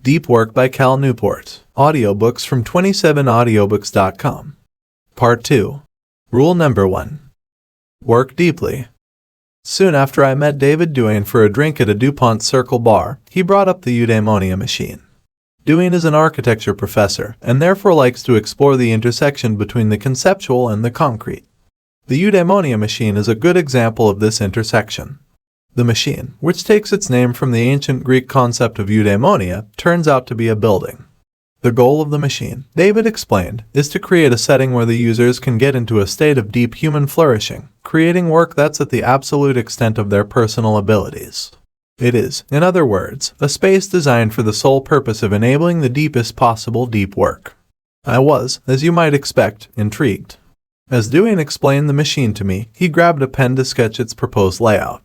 Deep Work by Newport. Audiobooks from 27audiobooks.com. Part 2. Rule number 1. Work deeply. Soon after I met David Duane for a drink at a DuPont Circle bar, he brought up the eudaimonia machine. Duane is an architecture professor and therefore likes to explore the intersection between the conceptual and the concrete. The eudaimonia machine is a good example of this intersection. The machine, which takes its name from the ancient Greek concept of eudaimonia, turns out to be a building. The goal of the machine, David explained, is to create a setting where the users can get into a state of deep human flourishing, creating work that's at the absolute extent of their personal abilities. It is, in other words, a space designed for the sole purpose of enabling the deepest possible deep work. I was, as you might expect, intrigued. As Duane explained the machine to me, he grabbed a pen to sketch its proposed layout.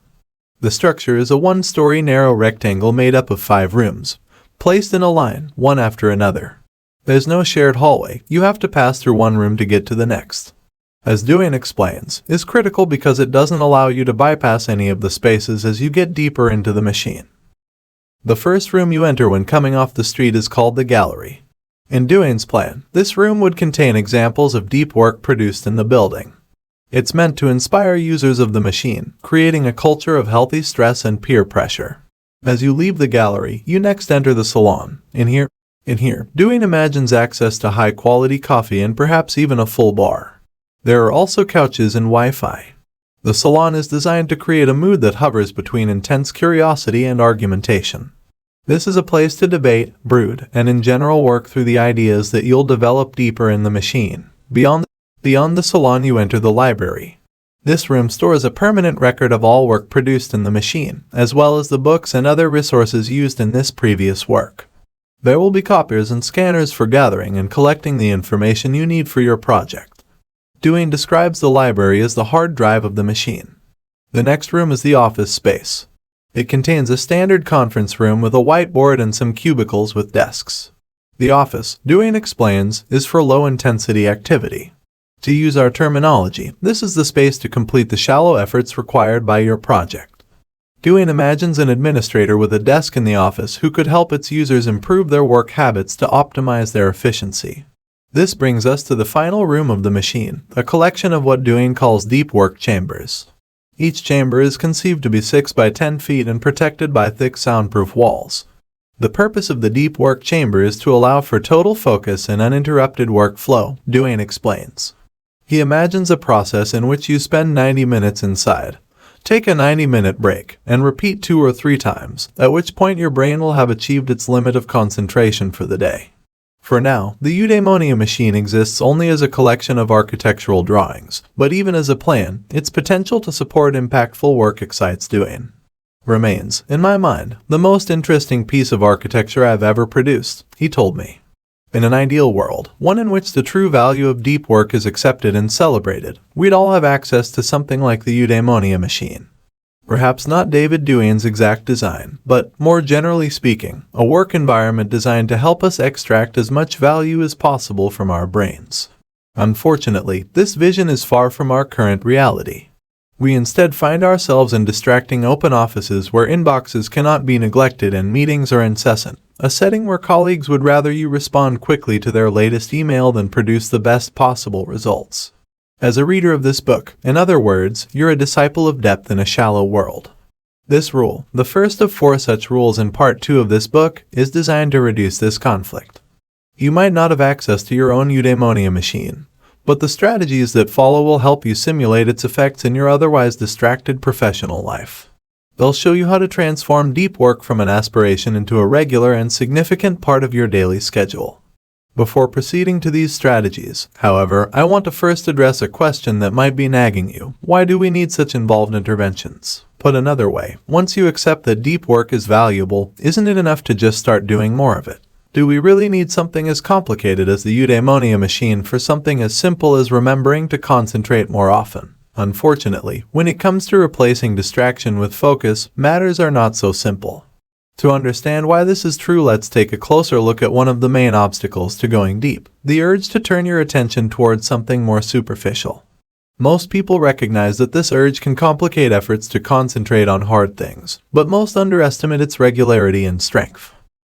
The structure is a one-story narrow rectangle made up of 5 rooms, placed in a line, one after another. There's no shared hallway, you have to pass through one room to get to the next. As Duane explains, is critical because it doesn't allow you to bypass any of the spaces as you get deeper into the machine. The first room you enter when coming off the street is called the gallery. In Duane's plan, this room would contain examples of deep work produced in the building. It's meant to inspire users of the machine, creating a culture of healthy stress and peer pressure. As you leave the gallery, you next enter the salon. In here, Duane imagines access to high-quality coffee and perhaps even a full bar. There are also couches and Wi-Fi. The salon is designed to create a mood that hovers between intense curiosity and argumentation. This is a place to debate, brood, and in general work through the ideas that you'll develop deeper in the machine. Beyond the salon you enter the library. This room stores a permanent record of all work produced in the machine, as well as the books and other resources used in this previous work. There will be copiers and scanners for gathering and collecting the information you need for your project. Duane describes the library as the hard drive of the machine. The next room is the office space. It contains a standard conference room with a whiteboard and some cubicles with desks. The office, Duane explains, is for low-intensity activity. To use our terminology, this is the space to complete the shallow efforts required by your project. Duane imagines an administrator with a desk in the office who could help its users improve their work habits to optimize their efficiency. This brings us to the final room of the machine, a collection of what Duane calls deep work chambers. Each chamber is conceived to be 6 by 10 feet and protected by thick soundproof walls. The purpose of the deep work chamber is to allow for total focus and uninterrupted workflow, Duane explains. He imagines a process in which you spend 90 minutes inside, take a 90-minute break, and repeat 2 or 3 times, at which point your brain will have achieved its limit of concentration for the day. For now, the eudaimonia machine exists only as a collection of architectural drawings, but even as a plan, its potential to support impactful work excites Duane. Remains, in my mind, the most interesting piece of architecture I've ever produced, he told me. In an ideal world, one in which the true value of deep work is accepted and celebrated, we'd all have access to something like the eudaimonia machine. Perhaps not David Duane's exact design, but, more generally speaking, a work environment designed to help us extract as much value as possible from our brains. Unfortunately, this vision is far from our current reality. We instead find ourselves in distracting open offices where inboxes cannot be neglected and meetings are incessant, a setting where colleagues would rather you respond quickly to their latest email than produce the best possible results. As a reader of this book, in other words, you're a disciple of depth in a shallow world. This rule, the first of 4 such rules in Part 2 of this book, is designed to reduce this conflict. You might not have access to your own eudaimonia machine, but the strategies that follow will help you simulate its effects in your otherwise distracted professional life. They'll show you how to transform deep work from an aspiration into a regular and significant part of your daily schedule. Before proceeding to these strategies, however, I want to first address a question that might be nagging you. Why do we need such involved interventions? Put another way, once you accept that deep work is valuable, isn't it enough to just start doing more of it? Do we really need something as complicated as the eudaimonia machine for something as simple as remembering to concentrate more often? Unfortunately, when it comes to replacing distraction with focus, matters are not so simple. To understand why this is true, let's take a closer look at one of the main obstacles to going deep, the urge to turn your attention towards something more superficial. Most people recognize that this urge can complicate efforts to concentrate on hard things, but most underestimate its regularity and strength.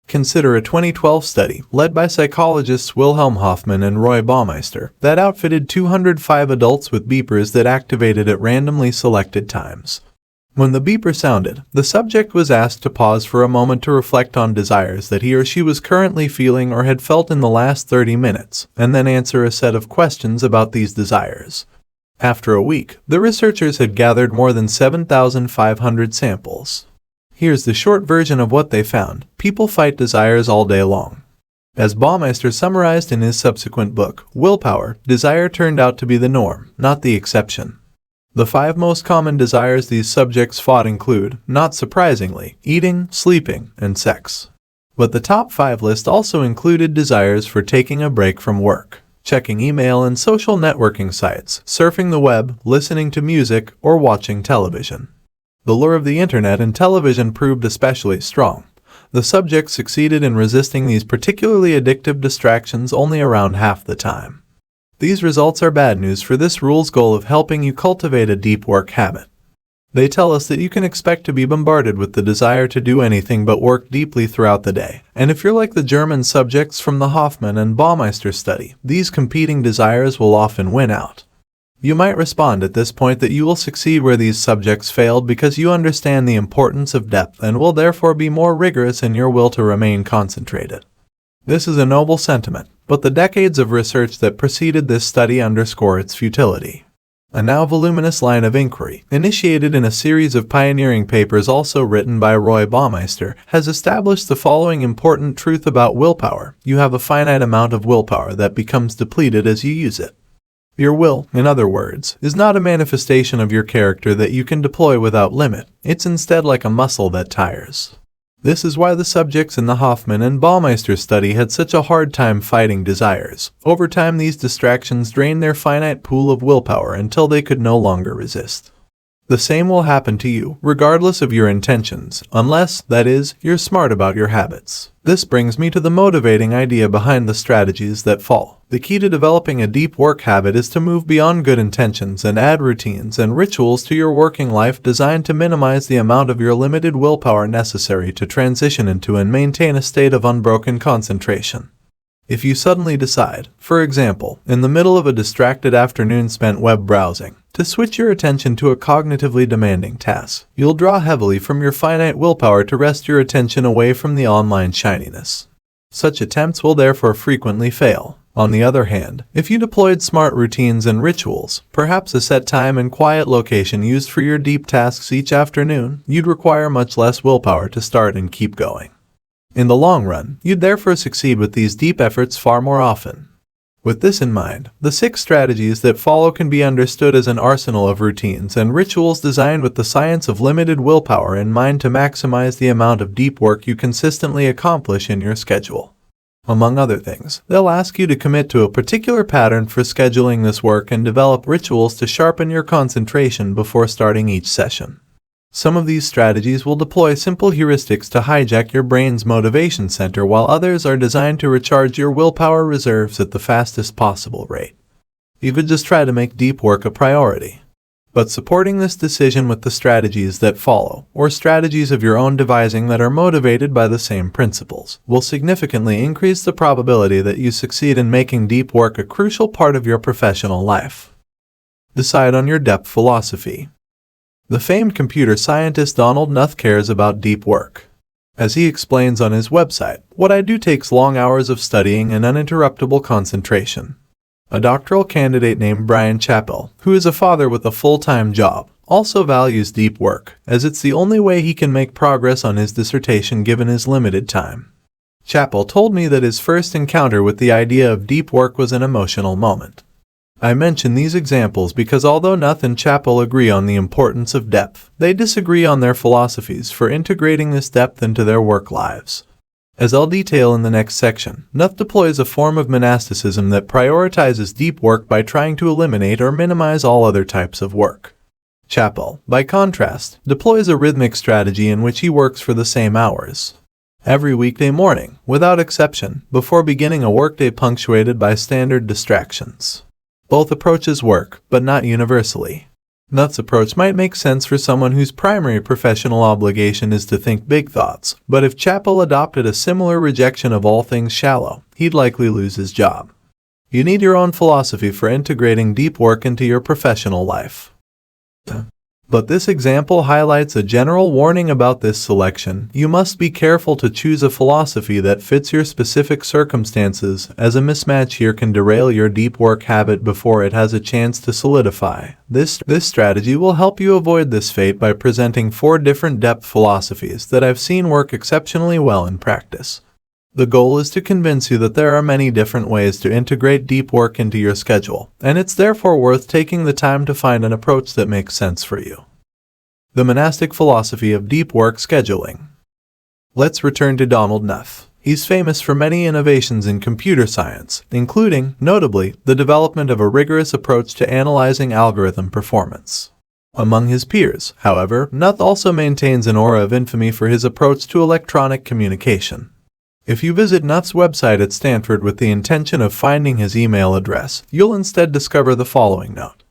Consider a 2012 study led by psychologists Wilhelm Hoffman and Roy Baumeister that outfitted 205 adults with beepers that activated at randomly selected times. When the beeper sounded, the subject was asked to pause for a moment to reflect on desires that he or she was currently feeling or had felt in the last 30 minutes, and then answer a set of questions about these desires. After a week, the researchers had gathered more than 7,500 samples. Here's the short version of what they found. People fight desires all day long. As Baumeister summarized in his subsequent book, Willpower, desire turned out to be the norm, not the exception. The 5 most common desires these subjects fought include, not surprisingly, eating, sleeping, and sex. But the top 5 list also included desires for taking a break from work, checking email and social networking sites, surfing the web, listening to music, or watching television. The lure of the internet and television proved especially strong. The subjects succeeded in resisting these particularly addictive distractions only around half the time. These results are bad news for this rule's goal of helping you cultivate a deep work habit. They tell us that you can expect to be bombarded with the desire to do anything but work deeply throughout the day. And if you're like the German subjects from the Hoffman and Baumeister study, these competing desires will often win out. You might respond at this point that you will succeed where these subjects failed because you understand the importance of depth and will therefore be more rigorous in your will to remain concentrated. This is a noble sentiment, but the decades of research that preceded this study underscore its futility. A now voluminous line of inquiry, initiated in a series of pioneering papers also written by Roy Baumeister, has established the following important truth about willpower. You have a finite amount of willpower that becomes depleted as you use it. Your will, in other words, is not a manifestation of your character that you can deploy without limit. It's instead like a muscle that tires. This is why the subjects in the Hoffman and Baumeister study had such a hard time fighting desires. Over time, these distractions drained their finite pool of willpower until they could no longer resist. The same will happen to you, regardless of your intentions, unless, that is, you're smart about your habits. This brings me to the motivating idea behind the strategies that follow. The key to developing a deep work habit is to move beyond good intentions and add routines and rituals to your working life designed to minimize the amount of your limited willpower necessary to transition into and maintain a state of unbroken concentration. If you suddenly decide, for example, in the middle of a distracted afternoon spent web browsing, to switch your attention to a cognitively demanding task, you'll draw heavily from your finite willpower to wrest your attention away from the online shininess. Such attempts will therefore frequently fail. On the other hand, if you deployed smart routines and rituals, perhaps a set time and quiet location used for your deep tasks each afternoon, you'd require much less willpower to start and keep going. In the long run, you'd therefore succeed with these deep efforts far more often. With this in mind, the 6 strategies that follow can be understood as an arsenal of routines and rituals designed with the science of limited willpower in mind to maximize the amount of deep work you consistently accomplish in your schedule. Among other things, they'll ask you to commit to a particular pattern for scheduling this work and develop rituals to sharpen your concentration before starting each session. Some of these strategies will deploy simple heuristics to hijack your brain's motivation center, while others are designed to recharge your willpower reserves at the fastest possible rate. You could just try to make deep work a priority. But supporting this decision with the strategies that follow, or strategies of your own devising that are motivated by the same principles, will significantly increase the probability that you succeed in making deep work a crucial part of your professional life. Decide on your depth philosophy. The famed computer scientist Donald Knuth cares about deep work. As he explains on his website, what I do takes long hours of studying and uninterruptible concentration. A doctoral candidate named Brian Chappell, who is a father with a full-time job, also values deep work, as it's the only way he can make progress on his dissertation given his limited time. Chappell told me that his first encounter with the idea of deep work was an emotional moment. I mention these examples because although Knuth and Chappell agree on the importance of depth, they disagree on their philosophies for integrating this depth into their work lives. As I'll detail in the next section, Knuth deploys a form of monasticism that prioritizes deep work by trying to eliminate or minimize all other types of work. Chappell, by contrast, deploys a rhythmic strategy in which he works for the same hours every weekday morning, without exception, before beginning a workday punctuated by standard distractions. Both approaches work, but not universally. Nuth's approach might make sense for someone whose primary professional obligation is to think big thoughts, but if Chappell adopted a similar rejection of all things shallow, he'd likely lose his job. You need your own philosophy for integrating deep work into your professional life. But this example highlights a general warning about this selection. You must be careful to choose a philosophy that fits your specific circumstances, as a mismatch here can derail your deep work habit before it has a chance to solidify. This strategy will help you avoid this fate by presenting 4 different depth philosophies that I've seen work exceptionally well in practice. The goal is to convince you that there are many different ways to integrate deep work into your schedule, and it's therefore worth taking the time to find an approach that makes sense for you. The monastic philosophy of deep work scheduling. Let's return to Donald Knuth. He's famous for many innovations in computer science, including, notably, the development of a rigorous approach to analyzing algorithm performance. Among his peers, however, Knuth also maintains an aura of infamy for his approach to electronic communication. If you visit Knuth's website at Stanford with the intention of finding his email address, you'll instead discover the following note.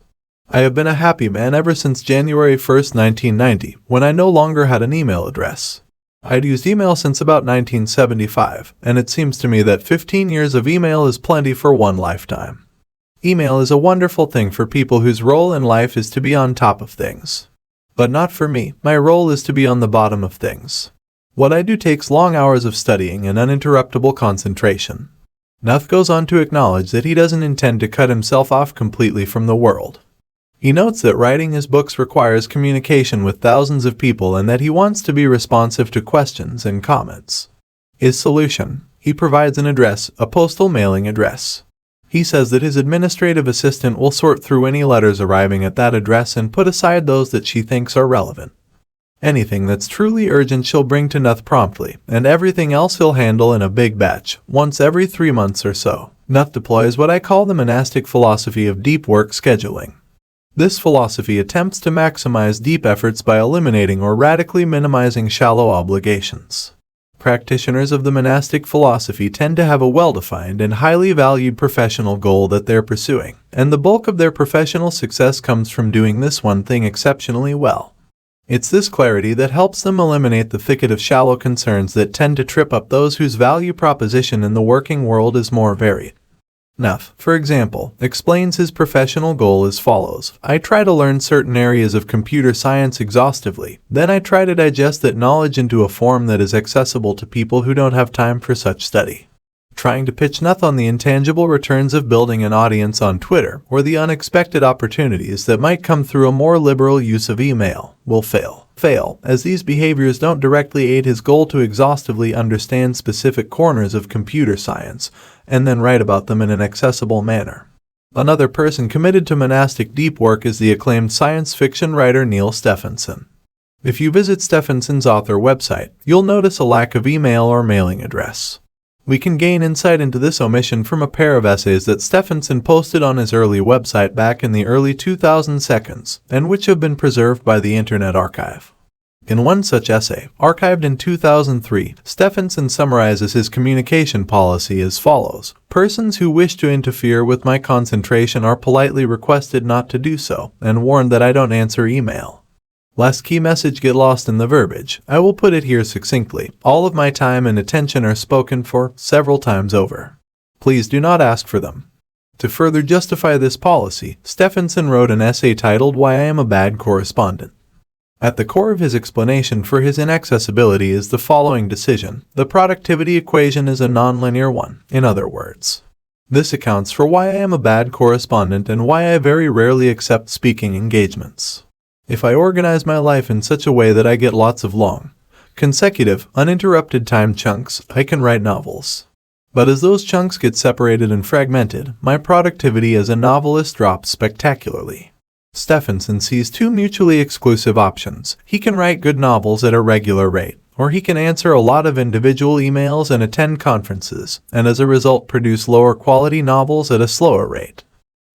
I have been a happy man ever since January 1, 1990, when I no longer had an email address. I'd used email since about 1975, and it seems to me that 15 years of email is plenty for one lifetime. Email is a wonderful thing for people whose role in life is to be on top of things. But not for me. My role is to be on the bottom of things. What I do takes long hours of studying and uninterruptible concentration. Knuth goes on to acknowledge that he doesn't intend to cut himself off completely from the world. He notes that writing his books requires communication with thousands of people and that he wants to be responsive to questions and comments. His solution: he provides an address, a postal mailing address. He says that his administrative assistant will sort through any letters arriving at that address and put aside those that she thinks are relevant. Anything that's truly urgent she'll bring to Knuth promptly, and everything else he'll handle in a big batch, once every 3 months or so. Knuth deploys what I call the monastic philosophy of deep work scheduling. This philosophy attempts to maximize deep efforts by eliminating or radically minimizing shallow obligations. Practitioners of the monastic philosophy tend to have a well-defined and highly valued professional goal that they're pursuing, and the bulk of their professional success comes from doing this one thing exceptionally well. It's this clarity that helps them eliminate the thicket of shallow concerns that tend to trip up those whose value proposition in the working world is more varied. Knuth, for example, explains his professional goal as follows. I try to learn certain areas of computer science exhaustively, then I try to digest that knowledge into a form that is accessible to people who don't have time for such study. Trying to pitch Knuth on the intangible returns of building an audience on Twitter, or the unexpected opportunities that might come through a more liberal use of email, will fail, as these behaviors don't directly aid his goal to exhaustively understand specific corners of computer science, and then write about them in an accessible manner. Another person committed to monastic deep work is the acclaimed science fiction writer Neal Stephenson. If you visit Stephenson's author website, you'll notice a lack of email or mailing address. We can gain insight into this omission from a pair of essays that Stephenson posted on his early website back in the early 2000s, and which have been preserved by the Internet Archive. In one such essay, archived in 2003, Stephenson summarizes his communication policy as follows. Persons who wish to interfere with my concentration are politely requested not to do so, and warned that I don't answer email. Lest key message get lost in the verbiage, I will put it here succinctly. All of my time and attention are spoken for several times over. Please do not ask for them. To further justify this policy, Stephenson wrote an essay titled Why I Am a Bad Correspondent. At the core of his explanation for his inaccessibility is the following decision. The productivity equation is a nonlinear one, in other words. This accounts for why I am a bad correspondent and why I very rarely accept speaking engagements. If I organize my life in such a way that I get lots of long, consecutive, uninterrupted time chunks, I can write novels. But as those chunks get separated and fragmented, my productivity as a novelist drops spectacularly. Stephenson sees 2 mutually exclusive options. He can write good novels at a regular rate, or he can answer a lot of individual emails and attend conferences, and as a result produce lower quality novels at a slower rate.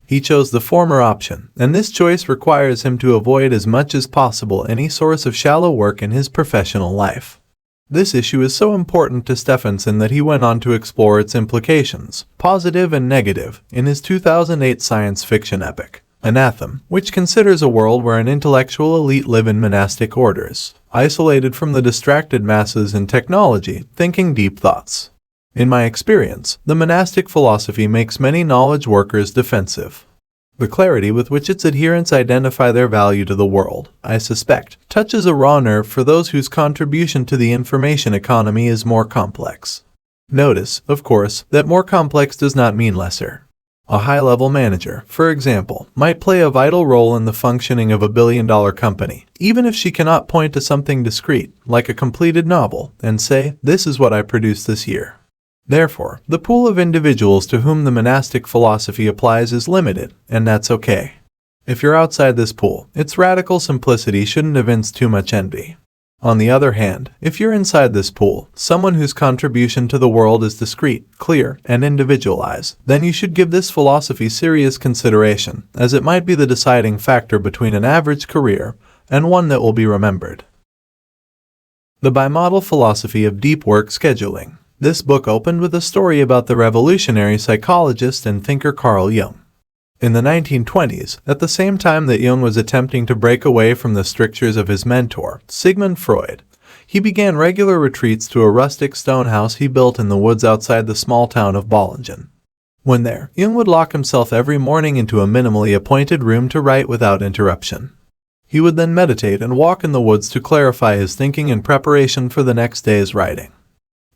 He chose the former option, and this choice requires him to avoid as much as possible any source of shallow work in his professional life. This issue is so important to Stephenson that he went on to explore its implications, positive and negative, in his 2008 science fiction epic, Anathema, which considers a world where an intellectual elite live in monastic orders, isolated from the distracted masses in technology, thinking deep thoughts. In my experience, the monastic philosophy makes many knowledge workers defensive. The clarity with which its adherents identify their value to the world, I suspect, touches a raw nerve for those whose contribution to the information economy is more complex. Notice, of course, that more complex does not mean lesser. A high-level manager, for example, might play a vital role in the functioning of a billion-dollar company, even if she cannot point to something discrete, like a completed novel, and say, "This is what I produced this year." Therefore, the pool of individuals to whom the monastic philosophy applies is limited, and that's okay. If you're outside this pool, its radical simplicity shouldn't evince too much envy. On the other hand, if you're inside this pool, someone whose contribution to the world is discrete, clear, and individualized, then you should give this philosophy serious consideration, as it might be the deciding factor between an average career and one that will be remembered. The Bimodal Philosophy of Deep Work Scheduling. This book opened with a story about the revolutionary psychologist and thinker Carl Jung. In the 1920s, at the same time that Jung was attempting to break away from the strictures of his mentor, Sigmund Freud, he began regular retreats to a rustic stone house he built in the woods outside the small town of Bollingen. When there, Jung would lock himself every morning into a minimally appointed room to write without interruption. He would then meditate and walk in the woods to clarify his thinking in preparation for the next day's writing.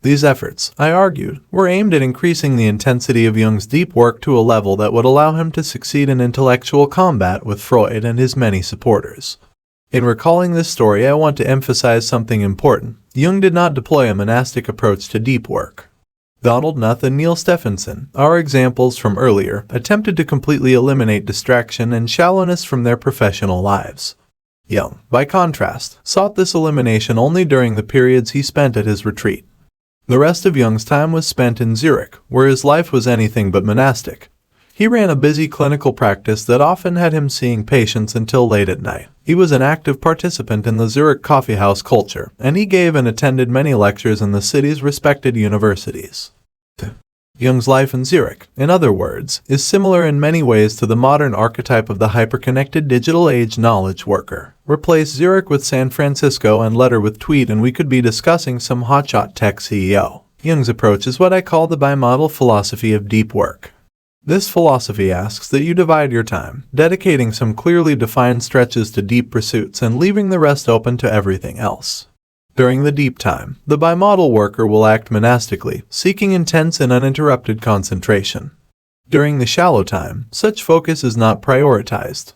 These efforts, I argued, were aimed at increasing the intensity of Jung's deep work to a level that would allow him to succeed in intellectual combat with Freud and his many supporters. In recalling this story, I want to emphasize something important. Jung did not deploy a monastic approach to deep work. Donald Knuth and Neil Stephenson, our examples from earlier, attempted to completely eliminate distraction and shallowness from their professional lives. Jung, by contrast, sought this elimination only during the periods he spent at his retreat. The rest of Jung's time was spent in Zurich, where his life was anything but monastic. He ran a busy clinical practice that often had him seeing patients until late at night. He was an active participant in the Zurich coffeehouse culture, and he gave and attended many lectures in the city's respected universities. Jung's life in Zurich, in other words, is similar in many ways to the modern archetype of the hyperconnected digital age knowledge worker. Replace Zurich with San Francisco and Letter with Tweet and we could be discussing some hotshot tech CEO. Jung's approach is what I call the bimodal philosophy of deep work. This philosophy asks that you divide your time, dedicating some clearly defined stretches to deep pursuits and leaving the rest open to everything else. During the deep time, the bimodal worker will act monastically, seeking intense and uninterrupted concentration. During the shallow time, such focus is not prioritized.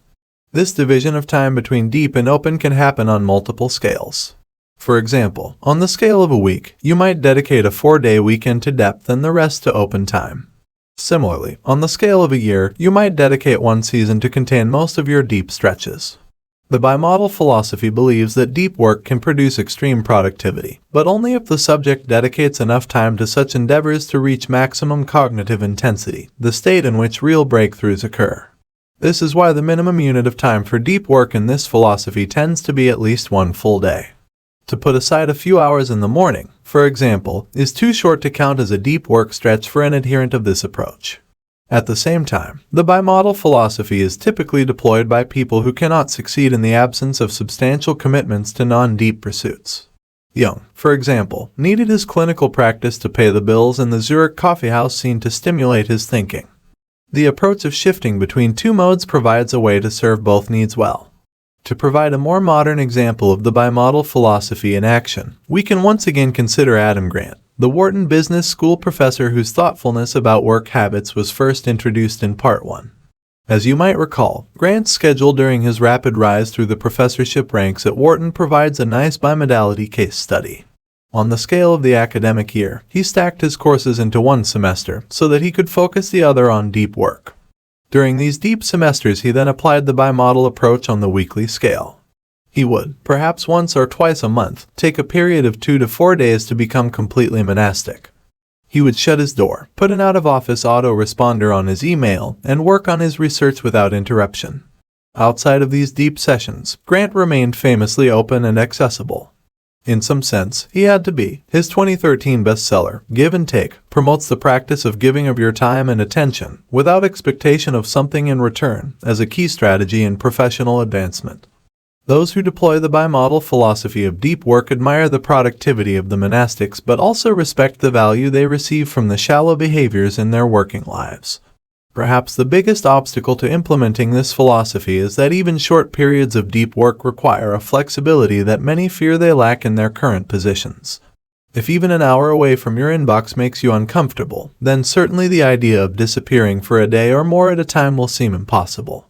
This division of time between deep and open can happen on multiple scales. For example, on the scale of a week, you might dedicate a 4-day weekend to depth and the rest to open time. Similarly, on the scale of a year, you might dedicate one season to contain most of your deep stretches. The bimodal philosophy believes that deep work can produce extreme productivity, but only if the subject dedicates enough time to such endeavors to reach maximum cognitive intensity, the state in which real breakthroughs occur. This is why the minimum unit of time for deep work in this philosophy tends to be at least one full day. To put aside a few hours in the morning, for example, is too short to count as a deep work stretch for an adherent of this approach. At the same time, the bimodal philosophy is typically deployed by people who cannot succeed in the absence of substantial commitments to non-deep pursuits. Jung, for example, needed his clinical practice to pay the bills and the Zurich coffeehouse scene to stimulate his thinking. The approach of shifting between two modes provides a way to serve both needs well. To provide a more modern example of the bimodal philosophy in action, we can once again consider Adam Grant, the Wharton Business School professor whose thoughtfulness about work habits was first introduced in Part 1. As you might recall, Grant's schedule during his rapid rise through the professorship ranks at Wharton provides a nice bimodality case study. On the scale of the academic year, he stacked his courses into one semester so that he could focus the other on deep work. During these deep semesters, he then applied the bimodal approach on the weekly scale. He would, perhaps once or twice a month, take a period of 2 to 4 days to become completely monastic. He would shut his door, put an out-of-office autoresponder on his email, and work on his research without interruption. Outside of these deep sessions, Grant remained famously open and accessible. In some sense, he had to be. His 2013 bestseller, Give and Take, promotes the practice of giving of your time and attention, without expectation of something in return, as a key strategy in professional advancement. Those who deploy the bimodal philosophy of deep work admire the productivity of the monastics but also respect the value they receive from the shallow behaviors in their working lives. Perhaps the biggest obstacle to implementing this philosophy is that even short periods of deep work require a flexibility that many fear they lack in their current positions. If even an hour away from your inbox makes you uncomfortable, then certainly the idea of disappearing for a day or more at a time will seem impossible.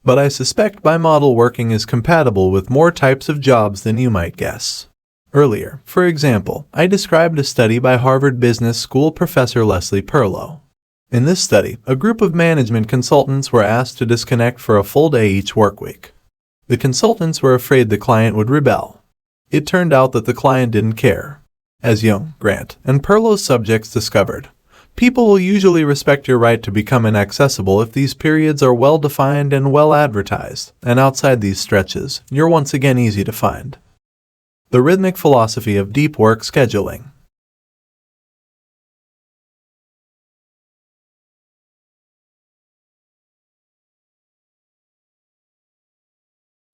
But I suspect bimodal working is compatible with more types of jobs than you might guess. Earlier, for example, I described a study by Harvard Business School professor Leslie Perlow. In this study, a group of management consultants were asked to disconnect for a full day each workweek. The consultants were afraid the client would rebel. It turned out that the client didn't care. As Young, Grant, and Perlow's subjects discovered, people will usually respect your right to become inaccessible if these periods are well-defined and well-advertised, and outside these stretches, you're once again easy to find. The rhythmic philosophy of deep work scheduling.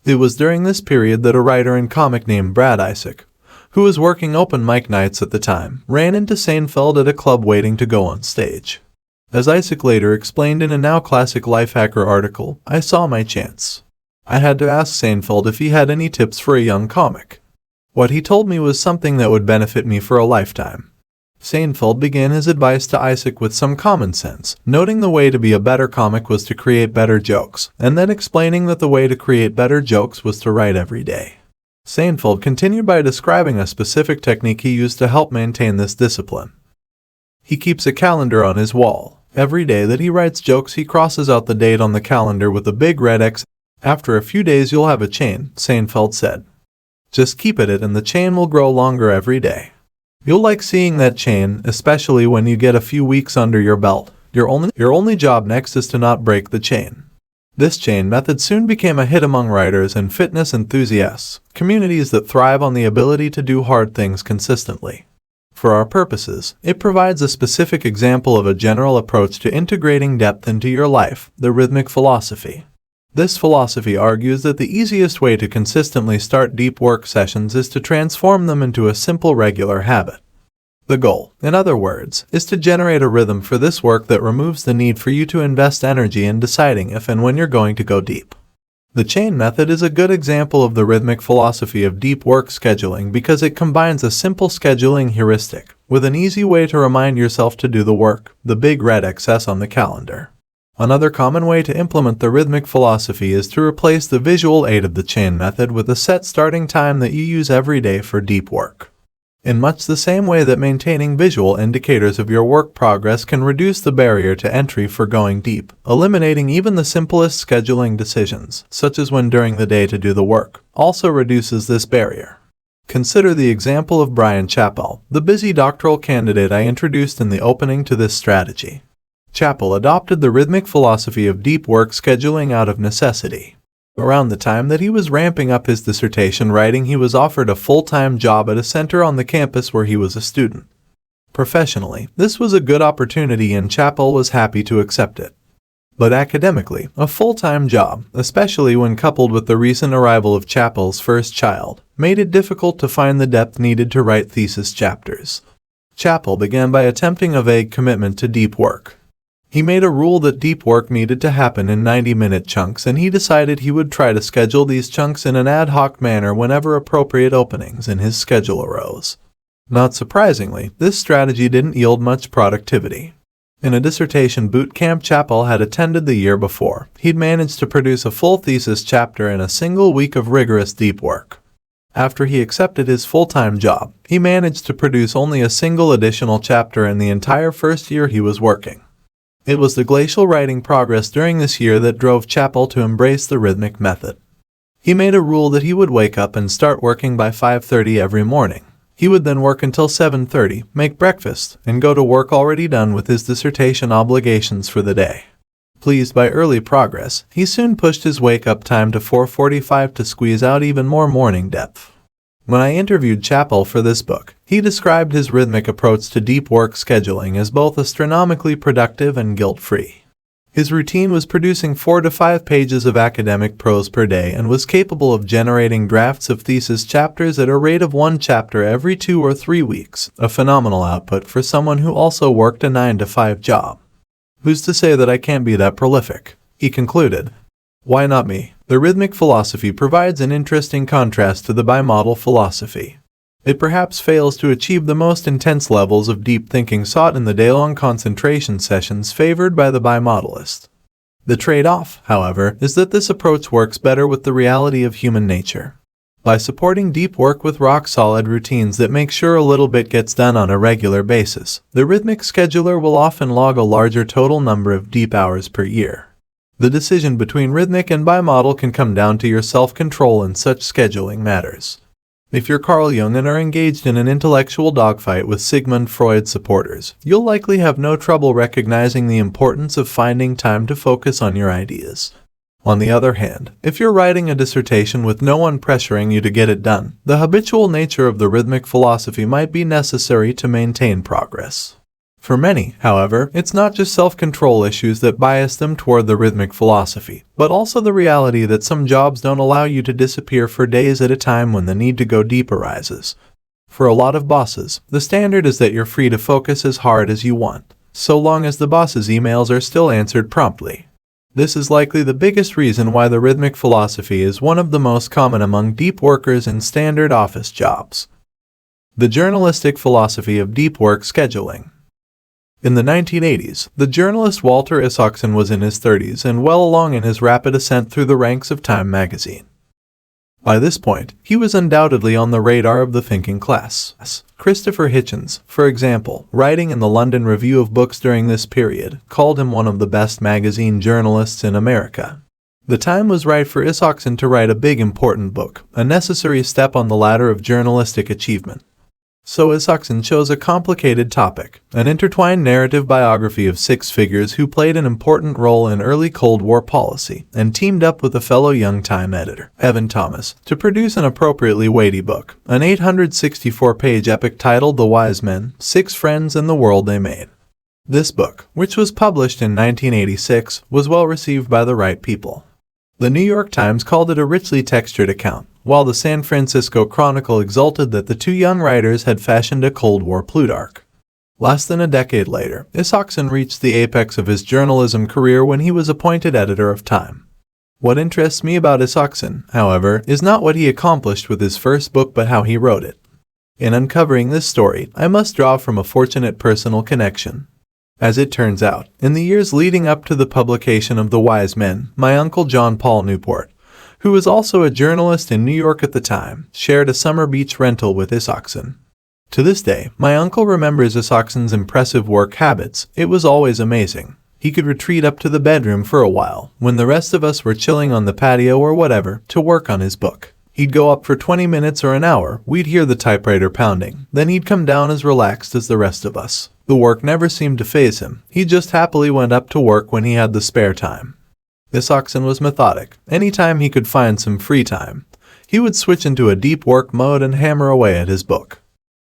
It was during this period that a writer and comic named Brad Isaac, who was working open mic nights at the time, ran into Seinfeld at a club waiting to go on stage. As Isaac later explained in a now classic Lifehacker article, I saw my chance. I had to ask Seinfeld if he had any tips for a young comic. What he told me was something that would benefit me for a lifetime. Seinfeld began his advice to Isaac with some common sense, noting the way to be a better comic was to create better jokes, and then explaining that the way to create better jokes was to write every day. Seinfeld continued by describing a specific technique he used to help maintain this discipline. He keeps a calendar on his wall. Every day that he writes jokes, he crosses out the date on the calendar with a big red X. After a few days you'll have a chain, Seinfeld said. Just keep at it and the chain will grow longer every day. You'll like seeing that chain, especially when you get a few weeks under your belt. Your only job next is to not break the chain. This chain method soon became a hit among writers and fitness enthusiasts, communities that thrive on the ability to do hard things consistently. For our purposes, it provides a specific example of a general approach to integrating depth into your life, the rhythmic philosophy. This philosophy argues that the easiest way to consistently start deep work sessions is to transform them into a simple regular habit. The goal, in other words, is to generate a rhythm for this work that removes the need for you to invest energy in deciding if and when you're going to go deep. The chain method is a good example of the rhythmic philosophy of deep work scheduling because it combines a simple scheduling heuristic with an easy way to remind yourself to do the work, the big red X on the calendar. Another common way to implement the rhythmic philosophy is to replace the visual aid of the chain method with a set starting time that you use every day for deep work. In much the same way that maintaining visual indicators of your work progress can reduce the barrier to entry for going deep, eliminating even the simplest scheduling decisions, such as when during the day to do the work, also reduces this barrier. Consider the example of Brian Chappell, the busy doctoral candidate I introduced in the opening to this strategy. Chappell adopted the rhythmic philosophy of deep work scheduling out of necessity. Around the time that he was ramping up his dissertation writing, he was offered a full-time job at a center on the campus where he was a student. Professionally, this was a good opportunity and Chappell was happy to accept it. But academically, a full-time job, especially when coupled with the recent arrival of Chappell's first child, made it difficult to find the depth needed to write thesis chapters. Chappell began by attempting a vague commitment to deep work. He made a rule that deep work needed to happen in 90-minute chunks, and he decided he would try to schedule these chunks in an ad hoc manner whenever appropriate openings in his schedule arose. Not surprisingly, this strategy didn't yield much productivity. In a dissertation boot camp Chappell had attended the year before, he'd managed to produce a full thesis chapter in a single week of rigorous deep work. After he accepted his full-time job, he managed to produce only a single additional chapter in the entire first year he was working. It was the glacial writing progress during this year that drove Chappell to embrace the rhythmic method. He made a rule that he would wake up and start working by 5:30 every morning. He would then work until 7:30, make breakfast, and go to work already done with his dissertation obligations for the day. Pleased by early progress, he soon pushed his wake-up time to 4:45 to squeeze out even more morning depth. When I interviewed Chappell for this book, he described his rhythmic approach to deep work scheduling as both astronomically productive and guilt-free. His routine was producing 4 to 5 pages of academic prose per day and was capable of generating drafts of thesis chapters at a rate of 1 chapter every 2 or 3 weeks, a phenomenal output for someone who also worked a 9-to-5 job. Who's to say that I can't be that prolific? He concluded. Why not me? The rhythmic philosophy provides an interesting contrast to the bimodal philosophy. It perhaps fails to achieve the most intense levels of deep thinking sought in the day-long concentration sessions favored by the bimodalist. The trade-off, however, is that this approach works better with the reality of human nature. By supporting deep work with rock-solid routines that make sure a little bit gets done on a regular basis, the rhythmic scheduler will often log a larger total number of deep hours per year. The decision between rhythmic and bimodal can come down to your self-control in such scheduling matters. If you're Carl Jung and are engaged in an intellectual dogfight with Sigmund Freud supporters, you'll likely have no trouble recognizing the importance of finding time to focus on your ideas. On the other hand, if you're writing a dissertation with no one pressuring you to get it done, the habitual nature of the rhythmic philosophy might be necessary to maintain progress. For many, however, it's not just self-control issues that bias them toward the rhythmic philosophy, but also the reality that some jobs don't allow you to disappear for days at a time when the need to go deep arises. For a lot of bosses, the standard is that you're free to focus as hard as you want, so long as the boss's emails are still answered promptly. This is likely the biggest reason why the rhythmic philosophy is one of the most common among deep workers in standard office jobs. The journalistic philosophy of deep work scheduling. In the 1980s, the journalist Walter Isaacson was in his 30s and well along in his rapid ascent through the ranks of Time magazine. By this point, he was undoubtedly on the radar of the thinking class. Christopher Hitchens, for example, writing in the London Review of Books during this period, called him one of the best magazine journalists in America. The time was right for Isaacson to write a big important book, a necessary step on the ladder of journalistic achievement. So Isaacson chose a complicated topic, an intertwined narrative biography of 6 figures who played an important role in early Cold War policy, and teamed up with a fellow young Time editor, Evan Thomas, to produce an appropriately weighty book, an 864-page epic titled The Wise Men, 6 Friends and the World They Made. This book, which was published in 1986, was well received by the right people. The New York Times called it a richly textured account, while the San Francisco Chronicle exulted that the 2 young writers had fashioned a Cold War Plutarch. Less than a decade later, Isaacson reached the apex of his journalism career when he was appointed editor of Time. What interests me about Isaacson, however, is not what he accomplished with his first book but how he wrote it. In uncovering this story, I must draw from a fortunate personal connection. As it turns out, in the years leading up to the publication of The Wise Men, my uncle John Paul Newport, who was also a journalist in New York at the time, shared a summer beach rental with Isaacson. To this day, my uncle remembers Isaacson's impressive work habits. It was always amazing. He could retreat up to the bedroom for a while, when the rest of us were chilling on the patio or whatever, to work on his book. He'd go up for 20 minutes or an hour, we'd hear the typewriter pounding, then he'd come down as relaxed as the rest of us. The work never seemed to faze him. He just happily went up to work when he had the spare time. Isaacson was methodic. Anytime he could find some free time, he would switch into a deep work mode and hammer away at his book.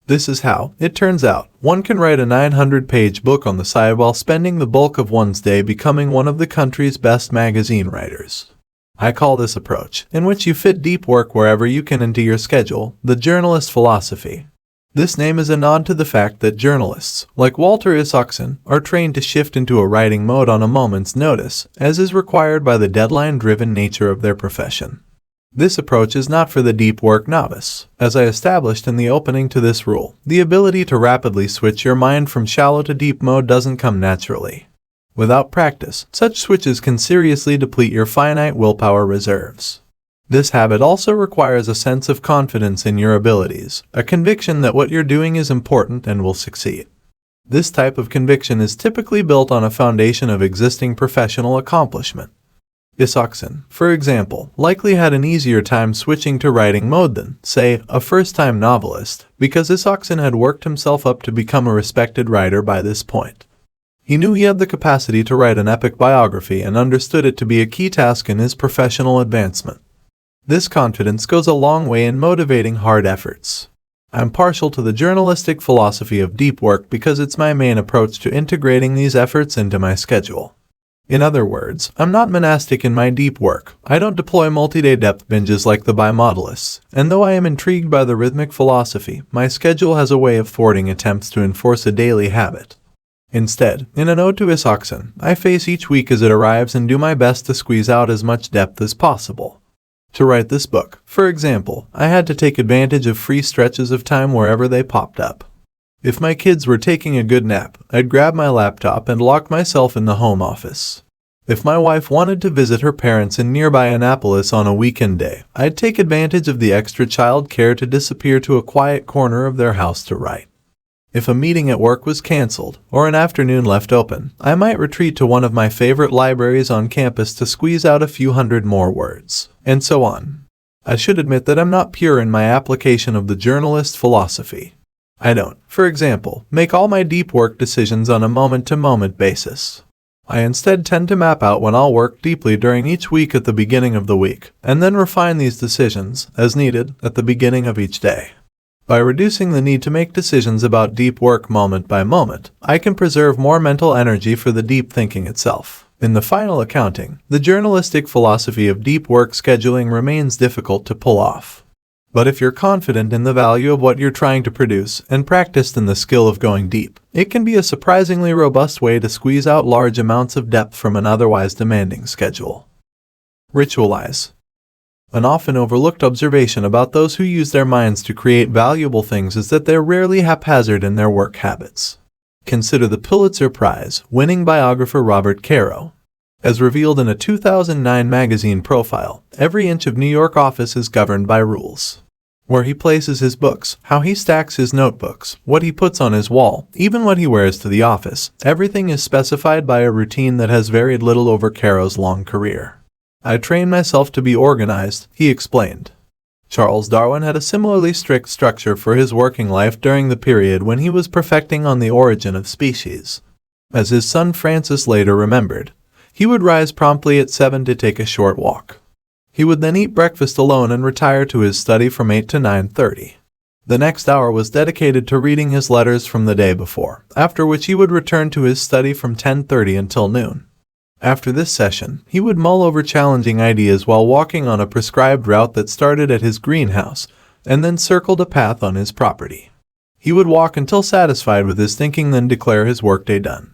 This is how, it turns out, one can write a 900-page book on the side while spending the bulk of one's day becoming one of the country's best magazine writers. I call this approach, in which you fit deep work wherever you can into your schedule, the journalist philosophy. This name is a nod to the fact that journalists, like Walter Isaacson, are trained to shift into a writing mode on a moment's notice, as is required by the deadline-driven nature of their profession. This approach is not for the deep work novice. As I established in the opening to this rule, the ability to rapidly switch your mind from shallow to deep mode doesn't come naturally. Without practice, such switches can seriously deplete your finite willpower reserves. This habit also requires a sense of confidence in your abilities, a conviction that what you're doing is important and will succeed. This type of conviction is typically built on a foundation of existing professional accomplishment. Isaacson, for example, likely had an easier time switching to writing mode than, say, a first-time novelist, because Isaacson had worked himself up to become a respected writer by this point. He knew he had the capacity to write an epic biography and understood it to be a key task in his professional advancement. This confidence goes a long way in motivating hard efforts. I'm partial to the journalistic philosophy of deep work because it's my main approach to integrating these efforts into my schedule. In other words, I'm not monastic in my deep work. I don't deploy multi-day depth binges like the bimodalists, and though I am intrigued by the rhythmic philosophy, my schedule has a way of thwarting attempts to enforce a daily habit. Instead, in an ode to Isaacson, I face each week as it arrives and do my best to squeeze out as much depth as possible. To write this book, for example, I had to take advantage of free stretches of time wherever they popped up. If my kids were taking a good nap, I'd grab my laptop and lock myself in the home office. If my wife wanted to visit her parents in nearby Annapolis on a weekend day, I'd take advantage of the extra child care to disappear to a quiet corner of their house to write. If a meeting at work was canceled, or an afternoon left open, I might retreat to one of my favorite libraries on campus to squeeze out a few hundred more words, and so on. I should admit that I'm not pure in my application of the journalist philosophy. I don't, for example, make all my deep work decisions on a moment-to-moment basis. I instead tend to map out when I'll work deeply during each week at the beginning of the week, and then refine these decisions, as needed, at the beginning of each day. By reducing the need to make decisions about deep work moment by moment, I can preserve more mental energy for the deep thinking itself. In the final accounting, the journalistic philosophy of deep work scheduling remains difficult to pull off. But if you're confident in the value of what you're trying to produce and practiced in the skill of going deep, it can be a surprisingly robust way to squeeze out large amounts of depth from an otherwise demanding schedule. Ritualize. An often overlooked observation about those who use their minds to create valuable things is that they're rarely haphazard in their work habits. Consider the Pulitzer Prize-winning biographer Robert Caro. As revealed in a 2009 magazine profile, every inch of New York office is governed by rules. Where he places his books, how he stacks his notebooks, what he puts on his wall, even what he wears to the office, everything is specified by a routine that has varied little over Caro's long career. I trained myself to be organized, he explained. Charles Darwin had a similarly strict structure for his working life during the period when he was perfecting on The Origin of Species. As his son Francis later remembered, he would rise promptly at 7 to take a short walk. He would then eat breakfast alone and retire to his study from 8 to 9:30. The next hour was dedicated to reading his letters from the day before, after which he would return to his study from 10:30 until noon. After this session, he would mull over challenging ideas while walking on a prescribed route that started at his greenhouse and then circled a path on his property. He would walk until satisfied with his thinking, then declare his workday done.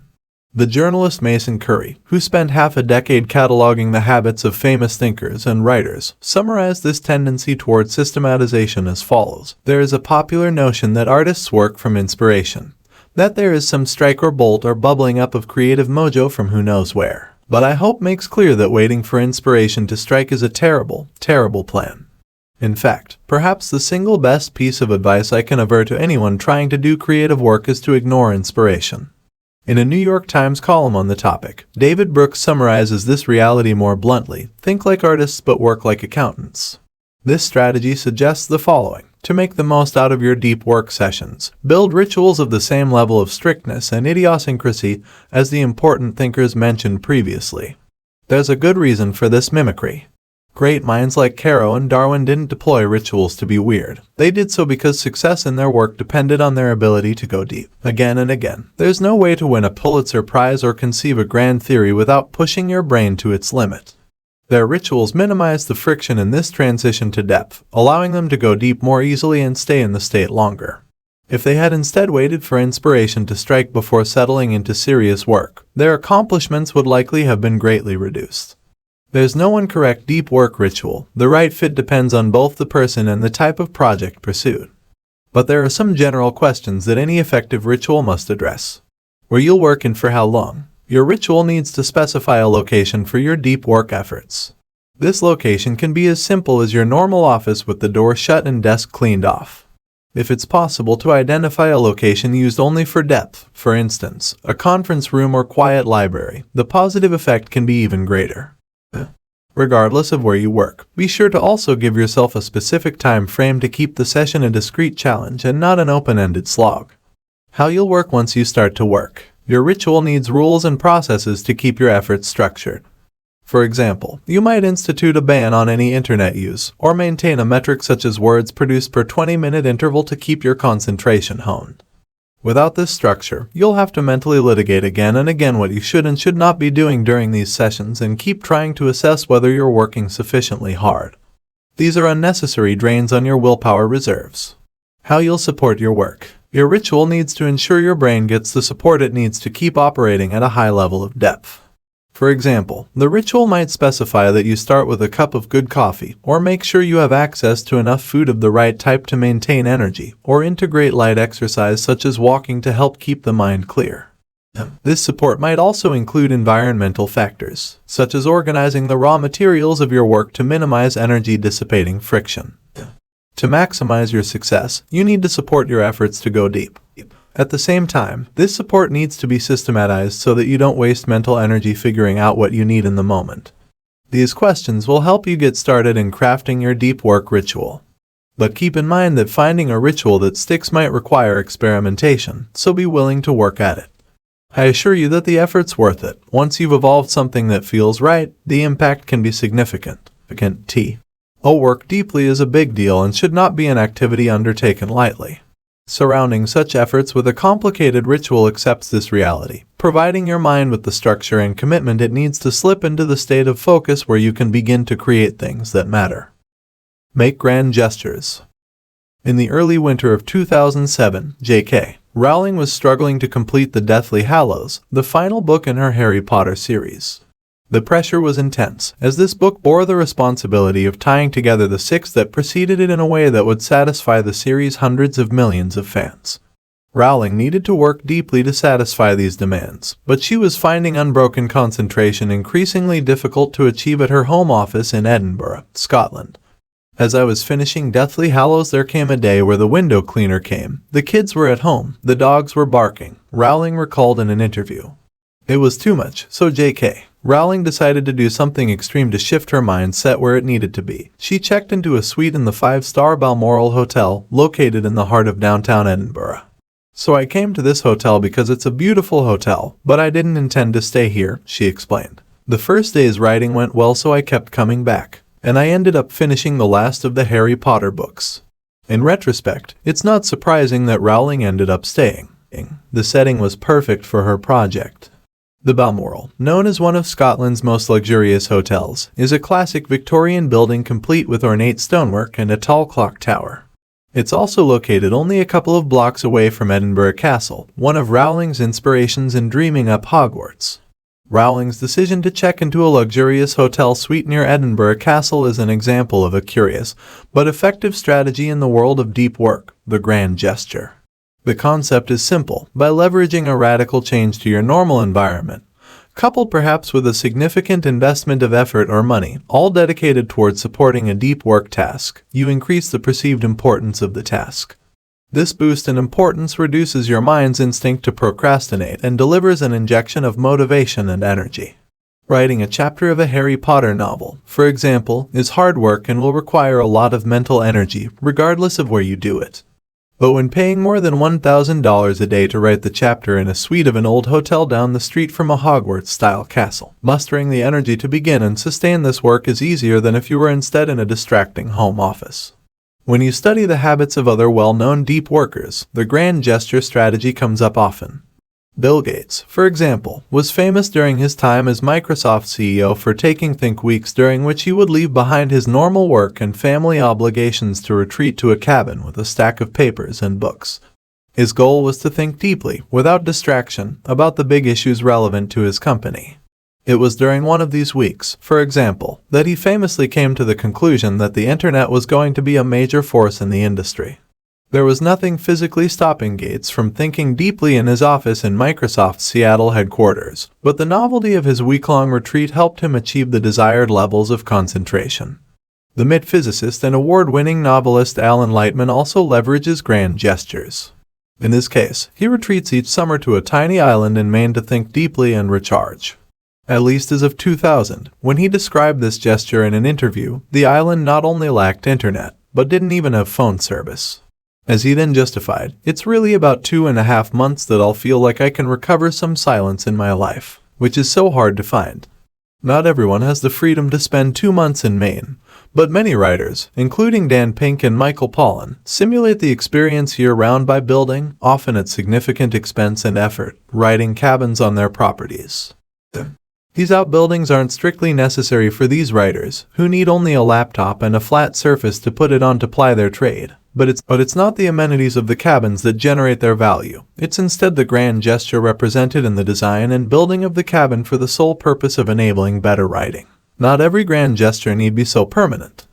The journalist Mason Curry, who spent half a decade cataloging the habits of famous thinkers and writers, summarized this tendency toward systematization as follows. There is a popular notion that artists work from inspiration, that there is some strike or bolt or bubbling up of creative mojo from who knows where. But I hope makes clear that waiting for inspiration to strike is a terrible, terrible plan. In fact, perhaps the single best piece of advice I can aver to anyone trying to do creative work is to ignore inspiration. In a New York Times column on the topic, David Brooks summarizes this reality more bluntly: think like artists but work like accountants. This strategy suggests the following. To make the most out of your deep work sessions, build rituals of the same level of strictness and idiosyncrasy as the important thinkers mentioned previously. There's a good reason for this mimicry. Great minds like Caro and Darwin didn't deploy rituals to be weird. They did so because success in their work depended on their ability to go deep, again and again. There's no way to win a Pulitzer Prize or conceive a grand theory without pushing your brain to its limit. Their rituals minimize the friction in this transition to depth, allowing them to go deep more easily and stay in the state longer. If they had instead waited for inspiration to strike before settling into serious work, their accomplishments would likely have been greatly reduced. There's no one correct deep work ritual. The right fit depends on both the person and the type of project pursued. But there are some general questions that any effective ritual must address. Where you'll work and for how long. Your ritual needs to specify a location for your deep work efforts. This location can be as simple as your normal office with the door shut and desk cleaned off. If it's possible to identify a location used only for depth, for instance, a conference room or quiet library, the positive effect can be even greater. Regardless of where you work, be sure to also give yourself a specific time frame to keep the session a discrete challenge and not an open-ended slog. How you'll work once you start to work. Your ritual needs rules and processes to keep your efforts structured. For example, you might institute a ban on any internet use, or maintain a metric such as words produced per 20-minute interval to keep your concentration honed. Without this structure, you'll have to mentally litigate again and again what you should and should not be doing during these sessions and keep trying to assess whether you're working sufficiently hard. These are unnecessary drains on your willpower reserves. How you'll support your work. Your ritual needs to ensure your brain gets the support it needs to keep operating at a high level of depth. For example, the ritual might specify that you start with a cup of good coffee, or make sure you have access to enough food of the right type to maintain energy, or integrate light exercise such as walking to help keep the mind clear. This support might also include environmental factors, such as organizing the raw materials of your work to minimize energy dissipating friction. To maximize your success, you need to support your efforts to go deep. At the same time, this support needs to be systematized so that you don't waste mental energy figuring out what you need in the moment. These questions will help you get started in crafting your deep work ritual. But keep in mind that finding a ritual that sticks might require experimentation, so be willing to work at it. I assure you that the effort's worth it. Once you've evolved something that feels right, the impact can be significant. Work deeply is a big deal and should not be an activity undertaken lightly. Surrounding such efforts with a complicated ritual accepts this reality, providing your mind with the structure and commitment it needs to slip into the state of focus where you can begin to create things that matter. Make grand gestures. In the early winter of 2007, J.K. Rowling was struggling to complete the Deathly Hallows, the final book in her Harry Potter series. The pressure was intense, as this book bore the responsibility of tying together the six that preceded it in a way that would satisfy the series' hundreds of millions of fans. Rowling needed to work deeply to satisfy these demands, but she was finding unbroken concentration increasingly difficult to achieve at her home office in Edinburgh, Scotland. As I was finishing Deathly Hallows, there came a day where the window cleaner came. The kids were at home, the dogs were barking, Rowling recalled in an interview. It was too much, so J.K. Rowling decided to do something extreme to shift her mindset where it needed to be. She checked into a suite in the 5-star Balmoral Hotel, located in the heart of downtown Edinburgh. So I came to this hotel because it's a beautiful hotel, but I didn't intend to stay here, she explained. The first day's writing went well, so I kept coming back, and I ended up finishing the last of the Harry Potter books. In retrospect, it's not surprising that Rowling ended up staying. The setting was perfect for her project. The Balmoral, known as one of Scotland's most luxurious hotels, is a classic Victorian building complete with ornate stonework and a tall clock tower. It's also located only a couple of blocks away from Edinburgh Castle, one of Rowling's inspirations in dreaming up Hogwarts. Rowling's decision to check into a luxurious hotel suite near Edinburgh Castle is an example of a curious but effective strategy in the world of deep work, the grand gesture. The concept is simple. By leveraging a radical change to your normal environment, coupled perhaps with a significant investment of effort or money, all dedicated towards supporting a deep work task, you increase the perceived importance of the task. This boost in importance reduces your mind's instinct to procrastinate and delivers an injection of motivation and energy. Writing a chapter of a Harry Potter novel, for example, is hard work and will require a lot of mental energy, regardless of where you do it. But when paying more than $1,000 a day to write the chapter in a suite of an old hotel down the street from a Hogwarts-style castle, mustering the energy to begin and sustain this work is easier than if you were instead in a distracting home office. When you study the habits of other well-known deep workers, the grand gesture strategy comes up often. Bill Gates, for example, was famous during his time as Microsoft CEO for taking think weeks during which he would leave behind his normal work and family obligations to retreat to a cabin with a stack of papers and books. His goal was to think deeply, without distraction, about the big issues relevant to his company. It was during one of these weeks, for example, that he famously came to the conclusion that the internet was going to be a major force in the industry. There was nothing physically stopping Gates from thinking deeply in his office in Microsoft's Seattle headquarters, but the novelty of his week-long retreat helped him achieve the desired levels of concentration. The MIT-physicist and award-winning novelist Alan Lightman also leverages grand gestures. In his case, he retreats each summer to a tiny island in Maine to think deeply and recharge. At least as of 2000, when he described this gesture in an interview, the island not only lacked internet, but didn't even have phone service. As he then justified, it's really about 2.5 months that I'll feel like I can recover some silence in my life, which is so hard to find. Not everyone has the freedom to spend 2 months in Maine, but many writers, including Dan Pink and Michael Pollan, simulate the experience year-round by building, often at significant expense and effort, writing cabins on their properties. These outbuildings aren't strictly necessary for these writers, who need only a laptop and a flat surface to put it on to ply their trade. But it's not the amenities of the cabins that generate their value. It's instead the grand gesture represented in the design and building of the cabin for the sole purpose of enabling better writing. Not every grand gesture need be so permanent.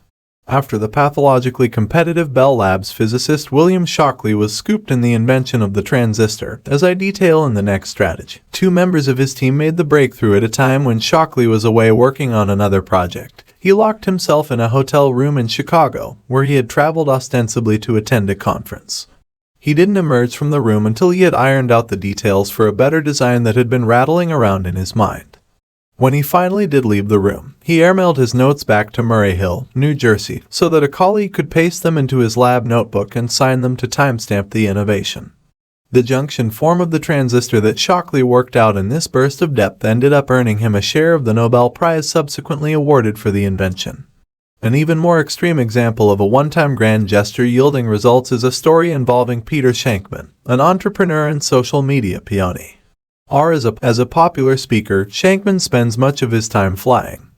After the pathologically competitive Bell Labs physicist William Shockley was scooped in the invention of the transistor, as I detail in the next strategy, 2 members of his team made the breakthrough at a time when Shockley was away working on another project. He locked himself in a hotel room in Chicago, where he had traveled ostensibly to attend a conference. He didn't emerge from the room until he had ironed out the details for a better design that had been rattling around in his mind. When he finally did leave the room, he airmailed his notes back to Murray Hill, New Jersey, so that a colleague could paste them into his lab notebook and sign them to timestamp the innovation. The junction form of the transistor that Shockley worked out in this burst of depth ended up earning him a share of the Nobel Prize subsequently awarded for the invention. An even more extreme example of a one-time grand gesture yielding results is a story involving Peter Shankman, an entrepreneur and social media pioneer. As a popular speaker, Shankman spends much of his time flying.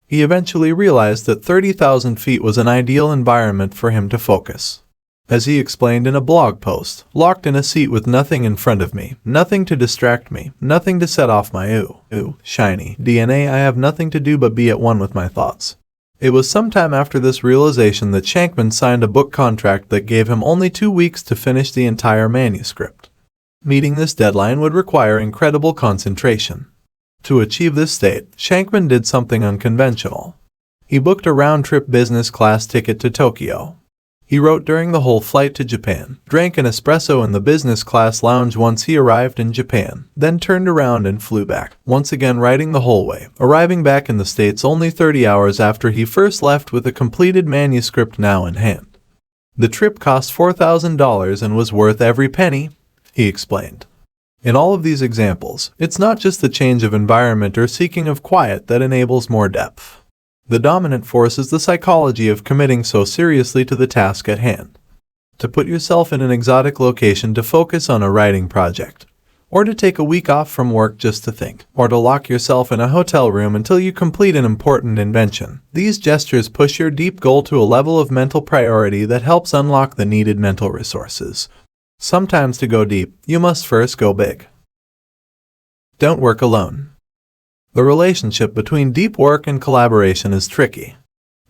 He eventually realized that 30,000 feet was an ideal environment for him to focus. As he explained in a blog post, locked in a seat with nothing in front of me, nothing to distract me, nothing to set off my shiny DNA, I have nothing to do but be at one with my thoughts. It was sometime after this realization that Shankman signed a book contract that gave him only 2 weeks to finish the entire manuscript. Meeting this deadline would require incredible concentration. To achieve this state, Shankman did something unconventional. He booked a round-trip business class ticket to Tokyo. He wrote during the whole flight to Japan, drank an espresso in the business class lounge once he arrived in Japan, then turned around and flew back, once again writing the whole way, arriving back in the States only 30 hours after he first left with a completed manuscript now in hand. The trip cost $4,000 and was worth every penny, he explained. In all of these examples, it's not just the change of environment or seeking of quiet that enables more depth. The dominant force is the psychology of committing so seriously to the task at hand. To put yourself in an exotic location to focus on a writing project, or to take a week off from work just to think, or to lock yourself in a hotel room until you complete an important invention. These gestures push your deep goal to a level of mental priority that helps unlock the needed mental resources. Sometimes to go deep, you must first go big. Don't work alone. The relationship between deep work and collaboration is tricky.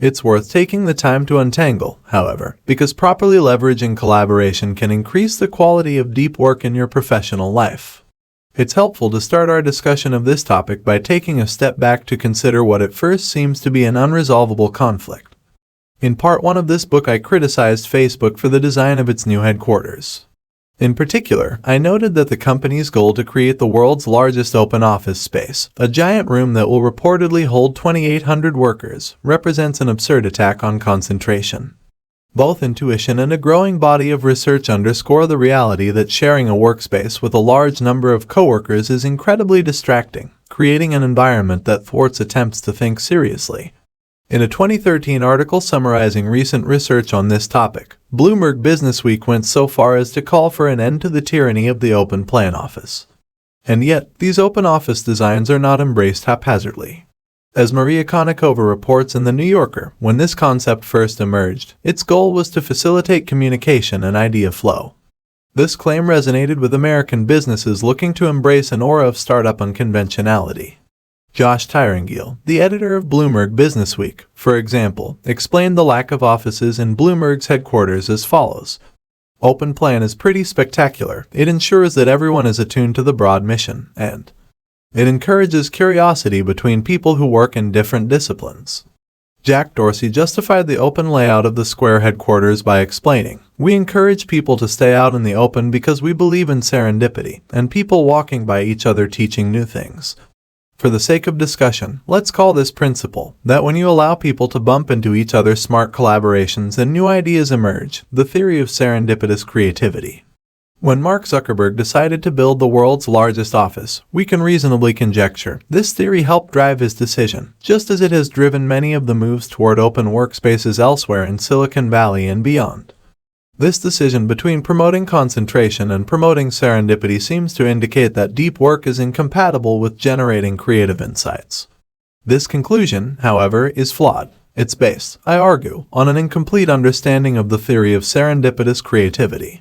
It's worth taking the time to untangle, however, because properly leveraging collaboration can increase the quality of deep work in your professional life. It's helpful to start our discussion of this topic by taking a step back to consider what at first seems to be an unresolvable conflict. In part 1 of this book, I criticized Facebook for the design of its new headquarters. In particular, I noted that the company's goal to create the world's largest open office space, a giant room that will reportedly hold 2,800 workers, represents an absurd attack on concentration. Both intuition and a growing body of research underscore the reality that sharing a workspace with a large number of coworkers is incredibly distracting, creating an environment that thwarts attempts to think seriously. In a 2013 article summarizing recent research on this topic, Bloomberg Businessweek went so far as to call for an end to the tyranny of the open plan office. And yet, these open office designs are not embraced haphazardly. As Maria Konnikova reports in The New Yorker, when this concept first emerged, its goal was to facilitate communication and idea flow. This claim resonated with American businesses looking to embrace an aura of startup unconventionality. Josh Tyringale, the editor of Bloomberg Businessweek, for example, explained the lack of offices in Bloomberg's headquarters as follows. Open plan is pretty spectacular. It ensures that everyone is attuned to the broad mission, and it encourages curiosity between people who work in different disciplines. Jack Dorsey justified the open layout of the Square headquarters by explaining, "We encourage people to stay out in the open because we believe in serendipity, and people walking by each other teaching new things." For the sake of discussion, let's call this principle that when you allow people to bump into each other, smart collaborations and new ideas emerge, the theory of serendipitous creativity. When Mark Zuckerberg decided to build the world's largest office, we can reasonably conjecture this theory helped drive his decision, just as it has driven many of the moves toward open workspaces elsewhere in Silicon Valley and beyond. This decision between promoting concentration and promoting serendipity seems to indicate that deep work is incompatible with generating creative insights. This conclusion, however, is flawed. It's based, I argue, on an incomplete understanding of the theory of serendipitous creativity.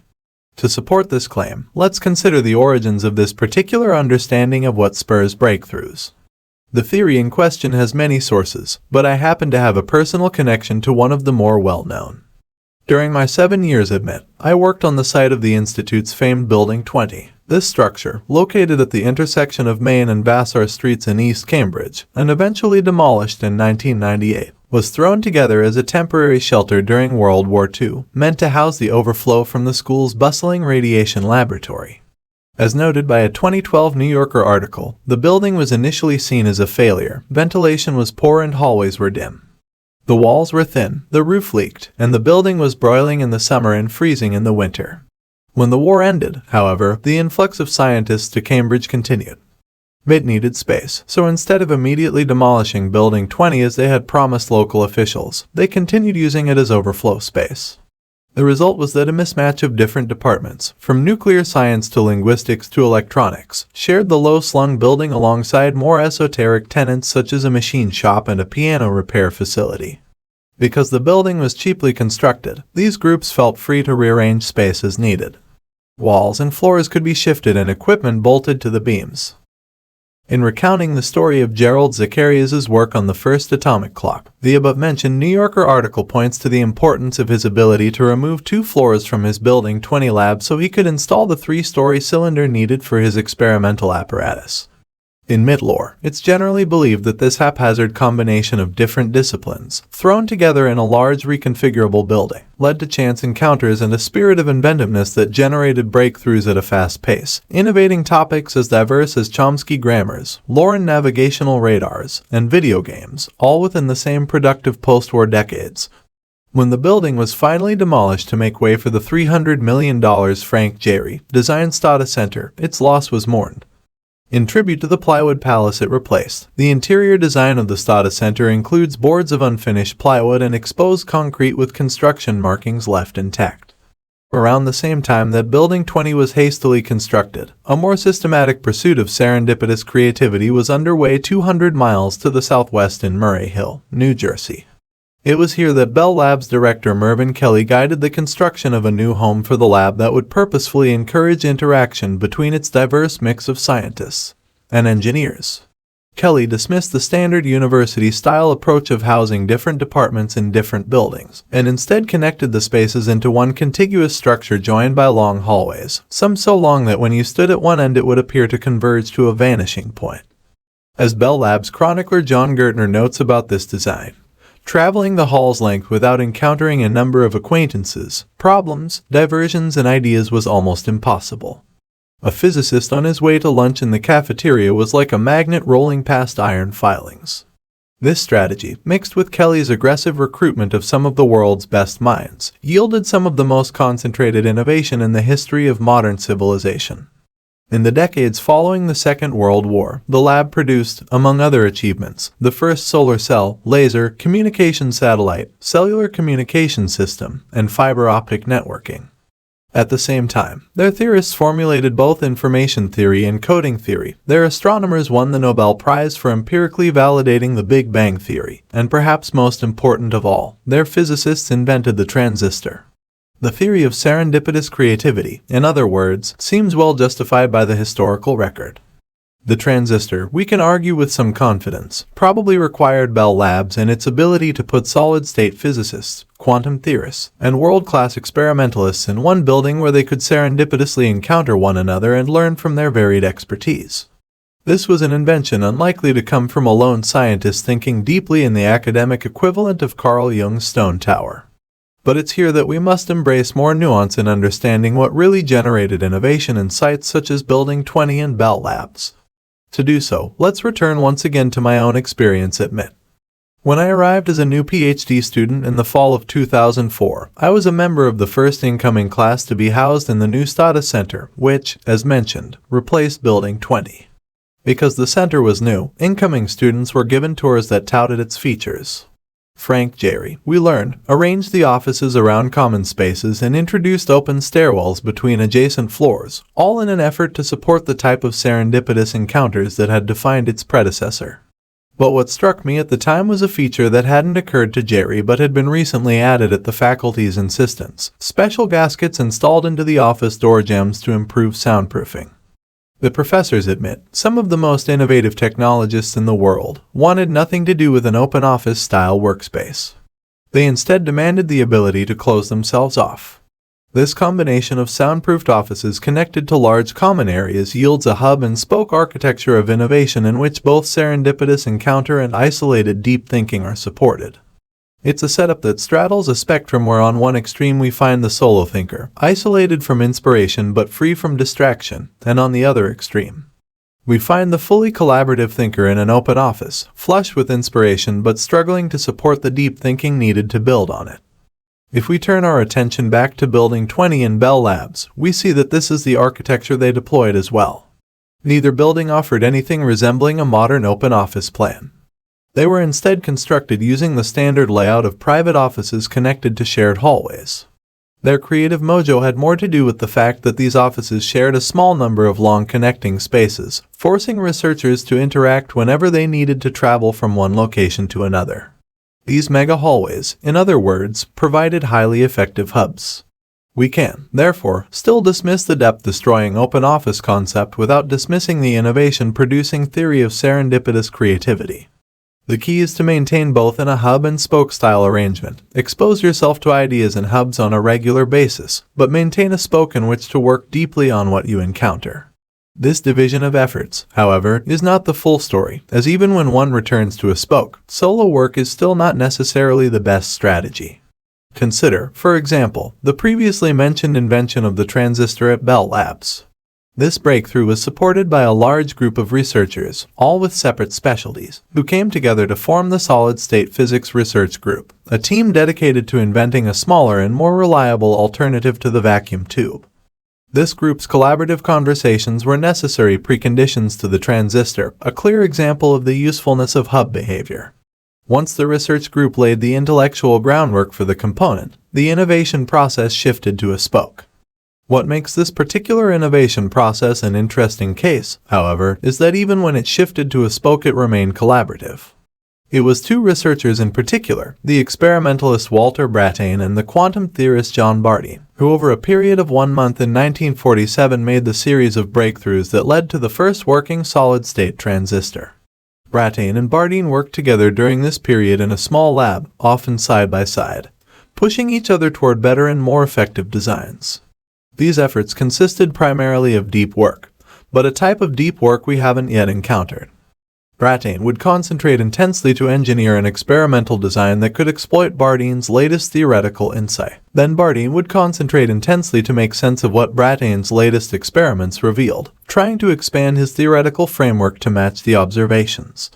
To support this claim, let's consider the origins of this particular understanding of what spurs breakthroughs. The theory in question has many sources, but I happen to have a personal connection to one of the more well-known. During my 7 years at MIT, I worked on the site of the Institute's famed Building 20. This structure, located at the intersection of Main and Vassar Streets in East Cambridge, and eventually demolished in 1998, was thrown together as a temporary shelter during World War II, meant to house the overflow from the school's bustling radiation laboratory. As noted by a 2012 New Yorker article, the building was initially seen as a failure. Ventilation was poor and hallways were dim. The walls were thin, the roof leaked, and the building was broiling in the summer and freezing in the winter. When the war ended, however, the influx of scientists to Cambridge continued. MIT needed space, so instead of immediately demolishing Building 20 as they had promised local officials, they continued using it as overflow space. The result was that a mismatch of different departments, from nuclear science to linguistics to electronics, shared the low-slung building alongside more esoteric tenants such as a machine shop and a piano repair facility. Because the building was cheaply constructed, these groups felt free to rearrange space as needed. Walls and floors could be shifted and equipment bolted to the beams. In recounting the story of Gerald Zacharias's work on the first atomic clock, the above-mentioned New Yorker article points to the importance of his ability to remove 2 floors from his Building 20 lab so he could install the 3-story cylinder needed for his experimental apparatus. In MIT lore, it's generally believed that this haphazard combination of different disciplines, thrown together in a large reconfigurable building, led to chance encounters and a spirit of inventiveness that generated breakthroughs at a fast pace, innovating topics as diverse as Chomsky grammars, lore and navigational radars, and video games, all within the same productive post-war decades. When the building was finally demolished to make way for the $300 million Frank Gehry designed Stata Center, its loss was mourned. In tribute to the plywood palace it replaced, the interior design of the Stata Center includes boards of unfinished plywood and exposed concrete with construction markings left intact. Around the same time that Building 20 was hastily constructed, a more systematic pursuit of serendipitous creativity was underway 200 miles to the southwest in Murray Hill, New Jersey. It was here that Bell Labs director Mervyn Kelly guided the construction of a new home for the lab that would purposefully encourage interaction between its diverse mix of scientists and engineers. Kelly dismissed the standard university-style approach of housing different departments in different buildings, and instead connected the spaces into one contiguous structure joined by long hallways, some so long that when you stood at one end it would appear to converge to a vanishing point. As Bell Labs chronicler John Gertner notes about this design, traveling the hall's length without encountering a number of acquaintances, problems, diversions, and ideas was almost impossible. A physicist on his way to lunch in the cafeteria was like a magnet rolling past iron filings. This strategy, mixed with Kelly's aggressive recruitment of some of the world's best minds, yielded some of the most concentrated innovation in the history of modern civilization. In the decades following the Second World War, the lab produced, among other achievements, the first solar cell, laser, communication satellite, cellular communication system, and fiber optic networking. At the same time, their theorists formulated both information theory and coding theory. Their astronomers won the Nobel Prize for empirically validating the Big Bang theory, and perhaps most important of all, their physicists invented the transistor. The theory of serendipitous creativity, in other words, seems well justified by the historical record. The transistor, we can argue with some confidence, probably required Bell Labs and its ability to put solid-state physicists, quantum theorists, and world-class experimentalists in one building where they could serendipitously encounter one another and learn from their varied expertise. This was an invention unlikely to come from a lone scientist thinking deeply in the academic equivalent of Carl Jung's Stone Tower. But it's here that we must embrace more nuance in understanding what really generated innovation in sites such as Building 20 and Bell Labs. To do so, let's return once again to my own experience at MIT. When I arrived as a new PhD student in the fall of 2004, I was a member of the first incoming class to be housed in the new Stata Center, which, as mentioned, replaced Building 20. Because the center was new, incoming students were given tours that touted its features. Frank Jerry, we learned, arranged the offices around common spaces and introduced open stairwells between adjacent floors, all in an effort to support the type of serendipitous encounters that had defined its predecessor. But what struck me at the time was a feature that hadn't occurred to Jerry but had been recently added at the faculty's insistence: special gaskets installed into the office door jambs to improve soundproofing. The professors admit, some of the most innovative technologists in the world wanted nothing to do with an open office-style workspace. They instead demanded the ability to close themselves off. This combination of soundproofed offices connected to large common areas yields a hub-and-spoke architecture of innovation in which both serendipitous encounter and isolated deep thinking are supported. It's a setup that straddles a spectrum where on one extreme we find the solo thinker, isolated from inspiration but free from distraction, and on the other extreme, we find the fully collaborative thinker in an open office, flush with inspiration but struggling to support the deep thinking needed to build on it. If we turn our attention back to Building 20 in Bell Labs, we see that this is the architecture they deployed as well. Neither building offered anything resembling a modern open office plan. They were instead constructed using the standard layout of private offices connected to shared hallways. Their creative mojo had more to do with the fact that these offices shared a small number of long connecting spaces, forcing researchers to interact whenever they needed to travel from one location to another. These mega hallways, in other words, provided highly effective hubs. We can, therefore, still dismiss the depth-destroying open office concept without dismissing the innovation-producing theory of serendipitous creativity. The key is to maintain both in a hub-and-spoke style arrangement. Expose yourself to ideas in hubs on a regular basis, but maintain a spoke in which to work deeply on what you encounter. This division of efforts, however, is not the full story, as even when one returns to a spoke, solo work is still not necessarily the best strategy. Consider, for example, the previously mentioned invention of the transistor at Bell Labs. This breakthrough was supported by a large group of researchers, all with separate specialties, who came together to form the Solid-State Physics Research Group, a team dedicated to inventing a smaller and more reliable alternative to the vacuum tube. This group's collaborative conversations were necessary preconditions to the transistor, a clear example of the usefulness of hub behavior. Once the research group laid the intellectual groundwork for the component, the innovation process shifted to a spoke. What makes this particular innovation process an interesting case, however, is that even when it shifted to a spoke it remained collaborative. It was two researchers in particular, the experimentalist Walter Brattain and the quantum theorist John Barty, who over a period of 1 month in 1947 made the series of breakthroughs that led to the first working solid-state transistor. Brattain and Barty worked together during this period in a small lab, often side by side, pushing each other toward better and more effective designs. These efforts consisted primarily of deep work, but a type of deep work we haven't yet encountered. Brattain would concentrate intensely to engineer an experimental design that could exploit Bartein's latest theoretical insight. Then Barty would concentrate intensely to make sense of what Brattain's latest experiments revealed, trying to expand his theoretical framework to match the observations.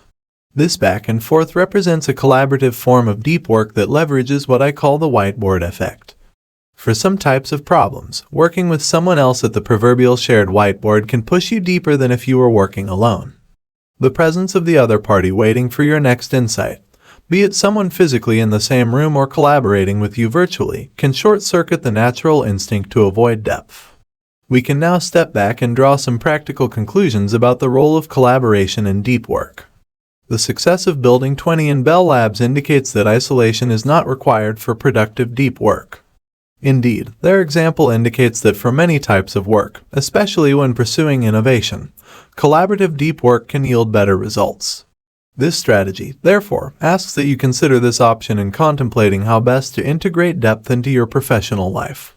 This back and forth represents a collaborative form of deep work that leverages what I call the whiteboard effect. For some types of problems, working with someone else at the proverbial shared whiteboard can push you deeper than if you were working alone. The presence of the other party waiting for your next insight, be it someone physically in the same room or collaborating with you virtually, can short-circuit the natural instinct to avoid depth. We can now step back and draw some practical conclusions about the role of collaboration in deep work. The success of Building 20 in Bell Labs indicates that isolation is not required for productive deep work. Indeed, their example indicates that for many types of work, especially when pursuing innovation, collaborative deep work can yield better results. This strategy, therefore, asks that you consider this option in contemplating how best to integrate depth into your professional life.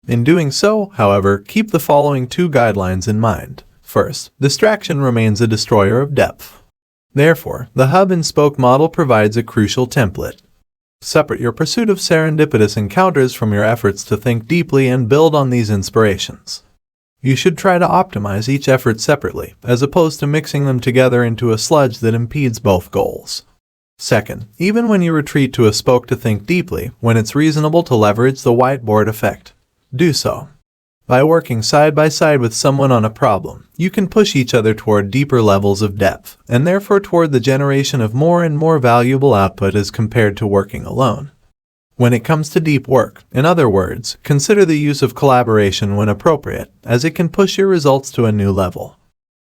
In doing so, however, keep the following 2 guidelines in mind. First, distraction remains a destroyer of depth. Therefore, the hub-and-spoke model provides a crucial template. Separate your pursuit of serendipitous encounters from your efforts to think deeply and build on these inspirations. You should try to optimize each effort separately, as opposed to mixing them together into a sludge that impedes both goals. Second, even when you retreat to a spoke to think deeply, when it's reasonable to leverage the whiteboard effect, do so. By working side by side with someone on a problem, you can push each other toward deeper levels of depth, and therefore toward the generation of more and more valuable output as compared to working alone. When it comes to deep work, in other words, consider the use of collaboration when appropriate, as it can push your results to a new level.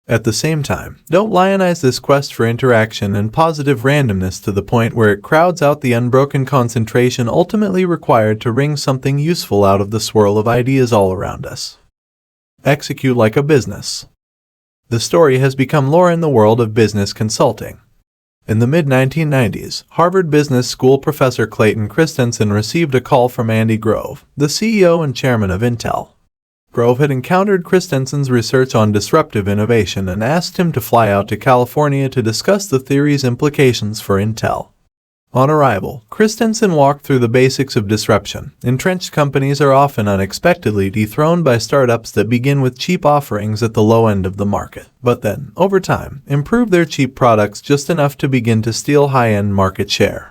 At the same time, don't lionize this quest for interaction and positive randomness to the point where it crowds out the unbroken concentration ultimately required to wring something useful out of the swirl of ideas all around us. Execute like a business. The story has become lore in the world of business consulting. In the mid-1990s, Harvard Business School professor Clayton Christensen received a call from Andy Grove, the CEO and chairman of Intel. Grove had encountered Christensen's research on disruptive innovation and asked him to fly out to California to discuss the theory's implications for Intel. On arrival, Christensen walked through the basics of disruption. Entrenched companies are often unexpectedly dethroned by startups that begin with cheap offerings at the low end of the market, but then, over time, improve their cheap products just enough to begin to steal high-end market share.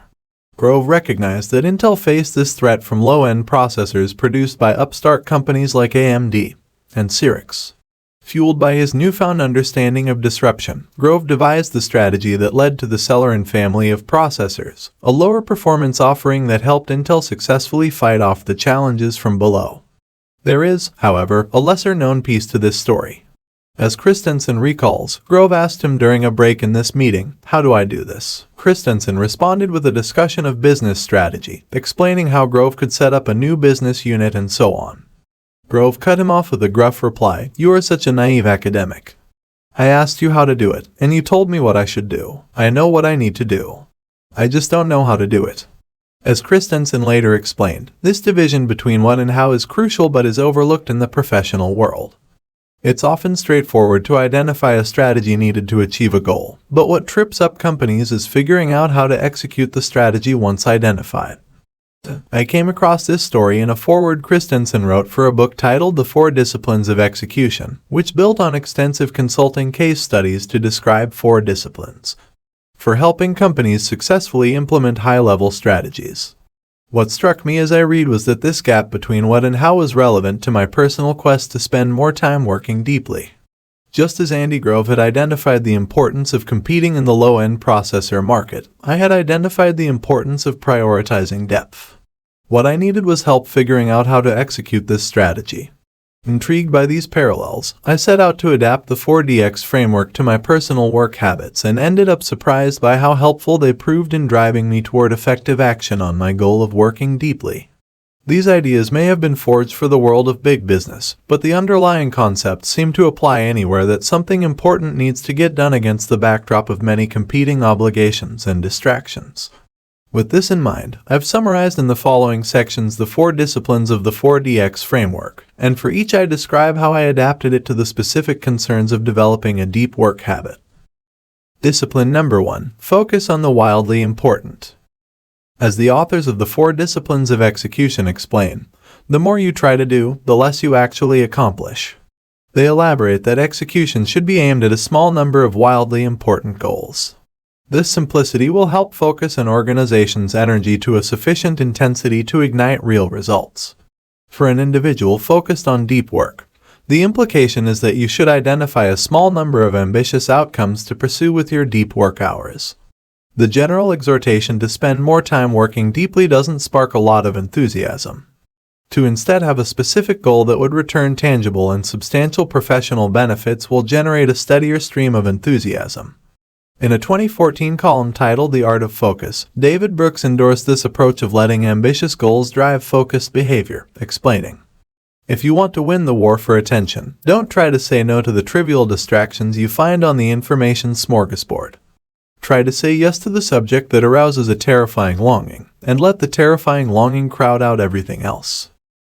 Grove recognized that Intel faced this threat from low-end processors produced by upstart companies like AMD and Cyrix. Fueled by his newfound understanding of disruption, Grove devised the strategy that led to the Celeron family of processors, a lower-performance offering that helped Intel successfully fight off the challenges from below. There is, however, a lesser-known piece to this story. As Christensen recalls, Grove asked him during a break in this meeting, "How do I do this?" Christensen responded with a discussion of business strategy, explaining how Grove could set up a new business unit and so on. Grove cut him off with a gruff reply, "You are such a naive academic. I asked you how to do it, and you told me what I should do. I know what I need to do. I just don't know how to do it." As Christensen later explained, this division between what and how is crucial but is overlooked in the professional world. It's often straightforward to identify a strategy needed to achieve a goal, but what trips up companies is figuring out how to execute the strategy once identified. I came across this story in a foreword Christensen wrote for a book titled The 4 Disciplines of Execution, which built on extensive consulting case studies to describe 4 disciplines for helping companies successfully implement high-level strategies. What struck me as I read was that this gap between what and how was relevant to my personal quest to spend more time working deeply. Just as Andy Grove had identified the importance of competing in the low-end processor market, I had identified the importance of prioritizing depth. What I needed was help figuring out how to execute this strategy. Intrigued by these parallels, I set out to adapt the 4DX framework to my personal work habits and ended up surprised by how helpful they proved in driving me toward effective action on my goal of working deeply. These ideas may have been forged for the world of big business, but the underlying concepts seem to apply anywhere that something important needs to get done against the backdrop of many competing obligations and distractions. With this in mind, I've summarized in the following sections the 4 disciplines of the 4DX framework, and for each I describe how I adapted it to the specific concerns of developing a deep work habit. Discipline number 1. Focus on the wildly important. As the authors of the 4 disciplines of execution explain, the more you try to do, the less you actually accomplish. They elaborate that execution should be aimed at a small number of wildly important goals. This simplicity will help focus an organization's energy to a sufficient intensity to ignite real results. For an individual focused on deep work, the implication is that you should identify a small number of ambitious outcomes to pursue with your deep work hours. The general exhortation to spend more time working deeply doesn't spark a lot of enthusiasm. To instead have a specific goal that would return tangible and substantial professional benefits will generate a steadier stream of enthusiasm. In a 2014 column titled The Art of Focus, David Brooks endorsed this approach of letting ambitious goals drive focused behavior, explaining, "If you want to win the war for attention, don't try to say no to the trivial distractions you find on the information smorgasbord. Try to say yes to the subject that arouses a terrifying longing, and let the terrifying longing crowd out everything else."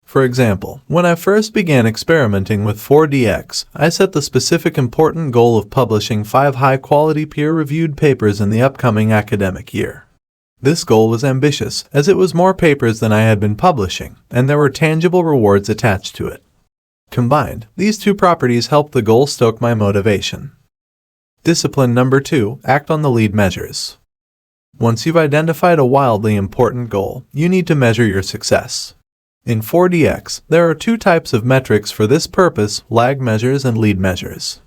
For example, when I first began experimenting with 4DX, I set the specific important goal of publishing 5 high-quality peer-reviewed papers in the upcoming academic year. This goal was ambitious, as it was more papers than I had been publishing, and there were tangible rewards attached to it. Combined, these 2 properties helped the goal stoke my motivation. Discipline number 2. Act on the lead measures. Once you've identified a wildly important goal, you need to measure your success. In 4DX, there are two types of metrics for this purpose: lag measures and lead measures.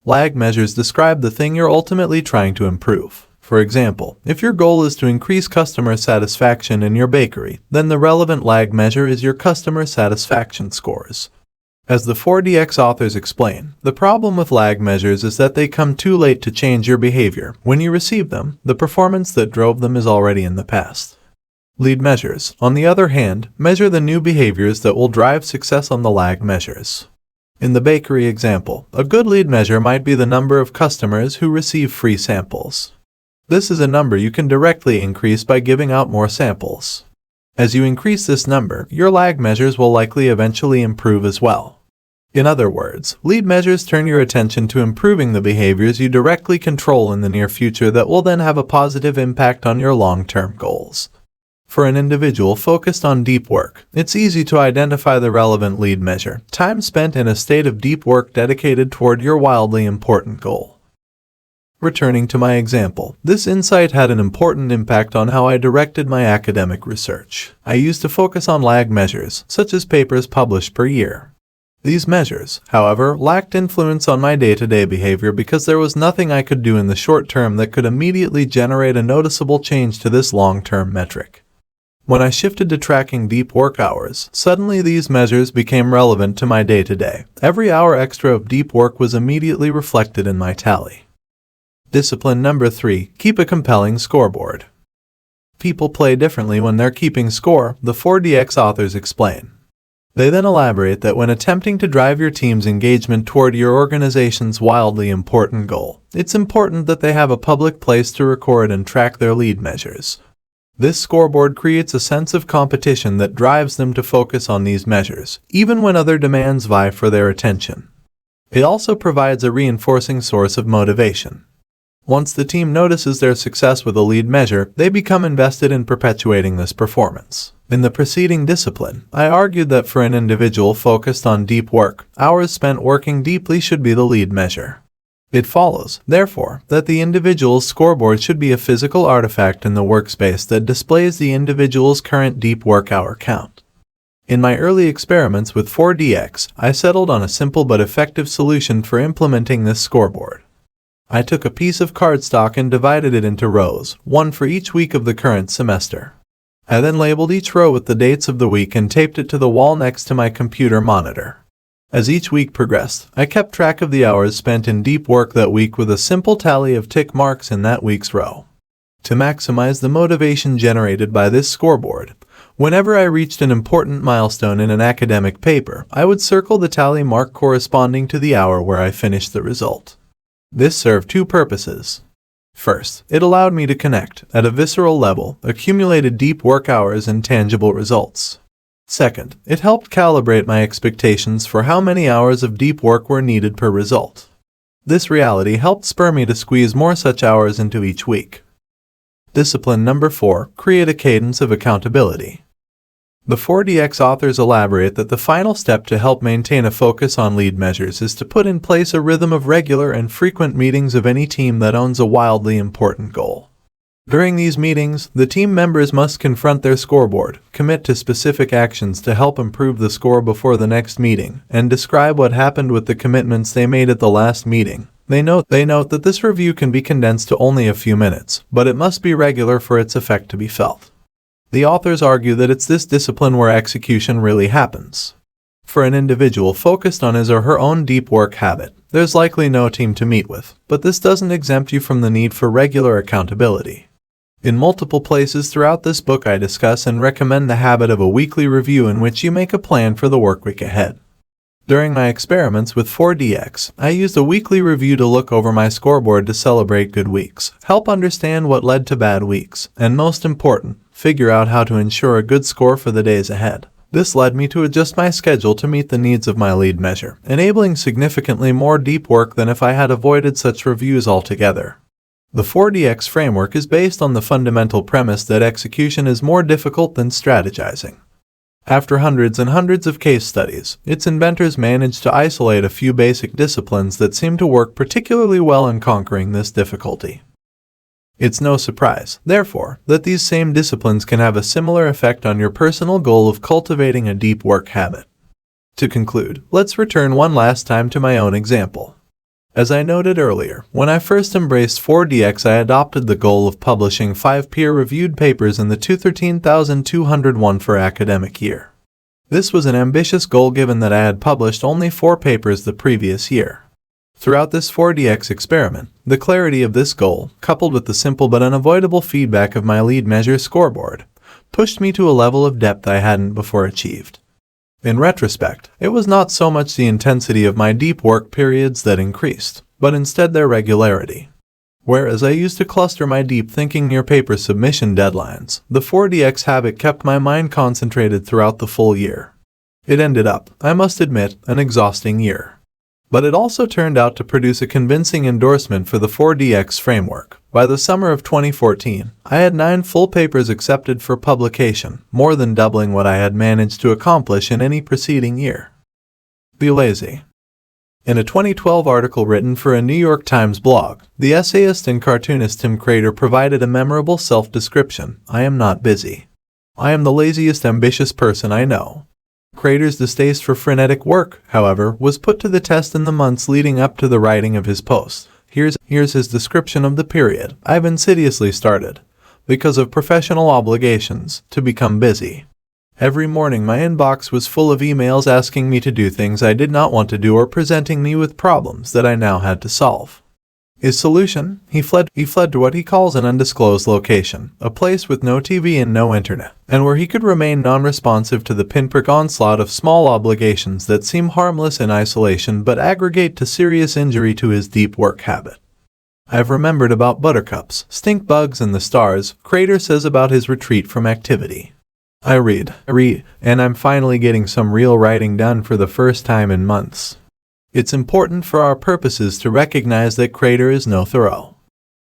Lag measures describe the thing you're ultimately trying to improve. For example, if your goal is to increase customer satisfaction in your bakery, then the relevant lag measure is your customer satisfaction scores. As the 4DX authors explain, the problem with lag measures is that they come too late to change your behavior. When you receive them, the performance that drove them is already in the past. Lead measures, on the other hand, measure the new behaviors that will drive success on the lag measures. In the bakery example, a good lead measure might be the number of customers who receive free samples. This is a number you can directly increase by giving out more samples. As you increase this number, your lag measures will likely eventually improve as well. In other words, lead measures turn your attention to improving the behaviors you directly control in the near future that will then have a positive impact on your long-term goals. For an individual focused on deep work, it's easy to identify the relevant lead measure: time spent in a state of deep work dedicated toward your wildly important goal. Returning to my example, this insight had an important impact on how I directed my academic research. I used to focus on lag measures, such as papers published per year. These measures, however, lacked influence on my day-to-day behavior because there was nothing I could do in the short term that could immediately generate a noticeable change to this long-term metric. When I shifted to tracking deep work hours, suddenly these measures became relevant to my day-to-day. Every hour extra of deep work was immediately reflected in my tally. Discipline number 3, keep a compelling scoreboard. People play differently when they're keeping score, the 4DX authors explain. They then elaborate that when attempting to drive your team's engagement toward your organization's wildly important goal, it's important that they have a public place to record and track their lead measures. This scoreboard creates a sense of competition that drives them to focus on these measures, even when other demands vie for their attention. It also provides a reinforcing source of motivation. Once the team notices their success with a lead measure, they become invested in perpetuating this performance. In the preceding discipline, I argued that for an individual focused on deep work, hours spent working deeply should be the lead measure. It follows, therefore, that the individual's scoreboard should be a physical artifact in the workspace that displays the individual's current deep work hour count. In my early experiments with 4DX, I settled on a simple but effective solution for implementing this scoreboard. I took a piece of cardstock and divided it into rows, one for each week of the current semester. I then labeled each row with the dates of the week and taped it to the wall next to my computer monitor. As each week progressed, I kept track of the hours spent in deep work that week with a simple tally of tick marks in that week's row. To maximize the motivation generated by this scoreboard, whenever I reached an important milestone in an academic paper, I would circle the tally mark corresponding to the hour where I finished the result. This served two purposes. First, it allowed me to connect, at a visceral level, accumulated deep work hours and tangible results. Second, it helped calibrate my expectations for how many hours of deep work were needed per result. This reality helped spur me to squeeze more such hours into each week. Discipline number 4, create a cadence of accountability. The 4DX authors elaborate that the final step to help maintain a focus on lead measures is to put in place a rhythm of regular and frequent meetings of any team that owns a wildly important goal. During these meetings, the team members must confront their scoreboard, commit to specific actions to help improve the score before the next meeting, and describe what happened with the commitments they made at the last meeting. They note that this review can be condensed to only a few minutes, but it must be regular for its effect to be felt. The authors argue that it's this discipline where execution really happens. For an individual focused on his or her own deep work habit, there's likely no team to meet with, but this doesn't exempt you from the need for regular accountability. In multiple places throughout this book I discuss and recommend the habit of a weekly review in which you make a plan for the work week ahead. During my experiments with 4DX, I used a weekly review to look over my scoreboard to celebrate good weeks, help understand what led to bad weeks, and most important, figure out how to ensure a good score for the days ahead. This led me to adjust my schedule to meet the needs of my lead measure, enabling significantly more deep work than if I had avoided such reviews altogether. The 4DX framework is based on the fundamental premise that execution is more difficult than strategizing. After hundreds and hundreds of case studies, its inventors managed to isolate a few basic disciplines that seem to work particularly well in conquering this difficulty. It's no surprise, therefore, that these same disciplines can have a similar effect on your personal goal of cultivating a deep work habit. To conclude, let's return one last time to my own example. As I noted earlier, when I first embraced 4DX, I adopted the goal of publishing 5 peer-reviewed papers in the 2013-201 for academic year. This was an ambitious goal given that I had published only 4 papers the previous year. Throughout this 4DX experiment, the clarity of this goal, coupled with the simple but unavoidable feedback of my lead measure scoreboard, pushed me to a level of depth I hadn't before achieved. In retrospect, it was not so much the intensity of my deep work periods that increased, but instead their regularity. Whereas I used to cluster my deep thinking near paper submission deadlines, the 4DX habit kept my mind concentrated throughout the full year. It ended up, I must admit, an exhausting year. But it also turned out to produce a convincing endorsement for the 4DX framework. By the summer of 2014, I had 9 full papers accepted for publication, more than doubling what I had managed to accomplish in any preceding year. Be lazy. In a 2012 article written for a New York Times blog, the essayist and cartoonist Tim Crater provided a memorable self-description: "I am not busy. I am the laziest ambitious person I know." Crater's distaste for frenetic work, however, was put to the test in the months leading up to the writing of his post. Here's his description of the period. "I've insidiously started, because of professional obligations, to become busy. Every morning my inbox was full of emails asking me to do things I did not want to do or presenting me with problems that I now had to solve." His solution? He fled to what he calls an undisclosed location, a place with no TV and no internet, and where he could remain non-responsive to the pinprick onslaught of small obligations that seem harmless in isolation but aggregate to serious injury to his deep work habit. "I've remembered about buttercups, stink bugs, and the stars," Crater says about his retreat from activity. I read, and I'm finally getting some real writing done for the first time in months." It's important for our purposes to recognize that Crater is no Thoreau.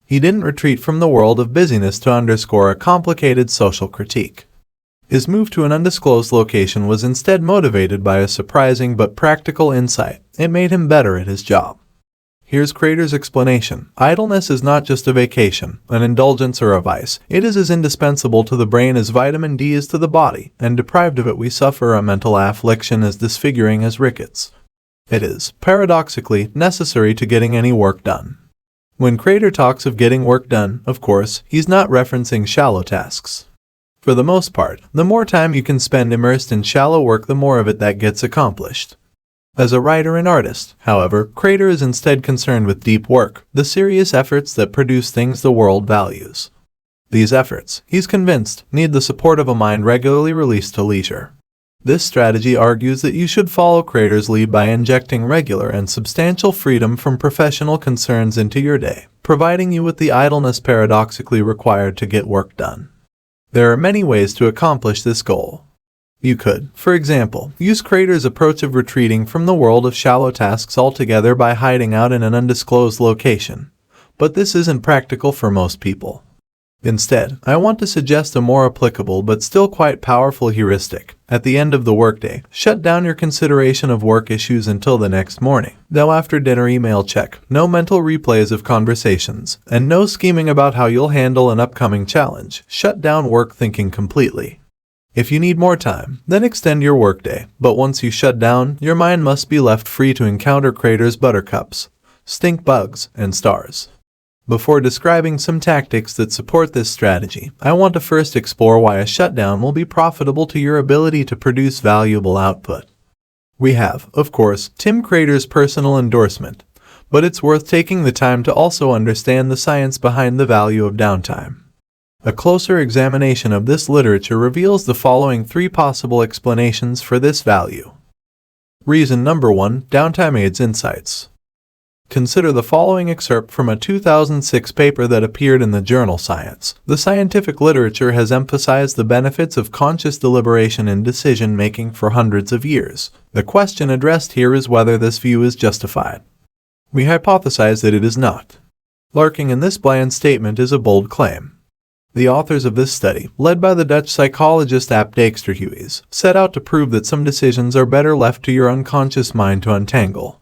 He didn't retreat from the world of busyness to underscore a complicated social critique. His move to an undisclosed location was instead motivated by a surprising but practical insight. It made him better at his job. Here's Crater's explanation. "Idleness is not just a vacation, an indulgence, or a vice. It is as indispensable to the brain as vitamin D is to the body, and deprived of it we suffer a mental affliction as disfiguring as rickets. It is, paradoxically, necessary to getting any work done." When Crater talks of getting work done, of course, he's not referencing shallow tasks. For the most part, the more time you can spend immersed in shallow work, the more of it that gets accomplished. As a writer and artist, however, Crater is instead concerned with deep work, the serious efforts that produce things the world values. These efforts, he's convinced, need the support of a mind regularly released to leisure. This strategy argues that you should follow Crater's lead by injecting regular and substantial freedom from professional concerns into your day, providing you with the idleness paradoxically required to get work done. There are many ways to accomplish this goal. You could, for example, use Crater's approach of retreating from the world of shallow tasks altogether by hiding out in an undisclosed location. But this isn't practical for most people. Instead, I want to suggest a more applicable but still quite powerful heuristic. At the end of the workday, shut down your consideration of work issues until the next morning. No after-dinner email check, no mental replays of conversations, and no scheming about how you'll handle an upcoming challenge. Shut down work thinking completely. If you need more time, then extend your workday, but once you shut down, your mind must be left free to encounter Crater's buttercups, stink bugs, and stars. Before describing some tactics that support this strategy, I want to first explore why a shutdown will be profitable to your ability to produce valuable output. We have, of course, Tim Crater's personal endorsement, but it's worth taking the time to also understand the science behind the value of downtime. A closer examination of this literature reveals the following 3 possible explanations for this value. Reason number 1, downtime aids insights. Consider the following excerpt from a 2006 paper that appeared in the journal Science. The scientific literature has emphasized the benefits of conscious deliberation in decision-making for hundreds of years. The question addressed here is whether this view is justified. We hypothesize that it is not. Lurking in this bland statement is a bold claim. The authors of this study, led by the Dutch psychologist Ap Dijksterhuis, set out to prove that some decisions are better left to your unconscious mind to untangle.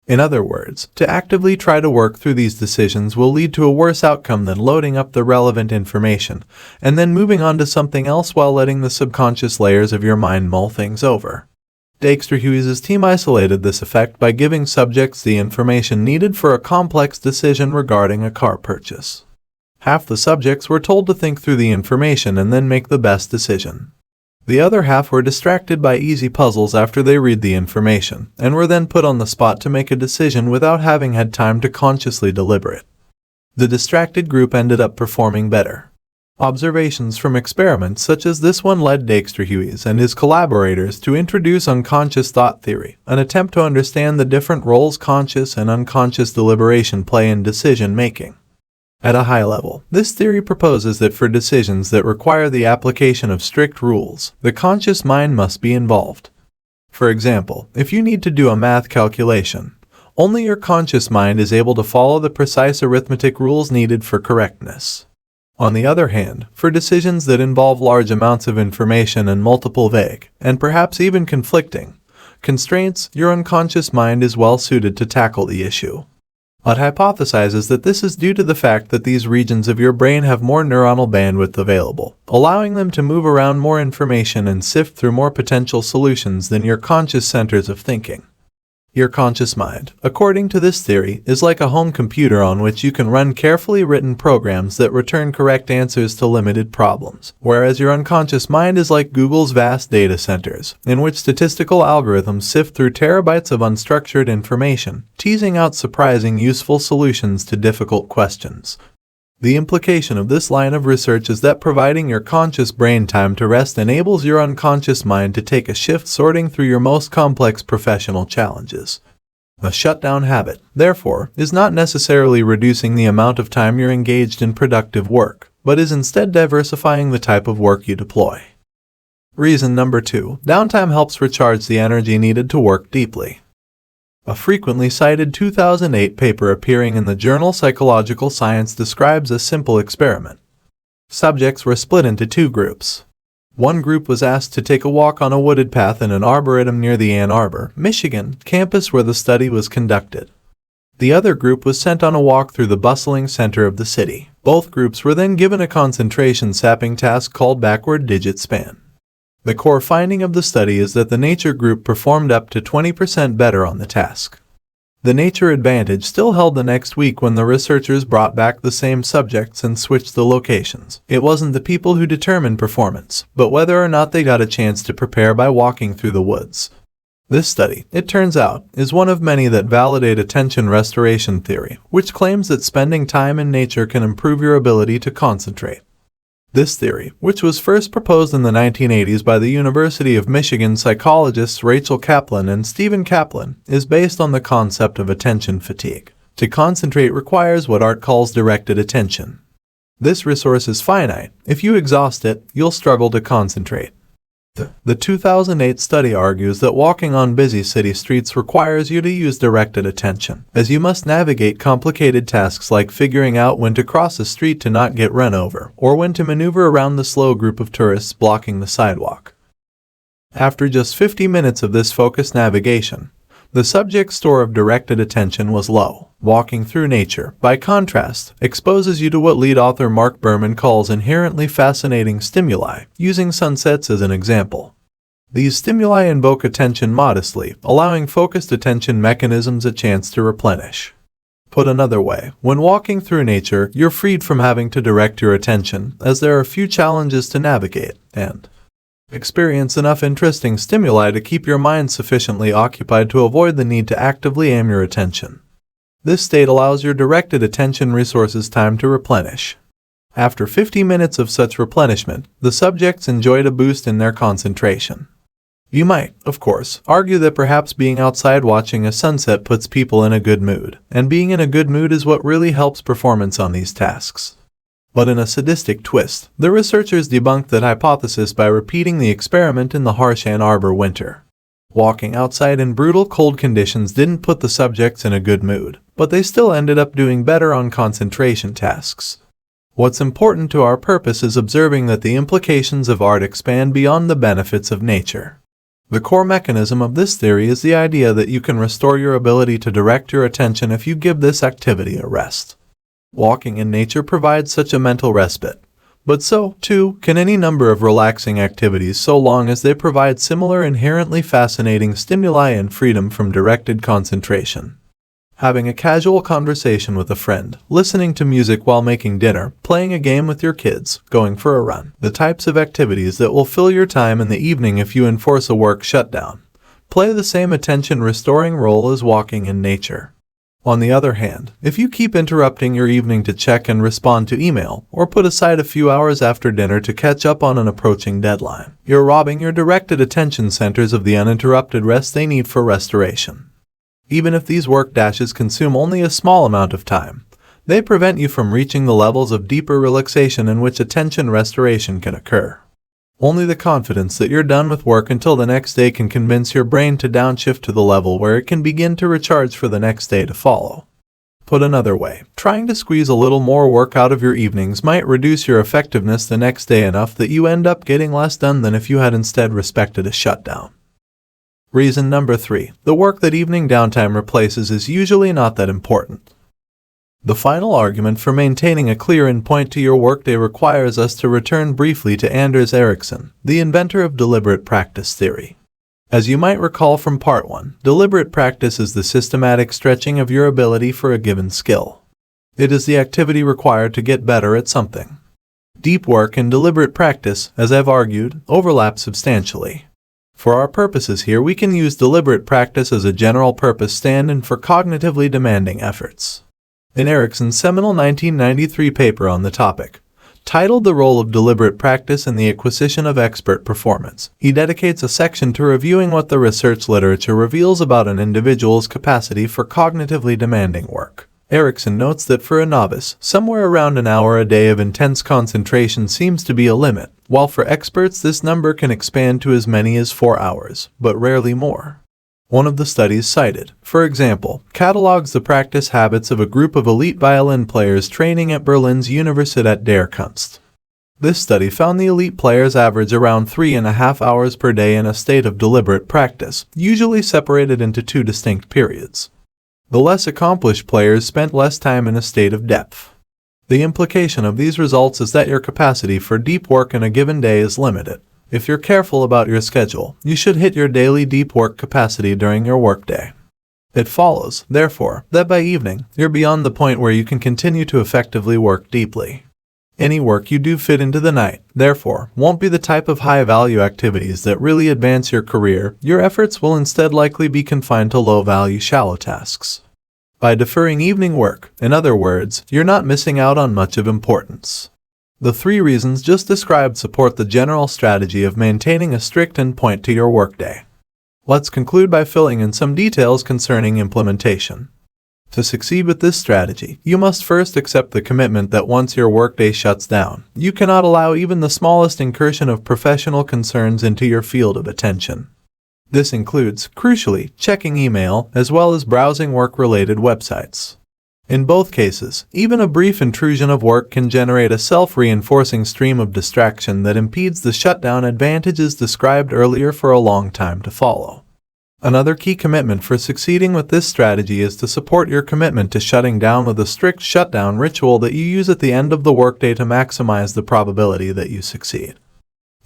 In other words, to actively try to work through these decisions will lead to a worse outcome than loading up the relevant information and then moving on to something else while letting the subconscious layers of your mind mull things over. Dijkstra-Huys's team isolated this effect by giving subjects the information needed for a complex decision regarding a car purchase. Half the subjects were told to think through the information and then make the best decision. The other half were distracted by easy puzzles after they read the information, and were then put on the spot to make a decision without having had time to consciously deliberate. The distracted group ended up performing better. Observations from experiments such as this one led Dijkstra-Huys and his collaborators to introduce unconscious thought theory, an attempt to understand the different roles conscious and unconscious deliberation play in decision-making. At a high level, this theory proposes that for decisions that require the application of strict rules, the conscious mind must be involved. For example, if you need to do a math calculation, only your conscious mind is able to follow the precise arithmetic rules needed for correctness. On the other hand, for decisions that involve large amounts of information and multiple vague, and perhaps even conflicting, constraints, your unconscious mind is well suited to tackle the issue. It hypothesizes that this is due to the fact that these regions of your brain have more neuronal bandwidth available, allowing them to move around more information and sift through more potential solutions than your conscious centers of thinking. Your conscious mind, according to this theory, is like a home computer on which you can run carefully written programs that return correct answers to limited problems, whereas your unconscious mind is like Google's vast data centers, in which statistical algorithms sift through terabytes of unstructured information, teasing out surprising useful solutions to difficult questions. The implication of this line of research is that providing your conscious brain time to rest enables your unconscious mind to take a shift sorting through your most complex professional challenges. A shutdown habit, therefore, is not necessarily reducing the amount of time you're engaged in productive work, but is instead diversifying the type of work you deploy. Reason number 2, downtime helps recharge the energy needed to work deeply. A frequently cited 2008 paper appearing in the journal Psychological Science describes a simple experiment. Subjects were split into two groups. One group was asked to take a walk on a wooded path in an arboretum near the Ann Arbor, Michigan, campus where the study was conducted. The other group was sent on a walk through the bustling center of the city. Both groups were then given a concentration-sapping task called backward digit span. The core finding of the study is that the nature group performed up to 20% better on the task. The nature advantage still held the next week when the researchers brought back the same subjects and switched the locations. It wasn't the people who determined performance, but whether or not they got a chance to prepare by walking through the woods. This study, it turns out, is one of many that validate attention restoration theory, which claims that spending time in nature can improve your ability to concentrate. This theory, which was first proposed in the 1980s by the University of Michigan psychologists Rachel Kaplan and Stephen Kaplan, is based on the concept of attention fatigue. To concentrate requires what Art calls directed attention. This resource is finite. If you exhaust it, you'll struggle to concentrate. The 2008 study argues that walking on busy city streets requires you to use directed attention, as you must navigate complicated tasks like figuring out when to cross a street to not get run over, or when to maneuver around the slow group of tourists blocking the sidewalk. After just 50 minutes of this focused navigation, the subject's store of directed attention was low. Walking through nature, by contrast, exposes you to what lead author Mark Berman calls inherently fascinating stimuli, using sunsets as an example. These stimuli invoke attention modestly, allowing focused attention mechanisms a chance to replenish. Put another way, when walking through nature, you're freed from having to direct your attention, as there are few challenges to navigate, and experience enough interesting stimuli to keep your mind sufficiently occupied to avoid the need to actively aim your attention. This state allows your directed attention resources time to replenish. After 50 minutes of such replenishment, the subjects enjoyed a boost in their concentration. You might, of course, argue that perhaps being outside watching a sunset puts people in a good mood, and being in a good mood is what really helps performance on these tasks. But in a sadistic twist, the researchers debunked that hypothesis by repeating the experiment in the harsh Ann Arbor winter. Walking outside in brutal cold conditions didn't put the subjects in a good mood, but they still ended up doing better on concentration tasks. What's important to our purpose is observing that the implications of art expand beyond the benefits of nature. The core mechanism of this theory is the idea that you can restore your ability to direct your attention if you give this activity a rest. Walking in nature provides such a mental respite, but so, too, can any number of relaxing activities so long as they provide similar inherently fascinating stimuli and freedom from directed concentration. Having a casual conversation with a friend, listening to music while making dinner, playing a game with your kids, going for a run. The types of activities that will fill your time in the evening if you enforce a work shutdown play the same attention-restoring role as walking in nature. On the other hand, if you keep interrupting your evening to check and respond to email, or put aside a few hours after dinner to catch up on an approaching deadline, you're robbing your directed attention centers of the uninterrupted rest they need for restoration. Even if these work dashes consume only a small amount of time, they prevent you from reaching the levels of deeper relaxation in which attention restoration can occur. Only the confidence that you're done with work until the next day can convince your brain to downshift to the level where it can begin to recharge for the next day to follow. Put another way, trying to squeeze a little more work out of your evenings might reduce your effectiveness the next day enough that you end up getting less done than if you had instead respected a shutdown. Reason number 3. The work that evening downtime replaces is usually not that important. The final argument for maintaining a clear endpoint to your workday requires us to return briefly to Anders Ericsson, the inventor of deliberate practice theory. As you might recall from Part 1, deliberate practice is the systematic stretching of your ability for a given skill. It is the activity required to get better at something. Deep work and deliberate practice, as I've argued, overlap substantially. For our purposes here, we can use deliberate practice as a general-purpose stand-in for cognitively demanding efforts. In Ericsson's seminal 1993 paper on the topic, titled The Role of Deliberate Practice in the Acquisition of Expert Performance, he dedicates a section to reviewing what the research literature reveals about an individual's capacity for cognitively demanding work. Ericsson notes that for a novice, somewhere around an hour a day of intense concentration seems to be a limit, while for experts this number can expand to as many as 4 hours, but rarely more. One of the studies cited, for example, catalogs the practice habits of a group of elite violin players training at Berlin's Universität der Kunst. This study found the elite players average around 3.5 hours per day in a state of deliberate practice, usually separated into 2 distinct periods. The less accomplished players spent less time in a state of depth. The implication of these results is that your capacity for deep work in a given day is limited. If you're careful about your schedule, you should hit your daily deep work capacity during your workday. It follows, therefore, that by evening, you're beyond the point where you can continue to effectively work deeply. Any work you do fit into the night, therefore, won't be the type of high-value activities that really advance your career. Your efforts will instead likely be confined to low-value shallow tasks. By deferring evening work, in other words, you're not missing out on much of importance. The 3 reasons just described support the general strategy of maintaining a strict endpoint to your workday. Let's conclude by filling in some details concerning implementation. To succeed with this strategy, you must first accept the commitment that once your workday shuts down, you cannot allow even the smallest incursion of professional concerns into your field of attention. This includes, crucially, checking email as well as browsing work-related websites. In both cases, even a brief intrusion of work can generate a self-reinforcing stream of distraction that impedes the shutdown advantages described earlier for a long time to follow. Another key commitment for succeeding with this strategy is to support your commitment to shutting down with a strict shutdown ritual that you use at the end of the workday to maximize the probability that you succeed.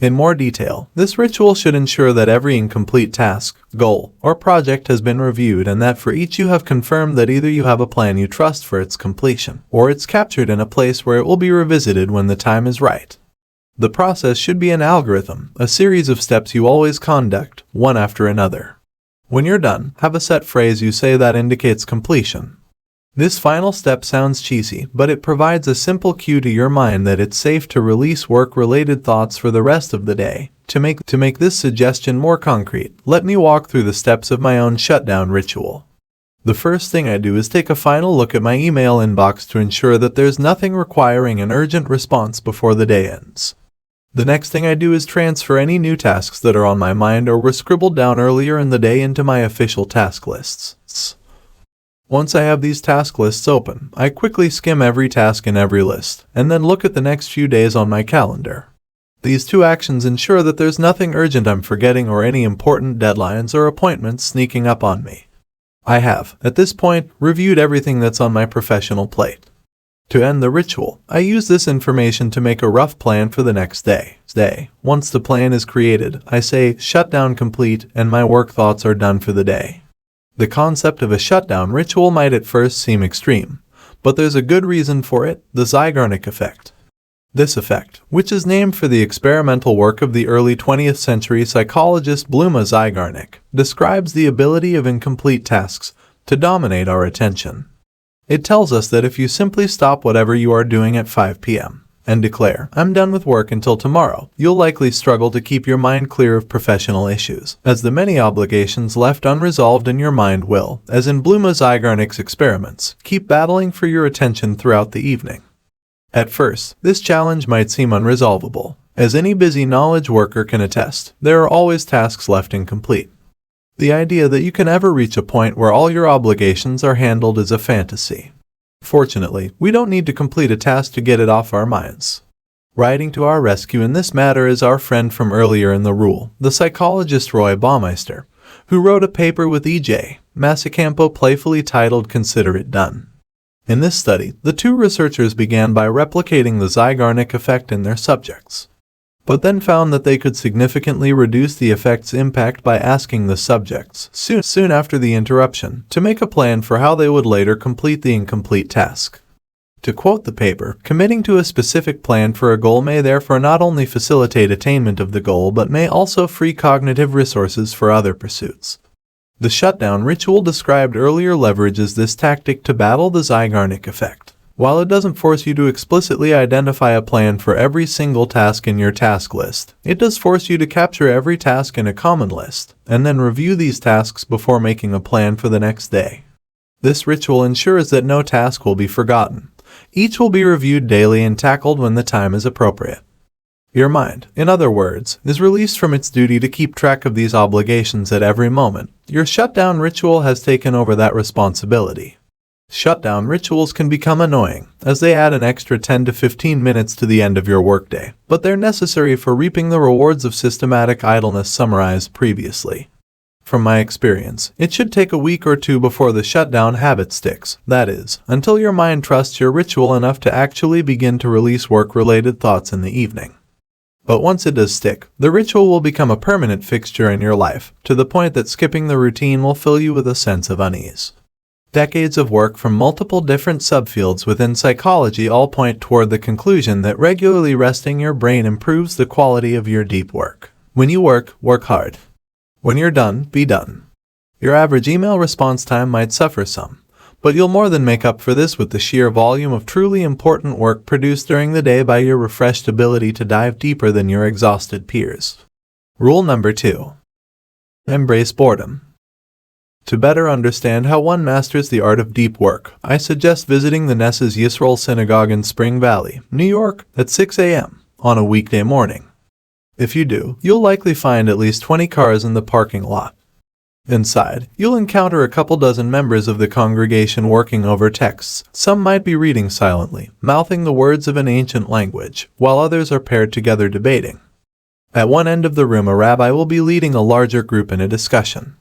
In more detail, this ritual should ensure that every incomplete task, goal, or project has been reviewed and that for each you have confirmed that either you have a plan you trust for its completion, or it's captured in a place where it will be revisited when the time is right. The process should be an algorithm, a series of steps you always conduct, one after another. When you're done, have a set phrase you say that indicates completion. This final step sounds cheesy, but it provides a simple cue to your mind that it's safe to release work-related thoughts for the rest of the day. To make this suggestion more concrete, let me walk through the steps of my own shutdown ritual. The first thing I do is take a final look at my email inbox to ensure that there's nothing requiring an urgent response before the day ends. The next thing I do is transfer any new tasks that are on my mind or were scribbled down earlier in the day into my official task lists. Once I have these task lists open, I quickly skim every task in every list, and then look at the next few days on my calendar. These two actions ensure that there's nothing urgent I'm forgetting or any important deadlines or appointments sneaking up on me. I have, at this point, reviewed everything that's on my professional plate. To end the ritual, I use this information to make a rough plan for the next day. Once the plan is created, I say, shutdown complete, and my work thoughts are done for the day. The concept of a shutdown ritual might at first seem extreme, but there's a good reason for it: the Zeigarnik effect. This effect, which is named for the experimental work of the early 20th century psychologist Bluma Zeigarnik, describes the ability of incomplete tasks to dominate our attention. It tells us that if you simply stop whatever you are doing at 5 p.m. and declare, "I'm done with work until tomorrow," you'll likely struggle to keep your mind clear of professional issues, as the many obligations left unresolved in your mind will, as in Bluma Zeigarnik's experiments, keep battling for your attention throughout the evening. At first, this challenge might seem unresolvable. As any busy knowledge worker can attest, there are always tasks left incomplete. The idea that you can ever reach a point where all your obligations are handled is a fantasy. Fortunately, we don't need to complete a task to get it off our minds. Riding to our rescue in this matter is our friend from earlier in the rule, the psychologist Roy Baumeister, who wrote a paper with E.J. Masacampo playfully titled "Consider It Done." In this study, the two researchers began by replicating the Zeigarnik effect in their subjects, but then found that they could significantly reduce the effect's impact by asking the subjects, soon after the interruption, to make a plan for how they would later complete the incomplete task. To quote the paper, committing to a specific plan for a goal may therefore not only facilitate attainment of the goal but may also free cognitive resources for other pursuits. The shutdown ritual described earlier leverages this tactic to battle the Zeigarnik effect. While it doesn't force you to explicitly identify a plan for every single task in your task list, it does force you to capture every task in a common list, and then review these tasks before making a plan for the next day. This ritual ensures that no task will be forgotten. Each will be reviewed daily and tackled when the time is appropriate. Your mind, in other words, is released from its duty to keep track of these obligations at every moment. Your shutdown ritual has taken over that responsibility. Shutdown rituals can become annoying, as they add an extra 10 to 15 minutes to the end of your workday, but they're necessary for reaping the rewards of systematic idleness summarized previously. From my experience, it should take a week or two before the shutdown habit sticks, that is, until your mind trusts your ritual enough to actually begin to release work-related thoughts in the evening. But once it does stick, the ritual will become a permanent fixture in your life, to the point that skipping the routine will fill you with a sense of unease. Decades of work from multiple different subfields within psychology all point toward the conclusion that regularly resting your brain improves the quality of your deep work. When you work, work hard. When you're done, be done. Your average email response time might suffer some, but you'll more than make up for this with the sheer volume of truly important work produced during the day by your refreshed ability to dive deeper than your exhausted peers. Rule number 2. Embrace boredom. To better understand how one masters the art of deep work, I suggest visiting the Nesses Yisroel Synagogue in Spring Valley, New York, at 6 a.m. on a weekday morning. If you do, you'll likely find at least 20 cars in the parking lot. Inside, you'll encounter a couple dozen members of the congregation working over texts. Some might be reading silently, mouthing the words of an ancient language, while others are paired together debating. At one end of the room, a rabbi will be leading a larger group in a discussion.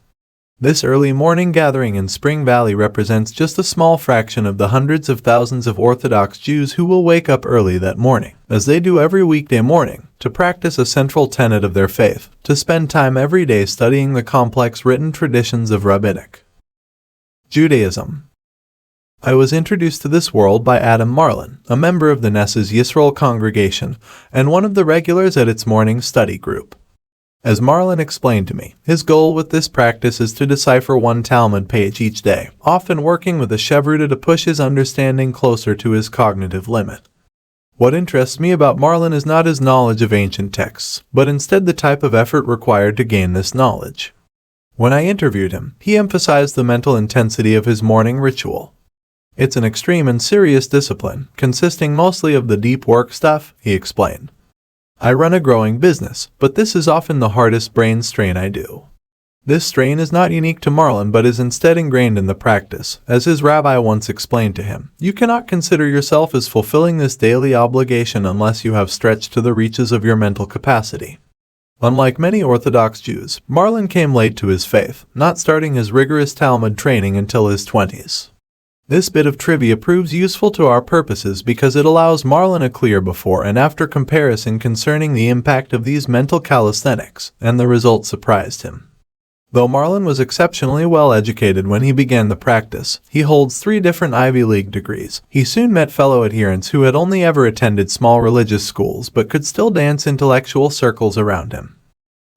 This early morning gathering in Spring Valley represents just a small fraction of the hundreds of thousands of Orthodox Jews who will wake up early that morning, as they do every weekday morning, to practice a central tenet of their faith, to spend time every day studying the complex written traditions of Rabbinic Judaism. I was introduced to this world by Adam Marlin, a member of the Nesses Yisroel congregation and one of the regulars at its morning study group. As Marlin explained to me, his goal with this practice is to decipher one Talmud page each day, often working with a chevruta to push his understanding closer to his cognitive limit. What interests me about Marlin is not his knowledge of ancient texts, but instead the type of effort required to gain this knowledge. When I interviewed him, he emphasized the mental intensity of his morning ritual. It's an extreme and serious discipline, consisting mostly of the deep work stuff, he explained. I run a growing business, but this is often the hardest brain strain I do. This strain is not unique to Marlon but is instead ingrained in the practice. As his rabbi once explained to him, you cannot consider yourself as fulfilling this daily obligation unless you have stretched to the reaches of your mental capacity. Unlike many Orthodox Jews, Marlon came late to his faith, not starting his rigorous Talmud training until his 20s. This bit of trivia proves useful to our purposes because it allows Marlon a clear before and after comparison concerning the impact of these mental calisthenics, and the results surprised him. Though Marlon was exceptionally well educated when he began the practice, he holds 3 different Ivy League degrees. He soon met fellow adherents who had only ever attended small religious schools but could still dance intellectual circles around him.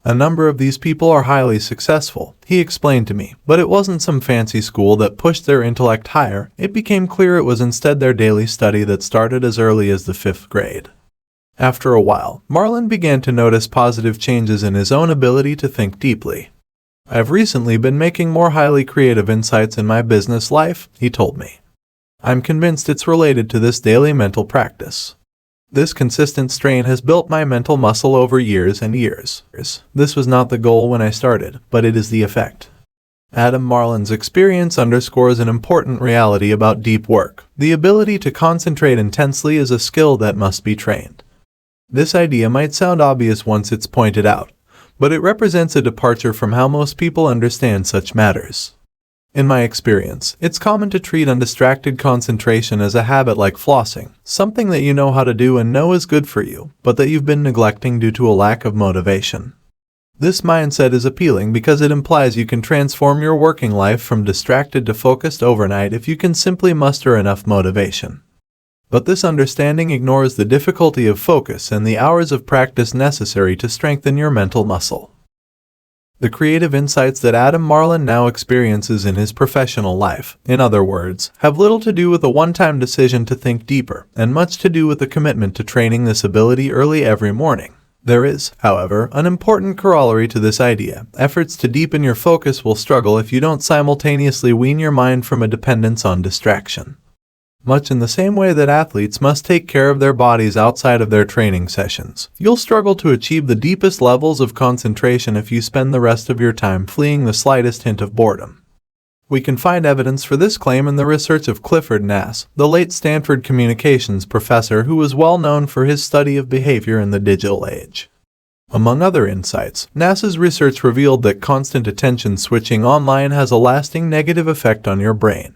A number of these people are highly successful, he explained to me, but it wasn't some fancy school that pushed their intellect higher. It became clear it was instead their daily study that started as early as the 5th grade. After a while, Marlon began to notice positive changes in his own ability to think deeply. I've recently been making more highly creative insights in my business life, he told me. I'm convinced it's related to this daily mental practice. This consistent strain has built my mental muscle over years and years. This was not the goal when I started, but it is the effect. Adam Marlon's experience underscores an important reality about deep work. The ability to concentrate intensely is a skill that must be trained. This idea might sound obvious once it's pointed out, but it represents a departure from how most people understand such matters. In my experience, it's common to treat undistracted concentration as a habit like flossing, something that you know how to do and know is good for you, but that you've been neglecting due to a lack of motivation. This mindset is appealing because it implies you can transform your working life from distracted to focused overnight if you can simply muster enough motivation. But this understanding ignores the difficulty of focus and the hours of practice necessary to strengthen your mental muscle. The creative insights that Adam Marlon now experiences in his professional life, in other words, have little to do with a one-time decision to think deeper, and much to do with the commitment to training this ability early every morning. There is, however, an important corollary to this idea. Efforts to deepen your focus will struggle if you don't simultaneously wean your mind from a dependence on distraction. Much in the same way that athletes must take care of their bodies outside of their training sessions, you'll struggle to achieve the deepest levels of concentration if you spend the rest of your time fleeing the slightest hint of boredom. We can find evidence for this claim in the research of Clifford Nass, the late Stanford communications professor who was well known for his study of behavior in the digital age. Among other insights, Nass's research revealed that constant attention switching online has a lasting negative effect on your brain.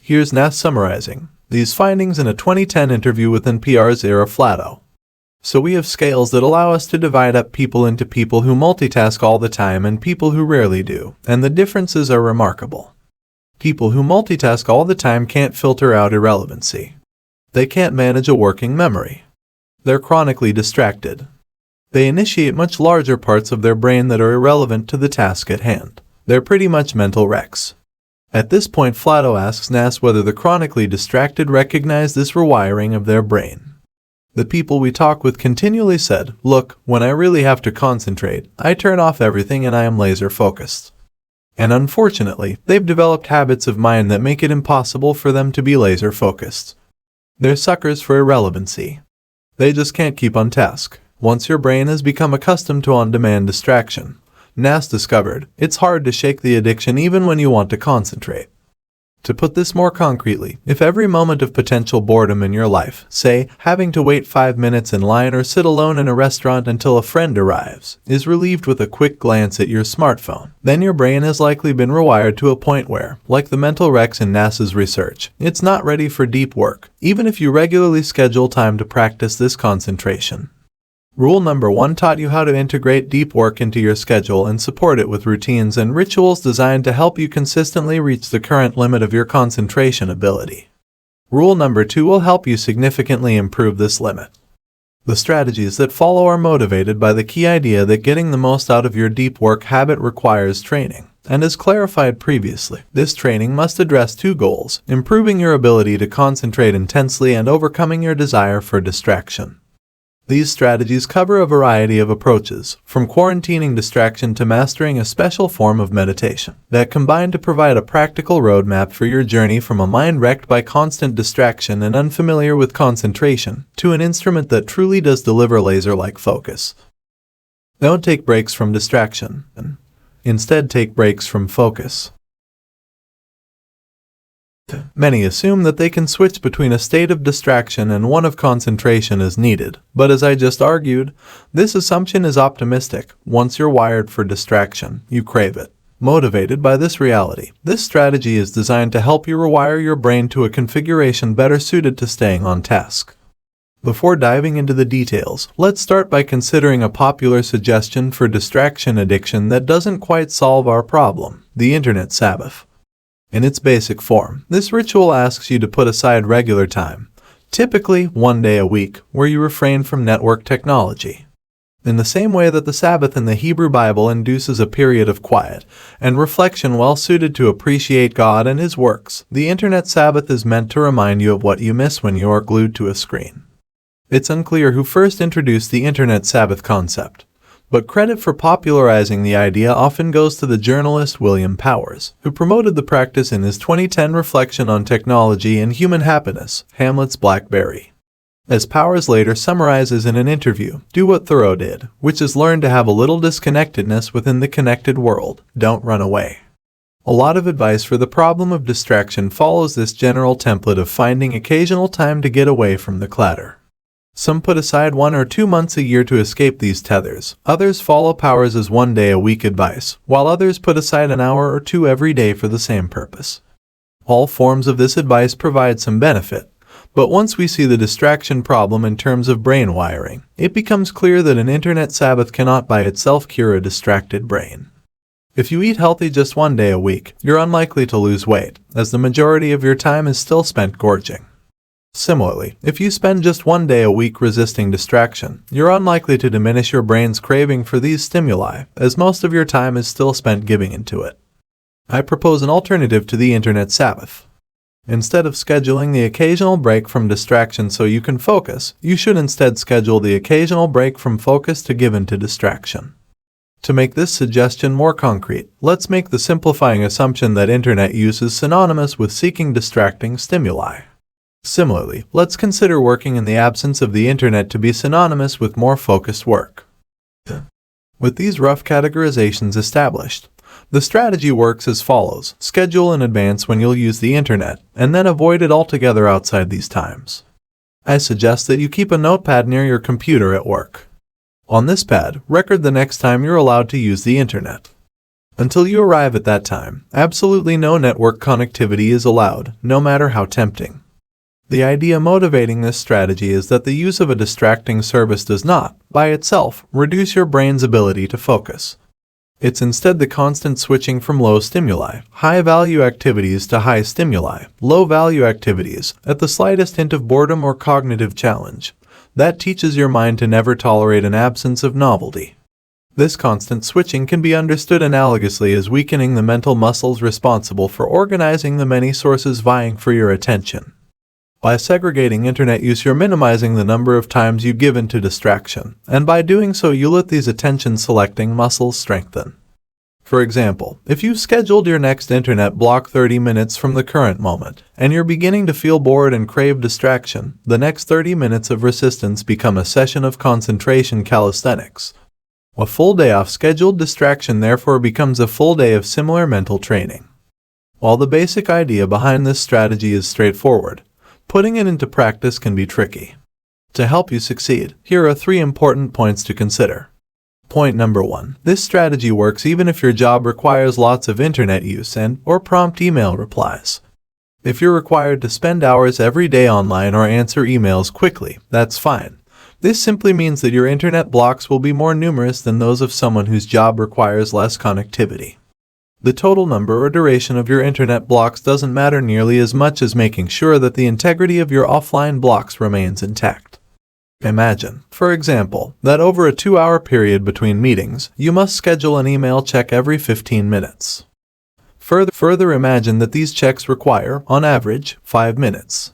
Here's Nass summarizing these findings in a 2010 interview with NPR's Ira Flatow. So we have scales that allow us to divide up people into people who multitask all the time and people who rarely do, and the differences are remarkable. People who multitask all the time can't filter out irrelevancy. They can't manage a working memory. They're chronically distracted. They initiate much larger parts of their brain that are irrelevant to the task at hand. They're pretty much mental wrecks. At this point, Flatow asks Nass whether the chronically distracted recognize this rewiring of their brain. The people we talk with continually said, "Look, when I really have to concentrate, I turn off everything and I am laser focused." And unfortunately, they've developed habits of mind that make it impossible for them to be laser focused. They're suckers for irrelevancy. They just can't keep on task. Once your brain has become accustomed to on-demand distraction, Nass discovered, it's hard to shake the addiction even when you want to concentrate. To put this more concretely, if every moment of potential boredom in your life, say, having to wait 5 minutes in line or sit alone in a restaurant until a friend arrives, is relieved with a quick glance at your smartphone, then your brain has likely been rewired to a point where, like the mental wrecks in Nass's research, it's not ready for deep work, even if you regularly schedule time to practice this concentration. Rule number 1 taught you how to integrate deep work into your schedule and support it with routines and rituals designed to help you consistently reach the current limit of your concentration ability. Rule number 2 will help you significantly improve this limit. The strategies that follow are motivated by the key idea that getting the most out of your deep work habit requires training. And as clarified previously, this training must address 2 goals: improving your ability to concentrate intensely and overcoming your desire for distraction. These strategies cover a variety of approaches, from quarantining distraction to mastering a special form of meditation, that combine to provide a practical roadmap for your journey from a mind wrecked by constant distraction and unfamiliar with concentration, to an instrument that truly does deliver laser-like focus. Don't take breaks from distraction. Instead, take breaks from focus. Many assume that they can switch between a state of distraction and one of concentration as needed, but as I just argued, this assumption is optimistic. Once you're wired for distraction, you crave it. Motivated by this reality, this strategy is designed to help you rewire your brain to a configuration better suited to staying on task. Before diving into the details, let's start by considering a popular suggestion for distraction addiction that doesn't quite solve our problem: the Internet Sabbath. In its basic form, this ritual asks you to put aside regular time, typically 1 day a week, where you refrain from network technology. In the same way that the Sabbath in the Hebrew Bible induces a period of quiet and reflection well suited to appreciate God and His works, the Internet Sabbath is meant to remind you of what you miss when you are glued to a screen. It's unclear who first introduced the Internet Sabbath concept, but credit for popularizing the idea often goes to the journalist William Powers, who promoted the practice in his 2010 reflection on technology and human happiness, Hamlet's Blackberry. As Powers later summarizes in an interview, do what Thoreau did, which is learn to have a little disconnectedness within the connected world. Don't run away. A lot of advice for the problem of distraction follows this general template of finding occasional time to get away from the clatter. Some put aside 1 or 2 months a year to escape these tethers. Others follow Powers' 1 day a week advice, while others put aside an hour or 2 every day for the same purpose. All forms of this advice provide some benefit, but once we see the distraction problem in terms of brain wiring, it becomes clear that an Internet Sabbath cannot by itself cure a distracted brain. If you eat healthy just 1 day a week, you're unlikely to lose weight, as the majority of your time is still spent gorging. Similarly, if you spend just 1 day a week resisting distraction, you're unlikely to diminish your brain's craving for these stimuli, as most of your time is still spent giving into it. I propose an alternative to the Internet Sabbath. Instead of scheduling the occasional break from distraction so you can focus, you should instead schedule the occasional break from focus to give into distraction. To make this suggestion more concrete, let's make the simplifying assumption that Internet use is synonymous with seeking distracting stimuli. Similarly, let's consider working in the absence of the Internet to be synonymous with more focused work. With these rough categorizations established, the strategy works as follows: schedule in advance when you'll use the Internet, and then avoid it altogether outside these times. I suggest that you keep a notepad near your computer at work. On this pad, record the next time you're allowed to use the Internet. Until you arrive at that time, absolutely no network connectivity is allowed, no matter how tempting. The idea motivating this strategy is that the use of a distracting service does not, by itself, reduce your brain's ability to focus. It's instead the constant switching from low stimuli, high-value activities to high stimuli, low-value activities, at the slightest hint of boredom or cognitive challenge, that teaches your mind to never tolerate an absence of novelty. This constant switching can be understood analogously as weakening the mental muscles responsible for organizing the many sources vying for your attention. By segregating Internet use, you're minimizing the number of times you give into distraction, and by doing so you let these attention-selecting muscles strengthen. For example, if you've scheduled your next Internet block 30 minutes from the current moment, and you're beginning to feel bored and crave distraction, the next 30 minutes of resistance become a session of concentration calisthenics. A full day off scheduled distraction therefore becomes a full day of similar mental training. While the basic idea behind this strategy is straightforward, putting it into practice can be tricky. To help you succeed, here are 3 important points to consider. Point number 1. This strategy works even if your job requires lots of Internet use or prompt email replies. If you're required to spend hours every day online or answer emails quickly, that's fine. This simply means that your Internet blocks will be more numerous than those of someone whose job requires less connectivity. The total number or duration of your Internet blocks doesn't matter nearly as much as making sure that the integrity of your offline blocks remains intact. Imagine, for example, that over a 2-hour period between meetings, you must schedule an email check every 15 minutes. Further imagine that these checks require, on average, 5 minutes.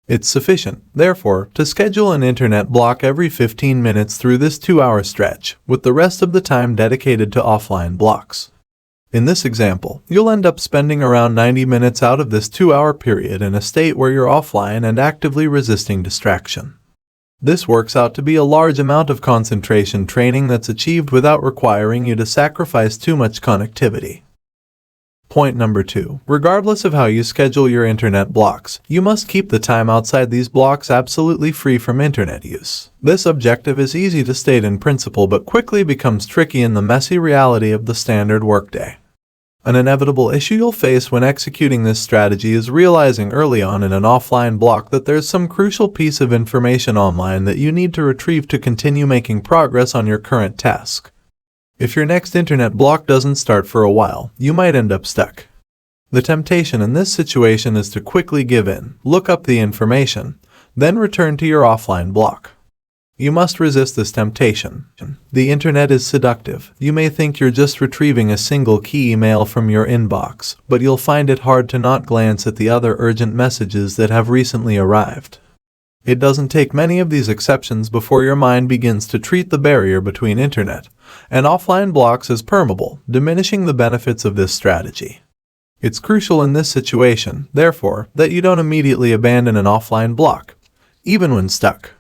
It's sufficient, therefore, to schedule an Internet block every 15 minutes through this 2-hour stretch, with the rest of the time dedicated to offline blocks. In this example, you'll end up spending around 90 minutes out of this 2-hour period in a state where you're offline and actively resisting distraction. This works out to be a large amount of concentration training that's achieved without requiring you to sacrifice too much connectivity. Point number 2. Regardless of how you schedule your internet blocks, you must keep the time outside these blocks absolutely free from internet use. This objective is easy to state in principle but quickly becomes tricky in the messy reality of the standard workday. An inevitable issue you'll face when executing this strategy is realizing early on in an offline block that there's some crucial piece of information online that you need to retrieve to continue making progress on your current task. If your next internet block doesn't start for a while, you might end up stuck. The temptation in this situation is to quickly give in, look up the information, then return to your offline block. You must resist this temptation. The internet is seductive. You may think you're just retrieving a single key email from your inbox, but you'll find it hard to not glance at the other urgent messages that have recently arrived. It doesn't take many of these exceptions before your mind begins to treat the barrier between internet and offline blocks as permeable, diminishing the benefits of this strategy. It's crucial in this situation, therefore, that you don't immediately abandon an offline block, even when stuck.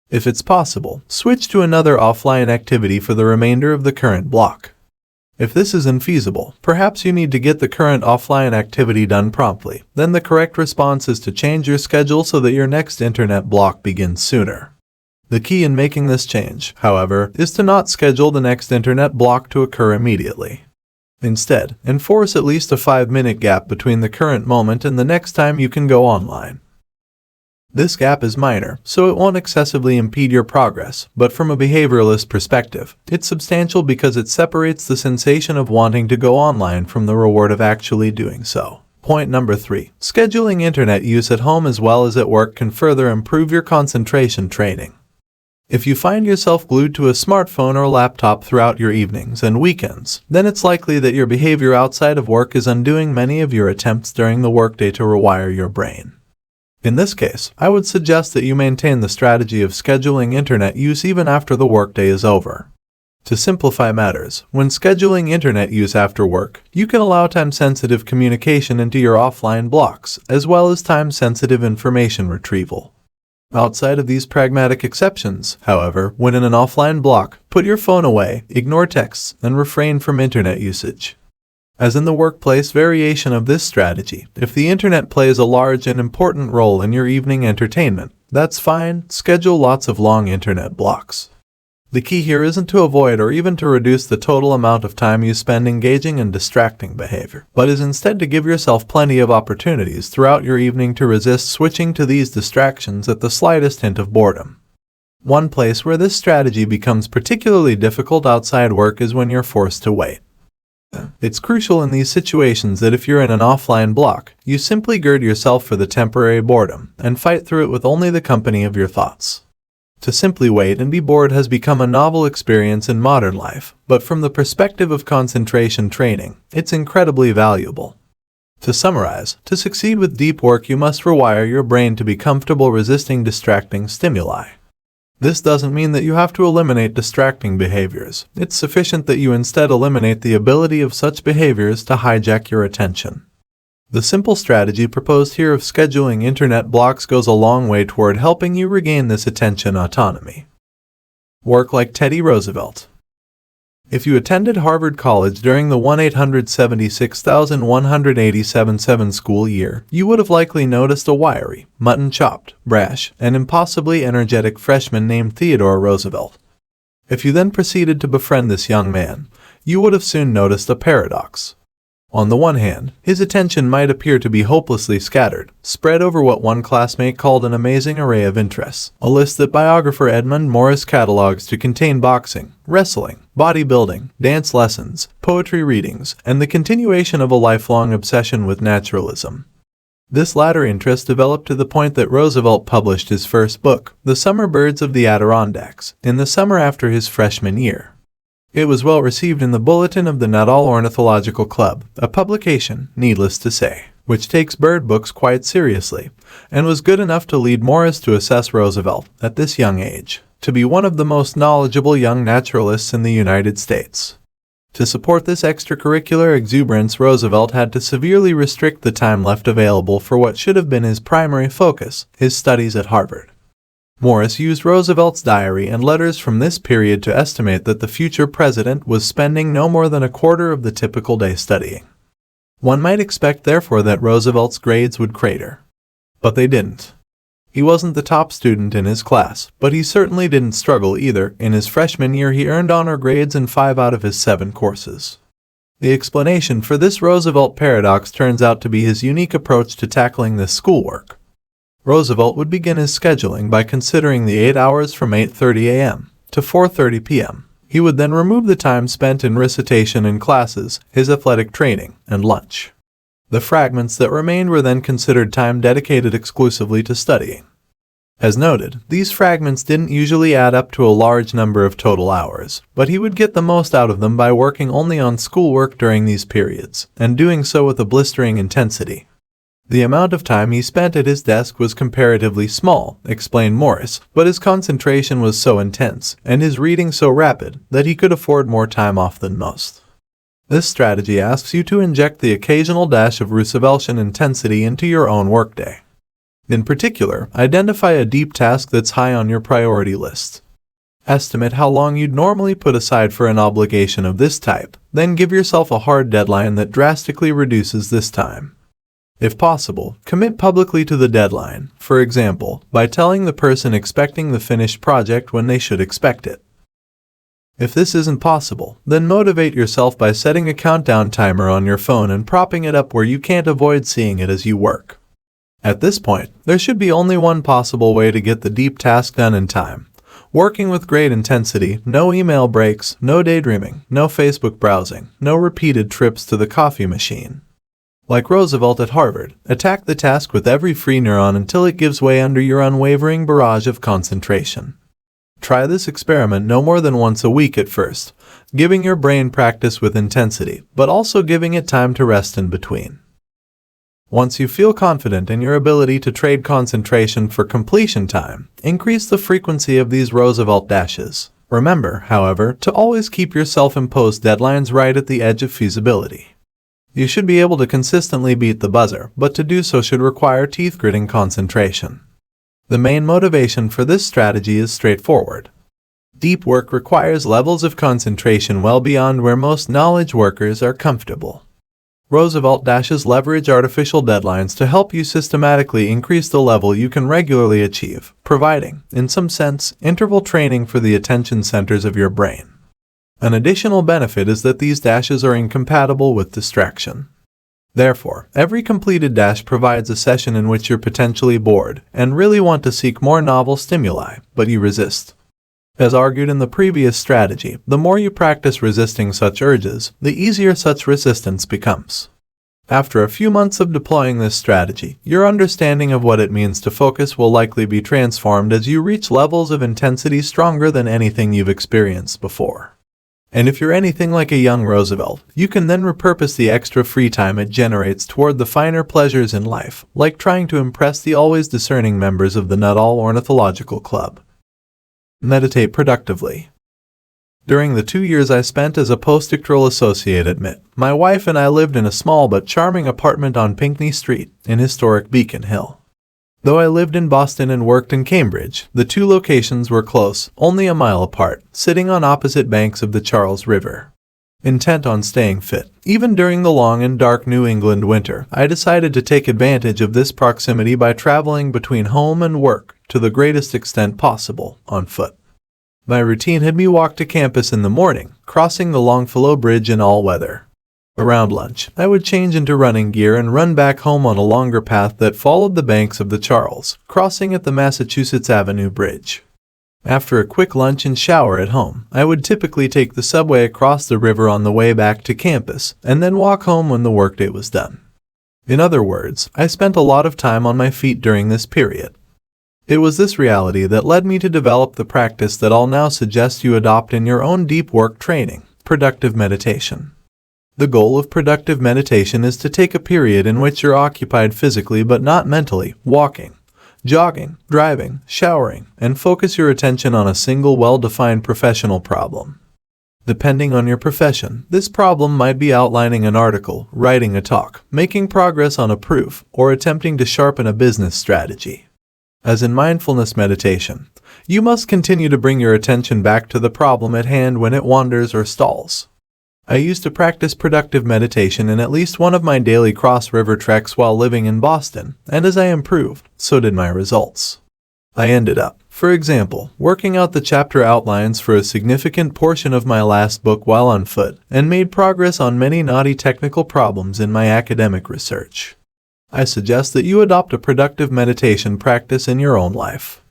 If it's possible, switch to another offline activity for the remainder of the current block. If this is infeasible, perhaps you need to get the current offline activity done promptly. Then the correct response is to change your schedule so that your next internet block begins sooner. The key in making this change, however, is to not schedule the next internet block to occur immediately. Instead, enforce at least a 5-minute gap between the current moment and the next time you can go online. This gap is minor, so it won't excessively impede your progress, but from a behavioralist perspective, it's substantial because it separates the sensation of wanting to go online from the reward of actually doing so. Point number 3. Scheduling internet use at home as well as at work can further improve your concentration training. If you find yourself glued to a smartphone or laptop throughout your evenings and weekends, then it's likely that your behavior outside of work is undoing many of your attempts during the workday to rewire your brain. In this case, I would suggest that you maintain the strategy of scheduling internet use even after the workday is over. To simplify matters, when scheduling internet use after work, you can allow time-sensitive communication into your offline blocks, as well as time-sensitive information retrieval. Outside of these pragmatic exceptions, however, when in an offline block, put your phone away, ignore texts, and refrain from internet usage. As in the workplace variation of this strategy, if the internet plays a large and important role in your evening entertainment, that's fine. Schedule lots of long internet blocks. The key here isn't to avoid or even to reduce the total amount of time you spend engaging in distracting behavior, but is instead to give yourself plenty of opportunities throughout your evening to resist switching to these distractions at the slightest hint of boredom. One place where this strategy becomes particularly difficult outside work is when you're forced to wait. It's crucial in these situations that if you're in an offline block, you simply gird yourself for the temporary boredom and fight through it with only the company of your thoughts. To simply wait and be bored has become a novel experience in modern life, but from the perspective of concentration training, it's incredibly valuable. To summarize, to succeed with deep work you must rewire your brain to be comfortable resisting distracting stimuli. This doesn't mean that you have to eliminate distracting behaviors. It's sufficient that you instead eliminate the ability of such behaviors to hijack your attention. The simple strategy proposed here of scheduling internet blocks goes a long way toward helping you regain this attention autonomy. Work like Teddy Roosevelt. If you attended Harvard College during the 1-876-187-7 school year, you would have likely noticed a wiry, mutton-chopped, brash, and impossibly energetic freshman named Theodore Roosevelt. If you then proceeded to befriend this young man, you would have soon noticed a paradox. On the one hand, his attention might appear to be hopelessly scattered, spread over what one classmate called an amazing array of interests, a list that biographer Edmund Morris catalogs to contain boxing, wrestling, bodybuilding, dance lessons, poetry readings, and the continuation of a lifelong obsession with naturalism. This latter interest developed to the point that Roosevelt published his first book, The Summer Birds of the Adirondacks, in the summer after his freshman year. It was well received in the Bulletin of the Natal Ornithological Club, a publication, needless to say, which takes bird books quite seriously, and was good enough to lead Morris to assess Roosevelt, at this young age, to be one of the most knowledgeable young naturalists in the United States. To support this extracurricular exuberance, Roosevelt had to severely restrict the time left available for what should have been his primary focus, his studies at Harvard. Morris used Roosevelt's diary and letters from this period to estimate that the future president was spending no more than a quarter of the typical day studying. One might expect, therefore, that Roosevelt's grades would crater. But they didn't. He wasn't the top student in his class, but he certainly didn't struggle either. In his freshman year, he earned honor grades in 5 out of his 7 courses. The explanation for this Roosevelt paradox turns out to be his unique approach to tackling this schoolwork. Roosevelt would begin his scheduling by considering the 8 hours from 8:30 a.m. to 4:30 p.m. He would then remove the time spent in recitation in classes, his athletic training, and lunch. The fragments that remained were then considered time dedicated exclusively to studying. As noted, these fragments didn't usually add up to a large number of total hours, but he would get the most out of them by working only on schoolwork during these periods, and doing so with a blistering intensity. The amount of time he spent at his desk was comparatively small, explained Morris, but his concentration was so intense, and his reading so rapid, that he could afford more time off than most. This strategy asks you to inject the occasional dash of Rooseveltian intensity into your own workday. In particular, identify a deep task that's high on your priority list. Estimate how long you'd normally put aside for an obligation of this type, then give yourself a hard deadline that drastically reduces this time. If possible, commit publicly to the deadline, for example, by telling the person expecting the finished project when they should expect it. If this isn't possible, then motivate yourself by setting a countdown timer on your phone and propping it up where you can't avoid seeing it as you work. At this point, there should be only one possible way to get the deep task done in time. Working with great intensity, no email breaks, no daydreaming, no Facebook browsing, no repeated trips to the coffee machine. Like Roosevelt at Harvard, attack the task with every free neuron until it gives way under your unwavering barrage of concentration. Try this experiment no more than once a week at first, giving your brain practice with intensity, but also giving it time to rest in between. Once you feel confident in your ability to trade concentration for completion time, increase the frequency of these Roosevelt dashes. Remember, however, to always keep your self-imposed deadlines right at the edge of feasibility. You should be able to consistently beat the buzzer, but to do so should require teeth-gritting concentration. The main motivation for this strategy is straightforward. Deep work requires levels of concentration well beyond where most knowledge workers are comfortable. Roosevelt dashes leverage artificial deadlines to help you systematically increase the level you can regularly achieve, providing, in some sense, interval training for the attention centers of your brain. An additional benefit is that these dashes are incompatible with distraction. Therefore, every completed dash provides a session in which you're potentially bored and really want to seek more novel stimuli, but you resist. As argued in the previous strategy, the more you practice resisting such urges, the easier such resistance becomes. After a few months of deploying this strategy, your understanding of what it means to focus will likely be transformed as you reach levels of intensity stronger than anything you've experienced before. And if you're anything like a young Roosevelt, you can then repurpose the extra free time it generates toward the finer pleasures in life, like trying to impress the always discerning members of the Nuttall Ornithological Club. Meditate productively. During the 2 years I spent as a postdoctoral associate at MIT, my wife and I lived in a small but charming apartment on Pinckney Street in historic Beacon Hill. Though I lived in Boston and worked in Cambridge, the two locations were close, only a mile apart, sitting on opposite banks of the Charles River. Intent on staying fit, even during the long and dark New England winter, I decided to take advantage of this proximity by traveling between home and work to the greatest extent possible, on foot. My routine had me walk to campus in the morning, crossing the Longfellow Bridge in all weather. Around lunch, I would change into running gear and run back home on a longer path that followed the banks of the Charles, crossing at the Massachusetts Avenue Bridge. After a quick lunch and shower at home, I would typically take the subway across the river on the way back to campus, and then walk home when the workday was done. In other words, I spent a lot of time on my feet during this period. It was this reality that led me to develop the practice that I'll now suggest you adopt in your own deep work training, productive meditation. The goal of productive meditation is to take a period in which you're occupied physically but not mentally, walking, jogging, driving, showering, and focus your attention on a single well-defined professional problem. Depending on your profession, this problem might be outlining an article, writing a talk, making progress on a proof, or attempting to sharpen a business strategy. As in mindfulness meditation, you must continue to bring your attention back to the problem at hand when it wanders or stalls. I used to practice productive meditation in at least one of my daily cross-river treks while living in Boston, and as I improved, so did my results. I ended up, for example, working out the chapter outlines for a significant portion of my last book while on foot, and made progress on many knotty technical problems in my academic research. I suggest that you adopt a productive meditation practice in your own life.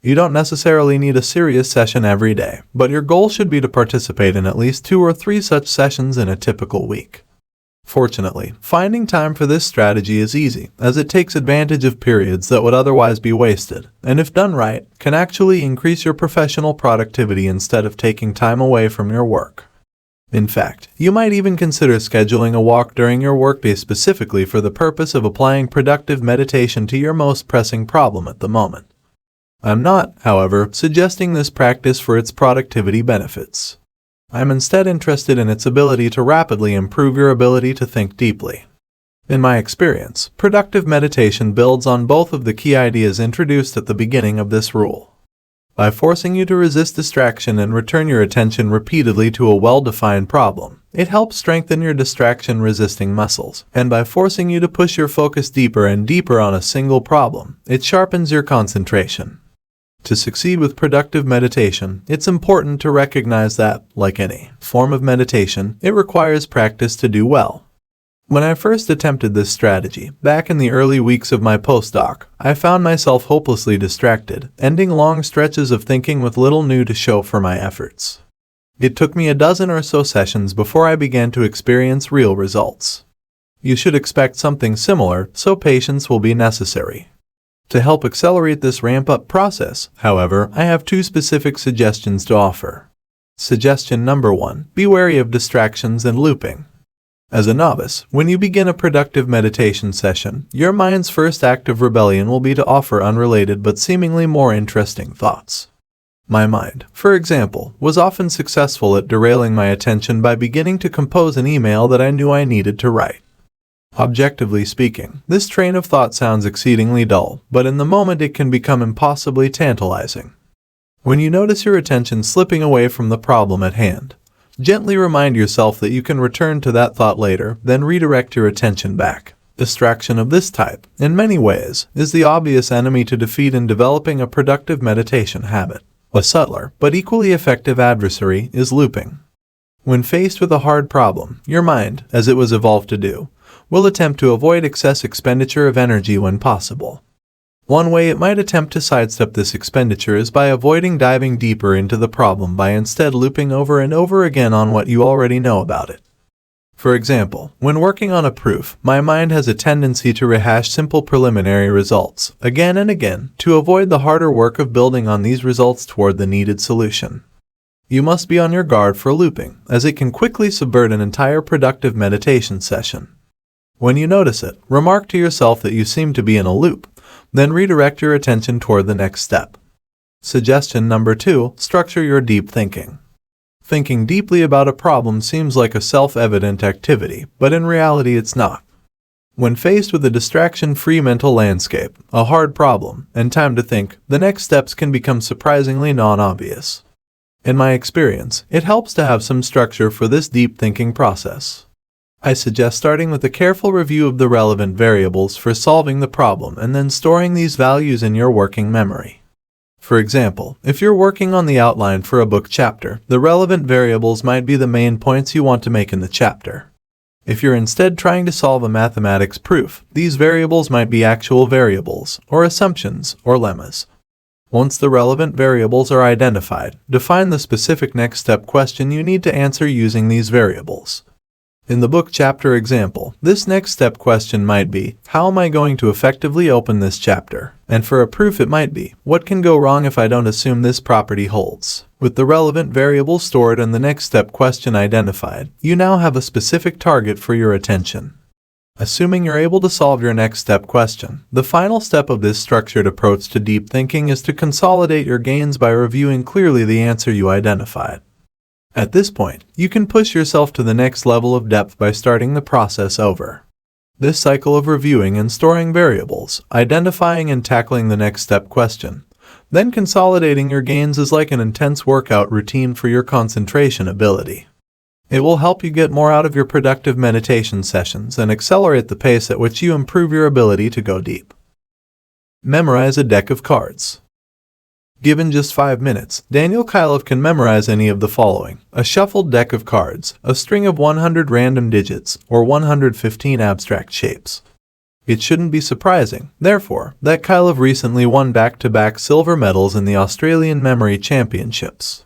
You don't necessarily need a serious session every day, but your goal should be to participate in at least 2 or 3 such sessions in a typical week. Fortunately, finding time for this strategy is easy, as it takes advantage of periods that would otherwise be wasted, and if done right, can actually increase your professional productivity instead of taking time away from your work. In fact, you might even consider scheduling a walk during your workday specifically for the purpose of applying productive meditation to your most pressing problem at the moment. I'm not, however, suggesting this practice for its productivity benefits. I'm instead interested in its ability to rapidly improve your ability to think deeply. In my experience, productive meditation builds on both of the key ideas introduced at the beginning of this rule. By forcing you to resist distraction and return your attention repeatedly to a well-defined problem, it helps strengthen your distraction-resisting muscles, and by forcing you to push your focus deeper and deeper on a single problem, it sharpens your concentration. To succeed with productive meditation, it's important to recognize that, like any form of meditation, it requires practice to do well. When I first attempted this strategy, back in the early weeks of my postdoc, I found myself hopelessly distracted, ending long stretches of thinking with little new to show for my efforts. It took me a dozen or so sessions before I began to experience real results. You should expect something similar, so patience will be necessary. To help accelerate this ramp-up process, however, I have 2 specific suggestions to offer. Suggestion number 1, be wary of distractions and looping. As a novice, when you begin a productive meditation session, your mind's first act of rebellion will be to offer unrelated but seemingly more interesting thoughts. My mind, for example, was often successful at derailing my attention by beginning to compose an email that I knew I needed to write. Objectively speaking, this train of thought sounds exceedingly dull, but in the moment it can become impossibly tantalizing. When you notice your attention slipping away from the problem at hand, gently remind yourself that you can return to that thought later, then redirect your attention back. Distraction of this type, in many ways, is the obvious enemy to defeat in developing a productive meditation habit. A subtler, but equally effective adversary is looping. When faced with a hard problem, your mind, as it was evolved to do, will attempt to avoid excess expenditure of energy when possible. One way it might attempt to sidestep this expenditure is by avoiding diving deeper into the problem by instead looping over and over again on what you already know about it. For example, when working on a proof, my mind has a tendency to rehash simple preliminary results, again and again, to avoid the harder work of building on these results toward the needed solution. You must be on your guard for looping, as it can quickly subvert an entire productive meditation session. When you notice it, remark to yourself that you seem to be in a loop, then redirect your attention toward the next step. Suggestion number 2, structure your deep thinking. Thinking deeply about a problem seems like a self-evident activity, but in reality it's not. When faced with a distraction-free mental landscape, a hard problem, and time to think, the next steps can become surprisingly non-obvious. In my experience, it helps to have some structure for this deep thinking process. I suggest starting with a careful review of the relevant variables for solving the problem and then storing these values in your working memory. For example, if you're working on the outline for a book chapter, the relevant variables might be the main points you want to make in the chapter. If you're instead trying to solve a mathematics proof, these variables might be actual variables, or assumptions, or lemmas. Once the relevant variables are identified, define the specific next step question you need to answer using these variables. In the book chapter example, this next step question might be, how am I going to effectively open this chapter? And for a proof it might be, what can go wrong if I don't assume this property holds? With the relevant variable stored and the next step question identified, you now have a specific target for your attention. Assuming you're able to solve your next step question, the final step of this structured approach to deep thinking is to consolidate your gains by reviewing clearly the answer you identified. At this point, you can push yourself to the next level of depth by starting the process over. This cycle of reviewing and storing variables, identifying and tackling the next step question, then consolidating your gains is like an intense workout routine for your concentration ability. It will help you get more out of your productive meditation sessions and accelerate the pace at which you improve your ability to go deep. Memorize a deck of cards. Given just 5 minutes, Daniel Kylov can memorize any of the following: a shuffled deck of cards, a string of 100 random digits, or 115 abstract shapes. It shouldn't be surprising, therefore, that Kylov recently won back-to-back silver medals in the Australian Memory Championships.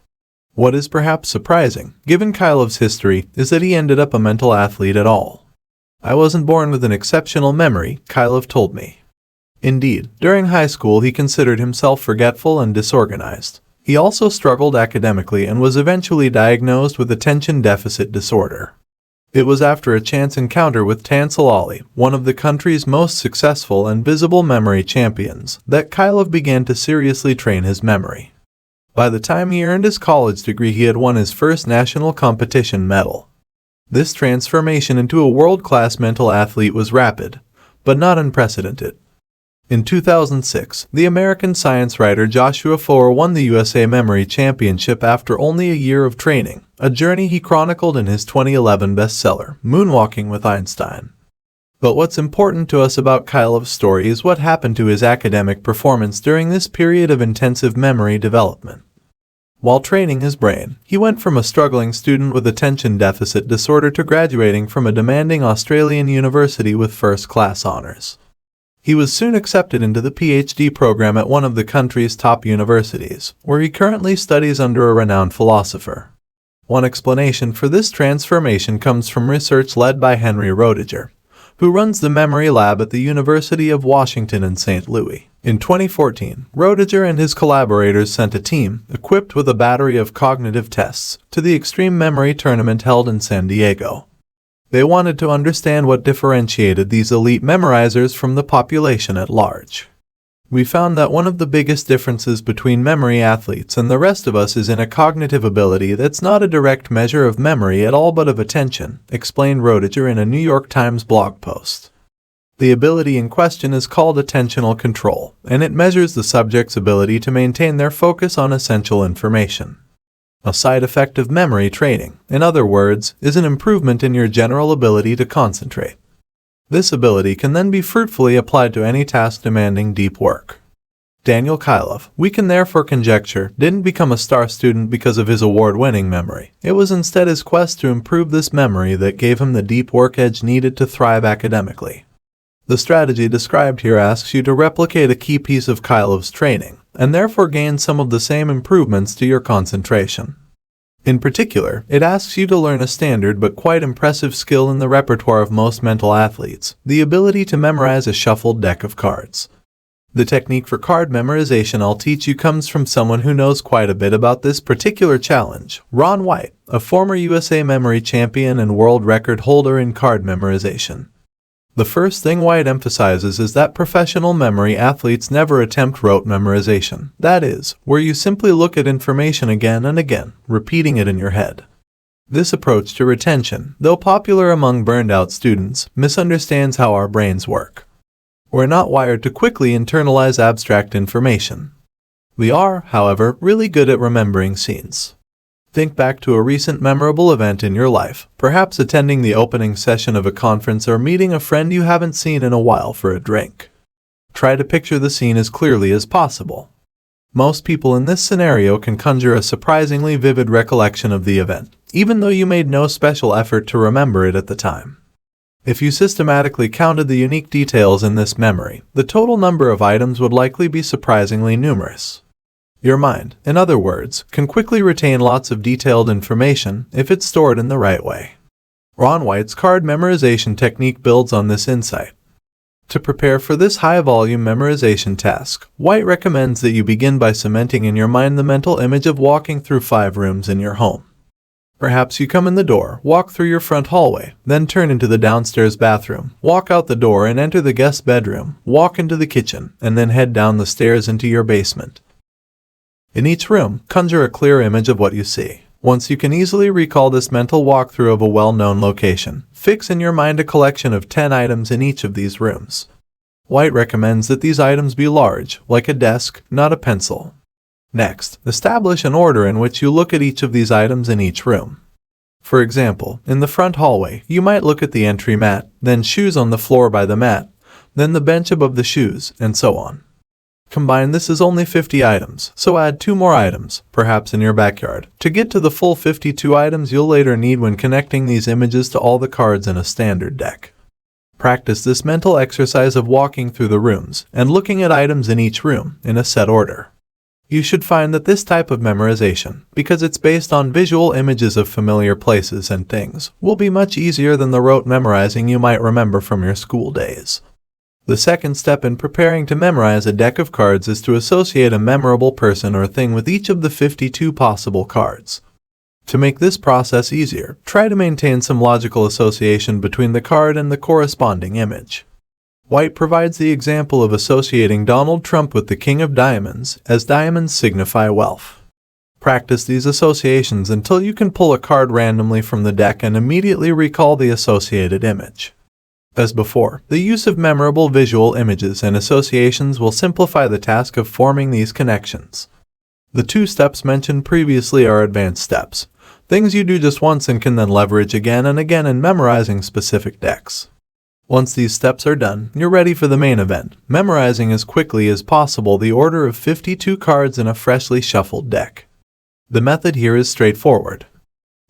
What is perhaps surprising, given Kylov's history, is that he ended up a mental athlete at all. "I wasn't born with an exceptional memory," Kylov told me. Indeed, during high school he considered himself forgetful and disorganized. He also struggled academically and was eventually diagnosed with attention deficit disorder. It was after a chance encounter with Tansel Ali, one of the country's most successful and visible memory champions, that Kylov began to seriously train his memory. By the time he earned his college degree, he had won his first national competition medal. This transformation into a world-class mental athlete was rapid, but not unprecedented. In 2006, the American science writer Joshua Foer won the USA Memory Championship after only a year of training, a journey he chronicled in his 2011 bestseller, Moonwalking with Einstein. But what's important to us about Kylov's story is what happened to his academic performance during this period of intensive memory development. While training his brain, he went from a struggling student with attention deficit disorder to graduating from a demanding Australian university with first-class honors. He was soon accepted into the PhD program at one of the country's top universities, where he currently studies under a renowned philosopher. One explanation for this transformation comes from research led by Henry Roediger, who runs the Memory Lab at the University of Washington in St. Louis. In 2014, Roediger and his collaborators sent a team, equipped with a battery of cognitive tests, to the Extreme Memory Tournament held in San Diego. They wanted to understand what differentiated these elite memorizers from the population at large. "We found that one of the biggest differences between memory athletes and the rest of us is in a cognitive ability that's not a direct measure of memory at all but of attention," explained Roediger in a New York Times blog post. The ability in question is called attentional control, and it measures the subject's ability to maintain their focus on essential information. A side effect of memory training, in other words, is an improvement in your general ability to concentrate. This ability can then be fruitfully applied to any task demanding deep work. Daniel Kylov, we can therefore conjecture, didn't become a star student because of his award-winning memory. It was instead his quest to improve this memory that gave him the deep work edge needed to thrive academically. The strategy described here asks you to replicate a key piece of Kylov's training, and therefore gain some of the same improvements to your concentration. In particular, it asks you to learn a standard but quite impressive skill in the repertoire of most mental athletes, the ability to memorize a shuffled deck of cards. The technique for card memorization I'll teach you comes from someone who knows quite a bit about this particular challenge, Ron White, a former USA Memory Champion and world record holder in card memorization. The first thing White emphasizes is that professional memory athletes never attempt rote memorization, that is, where you simply look at information again and again, repeating it in your head. This approach to retention, though popular among burned-out students, misunderstands how our brains work. We're not wired to quickly internalize abstract information. We are, however, really good at remembering scenes. Think back to a recent memorable event in your life, perhaps attending the opening session of a conference or meeting a friend you haven't seen in a while for a drink. Try to picture the scene as clearly as possible. Most people in this scenario can conjure a surprisingly vivid recollection of the event, even though you made no special effort to remember it at the time. If you systematically counted the unique details in this memory, the total number of items would likely be surprisingly numerous. Your mind, in other words, can quickly retain lots of detailed information if it's stored in the right way. Ron White's card memorization technique builds on this insight. To prepare for this high-volume memorization task, White recommends that you begin by cementing in your mind the mental image of walking through 5 rooms in your home. Perhaps you come in the door, walk through your front hallway, then turn into the downstairs bathroom, walk out the door and enter the guest bedroom, walk into the kitchen, and then head down the stairs into your basement. In each room, conjure a clear image of what you see. Once you can easily recall this mental walkthrough of a well-known location, fix in your mind a collection of 10 items in each of these rooms. White recommends that these items be large, like a desk, not a pencil. Next, establish an order in which you look at each of these items in each room. For example, in the front hallway, you might look at the entry mat, then shoes on the floor by the mat, then the bench above the shoes, and so on. Combine this as only 50 items, so add 2 more items, perhaps in your backyard, to get to the full 52 items you'll later need when connecting these images to all the cards in a standard deck. Practice this mental exercise of walking through the rooms and looking at items in each room in a set order. You should find that this type of memorization, because it's based on visual images of familiar places and things, will be much easier than the rote memorizing you might remember from your school days. The second step in preparing to memorize a deck of cards is to associate a memorable person or thing with each of the 52 possible cards. To make this process easier, try to maintain some logical association between the card and the corresponding image. White provides the example of associating Donald Trump with the King of Diamonds, as diamonds signify wealth. Practice these associations until you can pull a card randomly from the deck and immediately recall the associated image. As before, the use of memorable visual images and associations will simplify the task of forming these connections. The 2 steps mentioned previously are advanced steps, things you do just once and can then leverage again and again in memorizing specific decks. Once these steps are done, you're ready for the main event, memorizing as quickly as possible the order of 52 cards in a freshly shuffled deck. The method here is straightforward.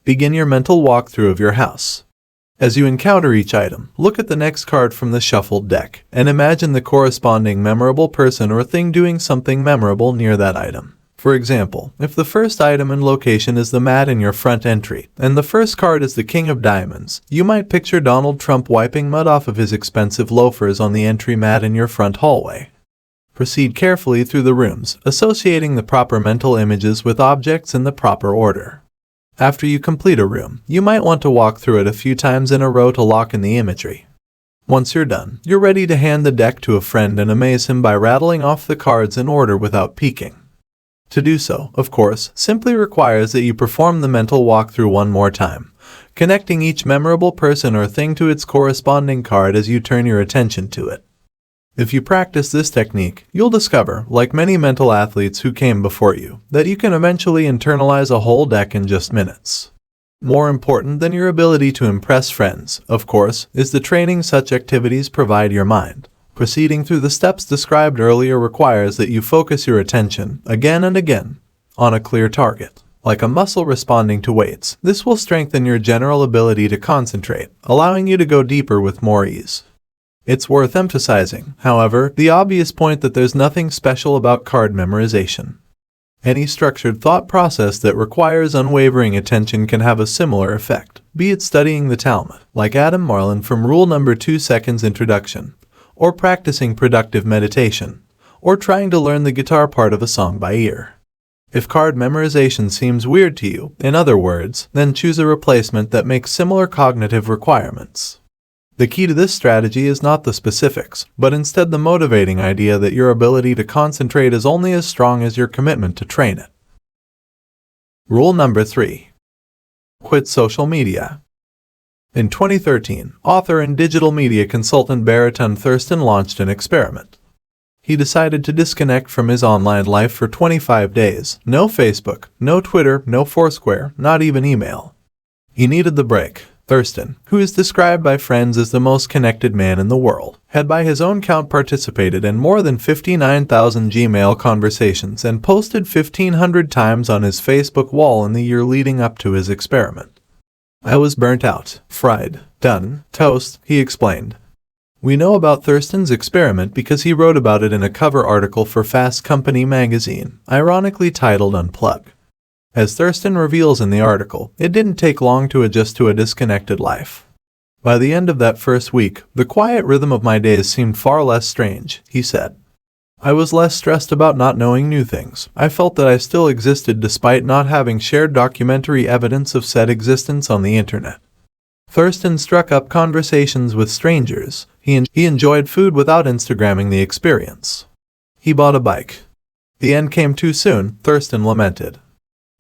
Begin your mental walkthrough of your house. As you encounter each item, look at the next card from the shuffled deck, and imagine the corresponding memorable person or thing doing something memorable near that item. For example, if the first item and location is the mat in your front entry, and the first card is the King of Diamonds, you might picture Donald Trump wiping mud off of his expensive loafers on the entry mat in your front hallway. Proceed carefully through the rooms, associating the proper mental images with objects in the proper order. After you complete a room, you might want to walk through it a few times in a row to lock in the imagery. Once you're done, you're ready to hand the deck to a friend and amaze him by rattling off the cards in order without peeking. To do so, of course, simply requires that you perform the mental walkthrough one more time, connecting each memorable person or thing to its corresponding card as you turn your attention to it. If you practice this technique, you'll discover, like many mental athletes who came before you, that you can eventually internalize a whole deck in just minutes. More important than your ability to impress friends, of course, is the training such activities provide your mind. Proceeding through the steps described earlier requires that you focus your attention, again and again, on a clear target. Like a muscle responding to weights, this will strengthen your general ability to concentrate, allowing you to go deeper with more ease. It's worth emphasizing, however, the obvious point that there's nothing special about card memorization. Any structured thought process that requires unwavering attention can have a similar effect, be it studying the Talmud, like Adam Marlin from Rule Number 2 Seconds Introduction, or practicing productive meditation, or trying to learn the guitar part of a song by ear. If card memorization seems weird to you, in other words, then choose a replacement that makes similar cognitive requirements. The key to this strategy is not the specifics, but instead the motivating idea that your ability to concentrate is only as strong as your commitment to train it. Rule number 3. Quit social media. In 2013, author and digital media consultant Baratun Thurston launched an experiment. He decided to disconnect from his online life for 25 days. No Facebook, no Twitter, no Foursquare, not even email. He needed the break. Thurston, who is described by friends as the most connected man in the world, had by his own count participated in more than 59,000 Gmail conversations and posted 1,500 times on his Facebook wall in the year leading up to his experiment. "I was burnt out, fried, done, toast," he explained. We know about Thurston's experiment because he wrote about it in a cover article for Fast Company magazine, ironically titled Unplug. As Thurston reveals in the article, it didn't take long to adjust to a disconnected life. By the end of that first week, the quiet rhythm of my days seemed far less strange, he said. I was less stressed about not knowing new things. I felt that I still existed despite not having shared documentary evidence of said existence on the internet. Thurston struck up conversations with strangers. He enjoyed food without Instagramming the experience. He bought a bike. The end came too soon, Thurston lamented.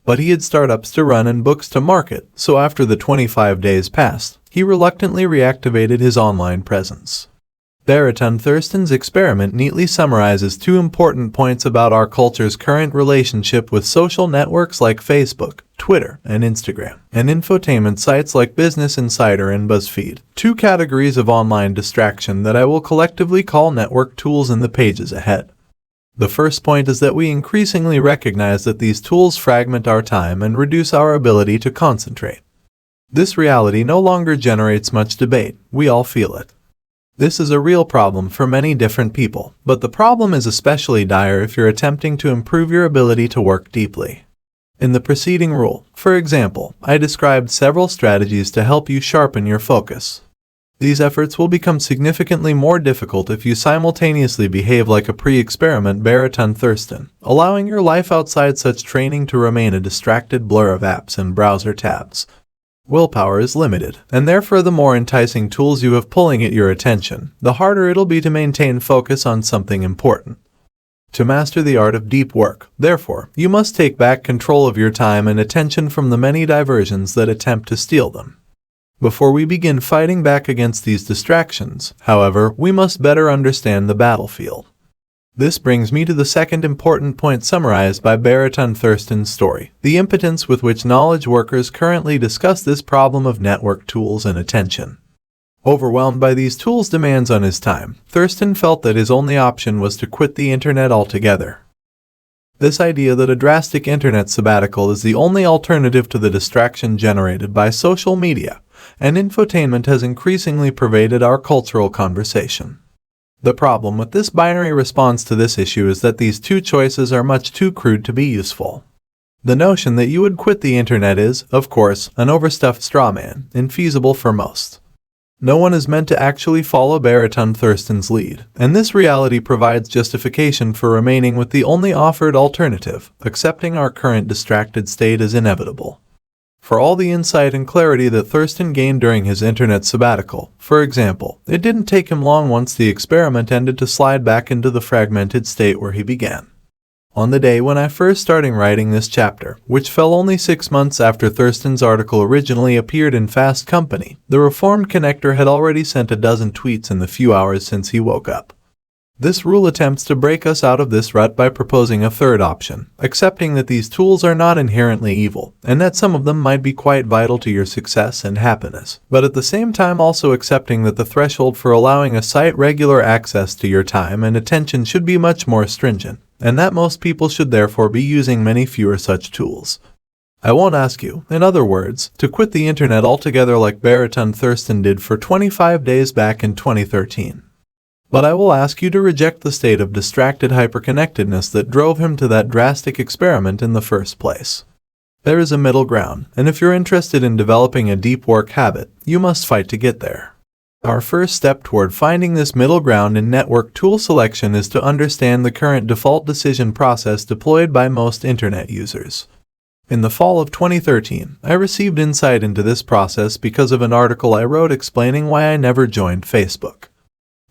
But he had startups to run and books to market, so after the 25 days passed, he reluctantly reactivated his online presence. Baraton Thurston's experiment neatly summarizes two important points about our culture's current relationship with social networks like Facebook, Twitter, and Instagram, and infotainment sites like Business Insider and BuzzFeed, two categories of online distraction that I will collectively call network tools in the pages ahead. The first point is that we increasingly recognize that these tools fragment our time and reduce our ability to concentrate. This reality no longer generates much debate, we all feel it. This is a real problem for many different people, but the problem is especially dire if you're attempting to improve your ability to work deeply. In the preceding rule, for example, I described several strategies to help you sharpen your focus. These efforts will become significantly more difficult if you simultaneously behave like a pre-experiment Baraton Thurston, allowing your life outside such training to remain a distracted blur of apps and browser tabs. Willpower is limited, and therefore the more enticing tools you have pulling at your attention, the harder it'll be to maintain focus on something important. To master the art of deep work, therefore, you must take back control of your time and attention from the many diversions that attempt to steal them. Before we begin fighting back against these distractions, however, we must better understand the battlefield. This brings me to the second important point summarized by Baraton Thurston's story, the impotence with which knowledge workers currently discuss this problem of network tools and attention. Overwhelmed by these tools' demands on his time, Thurston felt that his only option was to quit the internet altogether. This idea that a drastic internet sabbatical is the only alternative to the distraction generated by social media and infotainment has increasingly pervaded our cultural conversation. The problem with this binary response to this issue is that these two choices are much too crude to be useful. The notion that you would quit the internet is, of course, an overstuffed straw man, infeasible for most. No one is meant to actually follow Baraton Thurston's lead, and this reality provides justification for remaining with the only offered alternative, accepting our current distracted state as inevitable. For all the insight and clarity that Thurston gained during his internet sabbatical, for example, it didn't take him long once the experiment ended to slide back into the fragmented state where he began. On the day when I first started writing this chapter, which fell only 6 months after Thurston's article originally appeared in Fast Company, the Reformed Connector had already sent a dozen tweets in the few hours since he woke up. This rule attempts to break us out of this rut by proposing a third option, accepting that these tools are not inherently evil, and that some of them might be quite vital to your success and happiness, but at the same time also accepting that the threshold for allowing a site regular access to your time and attention should be much more stringent, and that most people should therefore be using many fewer such tools. I won't ask you, in other words, to quit the internet altogether like Baraton Thurston did for 25 days back in 2013. But I will ask you to reject the state of distracted hyperconnectedness that drove him to that drastic experiment in the first place. There is a middle ground, and if you're interested in developing a deep work habit, you must fight to get there. Our first step toward finding this middle ground in network tool selection is to understand the current default decision process deployed by most internet users. In the fall of 2013, I received insight into this process because of an article I wrote explaining why I never joined Facebook.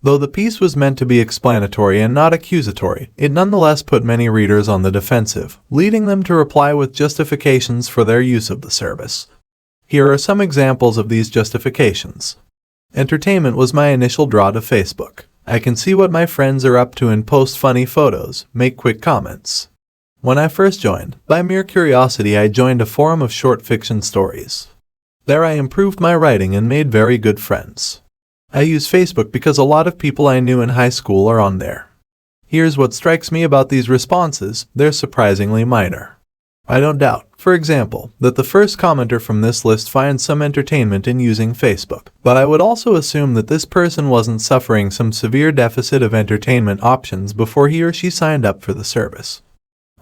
Though the piece was meant to be explanatory and not accusatory, it nonetheless put many readers on the defensive, leading them to reply with justifications for their use of the service. Here are some examples of these justifications. Entertainment was my initial draw to Facebook. I can see what my friends are up to and post funny photos, make quick comments. When I first joined, by mere curiosity I joined a forum of short fiction stories. There I improved my writing and made very good friends. I use Facebook because a lot of people I knew in high school are on there. Here's what strikes me about these responses, they're surprisingly minor. I don't doubt, for example, that the first commenter from this list finds some entertainment in using Facebook, but I would also assume that this person wasn't suffering some severe deficit of entertainment options before he or she signed up for the service.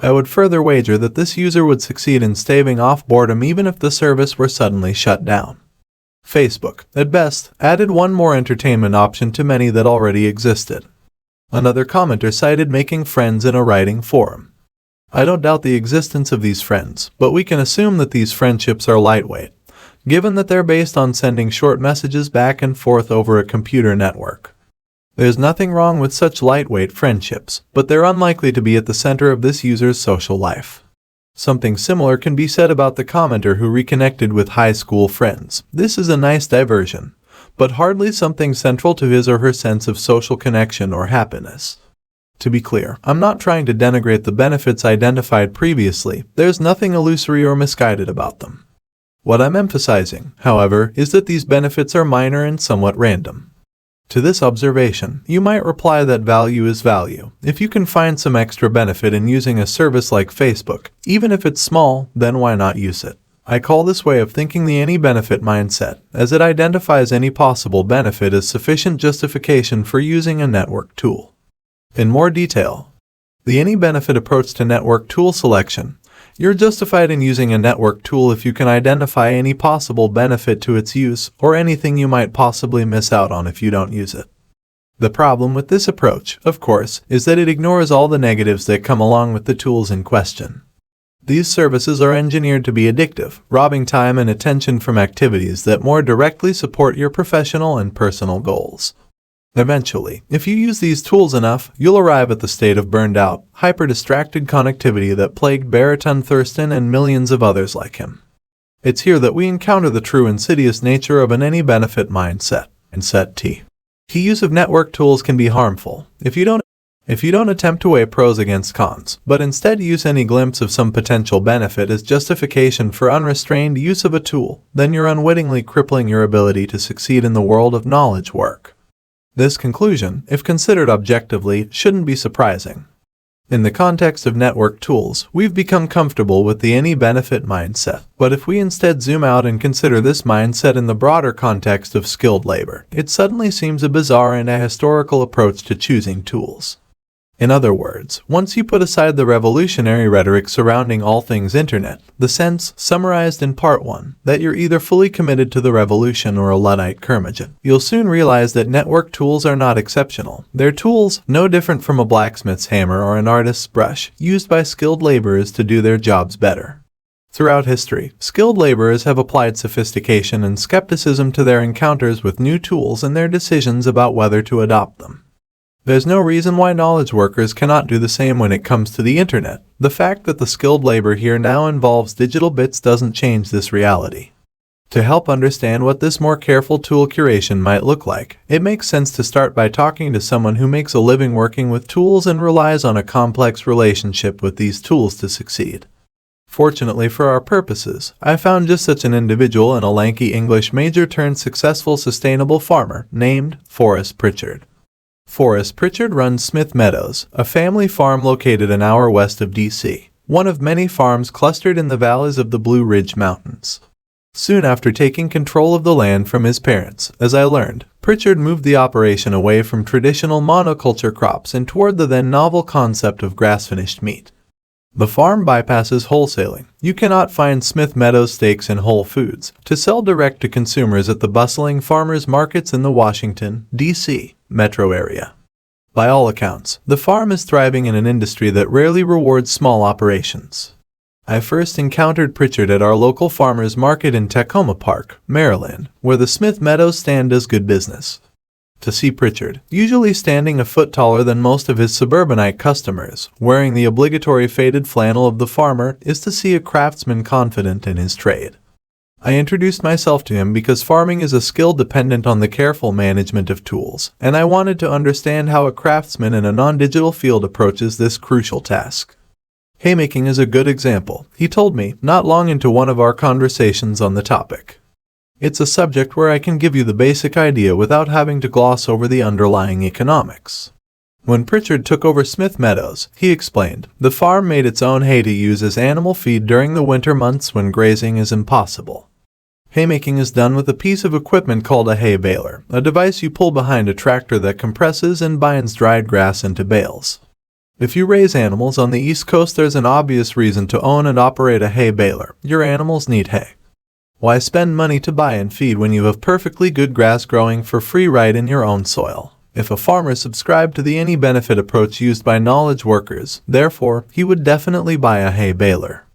I would further wager that this user would succeed in staving off boredom even if the service were suddenly shut down. Facebook, at best, added one more entertainment option to many that already existed. Another commenter cited making friends in a writing forum. I don't doubt the existence of these friends, but we can assume that these friendships are lightweight, given that they're based on sending short messages back and forth over a computer network. There's nothing wrong with such lightweight friendships, but they're unlikely to be at the center of this user's social life. Something similar can be said about the commenter who reconnected with high school friends. This is a nice diversion, but hardly something central to his or her sense of social connection or happiness. To be clear, I'm not trying to denigrate the benefits identified previously. There's nothing illusory or misguided about them. What I'm emphasizing, however, is that these benefits are minor and somewhat random. To this observation, you might reply that value is value. If you can find some extra benefit in using a service like Facebook, even if it's small, then why not use it? I call this way of thinking the any benefit mindset, as it identifies any possible benefit as sufficient justification for using a network tool. In more detail, the any benefit approach to network tool selection. You're justified in using a network tool if you can identify any possible benefit to its use or anything you might possibly miss out on if you don't use it. The problem with this approach, of course, is that it ignores all the negatives that come along with the tools in question. These services are engineered to be addictive, robbing time and attention from activities that more directly support your professional and personal goals. Eventually, if you use these tools enough, you'll arrive at the state of burned out, hyper-distracted connectivity that plagued Baritone Thurston and millions of others like him. It's here that we encounter the true insidious nature of an any benefit mindset. Mindset T. The use of network tools can be harmful if you don't attempt to weigh pros against cons, but instead use any glimpse of some potential benefit as justification for unrestrained use of a tool. Then you're unwittingly crippling your ability to succeed in the world of knowledge work. This conclusion, if considered objectively, shouldn't be surprising. In the context of network tools, we've become comfortable with the any benefit mindset. But if we instead zoom out and consider this mindset in the broader context of skilled labor, it suddenly seems a bizarre and ahistorical approach to choosing tools. In other words, once you put aside the revolutionary rhetoric surrounding all things internet, the sense, summarized in Part 1, that you're either fully committed to the revolution or a Luddite curmudgeon, you'll soon realize that network tools are not exceptional. They're tools, no different from a blacksmith's hammer or an artist's brush, used by skilled laborers to do their jobs better. Throughout history, skilled laborers have applied sophistication and skepticism to their encounters with new tools and their decisions about whether to adopt them. There's no reason why knowledge workers cannot do the same when it comes to the internet. The fact that the skilled labor here now involves digital bits doesn't change this reality. To help understand what this more careful tool curation might look like, it makes sense to start by talking to someone who makes a living working with tools and relies on a complex relationship with these tools to succeed. Fortunately for our purposes, I found just such an individual in a lanky English major turned successful sustainable farmer named Forrest Pritchard. Forrest Pritchard runs Smith Meadows, a family farm located an hour west of D.C., one of many farms clustered in the valleys of the Blue Ridge Mountains. Soon after taking control of the land from his parents, as I learned, Pritchard moved the operation away from traditional monoculture crops and toward the then novel concept of grass-finished meat. The farm bypasses wholesaling. You cannot find Smith Meadows steaks in Whole Foods to sell direct to consumers at the bustling farmers markets in the Washington, D.C. metro area. By all accounts, the farm is thriving in an industry that rarely rewards small operations. I first encountered Pritchard at our local farmers market in Tacoma Park, Maryland, where the Smith Meadows stand does good business. To see Pritchard, usually standing a foot taller than most of his suburbanite customers, wearing the obligatory faded flannel of the farmer, is to see a craftsman confident in his trade. I introduced myself to him because farming is a skill dependent on the careful management of tools, and I wanted to understand how a craftsman in a non-digital field approaches this crucial task. Haymaking is a good example, he told me, not long into one of our conversations on the topic. It's a subject where I can give you the basic idea without having to gloss over the underlying economics. When Pritchard took over Smith Meadows, he explained, the farm made its own hay to use as animal feed during the winter months when grazing is impossible. Haymaking is done with a piece of equipment called a hay baler, a device you pull behind a tractor that compresses and binds dried grass into bales. If you raise animals on the East Coast, there's an obvious reason to own and operate a hay baler. Your animals need hay. Why spend money to buy and feed when you have perfectly good grass growing for free right in your own soil? If a farmer subscribed to the any benefit approach used by knowledge workers, therefore, he would definitely buy a hay baler.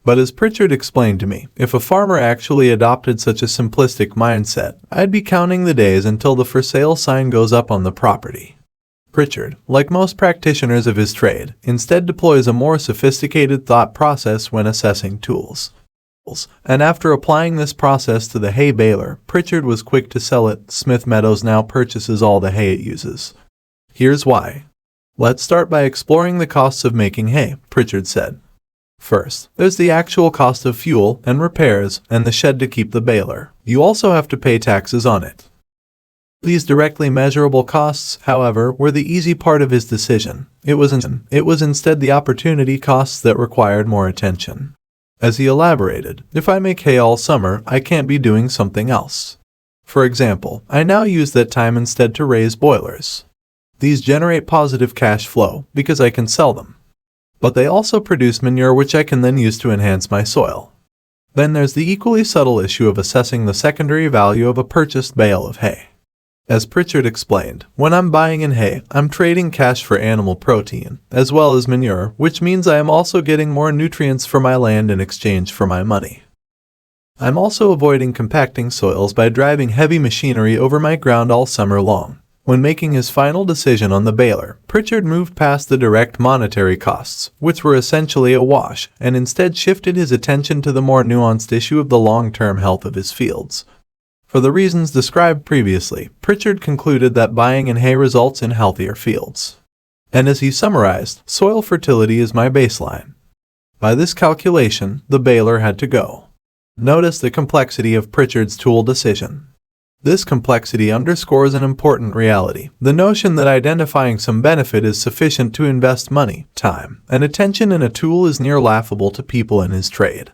But as Pritchard explained to me, if a farmer actually adopted such a simplistic mindset, I'd be counting the days until the for sale sign goes up on the property. Pritchard, like most practitioners of his trade, instead deploys a more sophisticated thought process when assessing tools. And after applying this process to the hay baler, Pritchard was quick to sell it. Smith Meadows now purchases all the hay it uses. Here's why. Let's start by exploring the costs of making hay, Pritchard said. First, there's the actual cost of fuel and repairs and the shed to keep the baler. You also have to pay taxes on it. These directly measurable costs, however, were the easy part of his decision. It was instead the opportunity costs that required more attention. As he elaborated, if I make hay all summer, I can't be doing something else. For example, I now use that time instead to raise boilers. These generate positive cash flow because I can sell them. But they also produce manure which I can then use to enhance my soil. Then there's the equally subtle issue of assessing the secondary value of a purchased bale of hay. As Pritchard explained, when I'm buying in hay, I'm trading cash for animal protein, as well as manure, which means I am also getting more nutrients for my land in exchange for my money. I'm also avoiding compacting soils by driving heavy machinery over my ground all summer long. When making his final decision on the baler, Pritchard moved past the direct monetary costs, which were essentially a wash, and instead shifted his attention to the more nuanced issue of the long-term health of his fields. For the reasons described previously, Pritchard concluded that buying in hay results in healthier fields. And as he summarized, soil fertility is my baseline. By this calculation, the baler had to go. Notice the complexity of Pritchard's tool decision. This complexity underscores an important reality, the notion that identifying some benefit is sufficient to invest money, time, and attention in a tool is near laughable to people in his trade.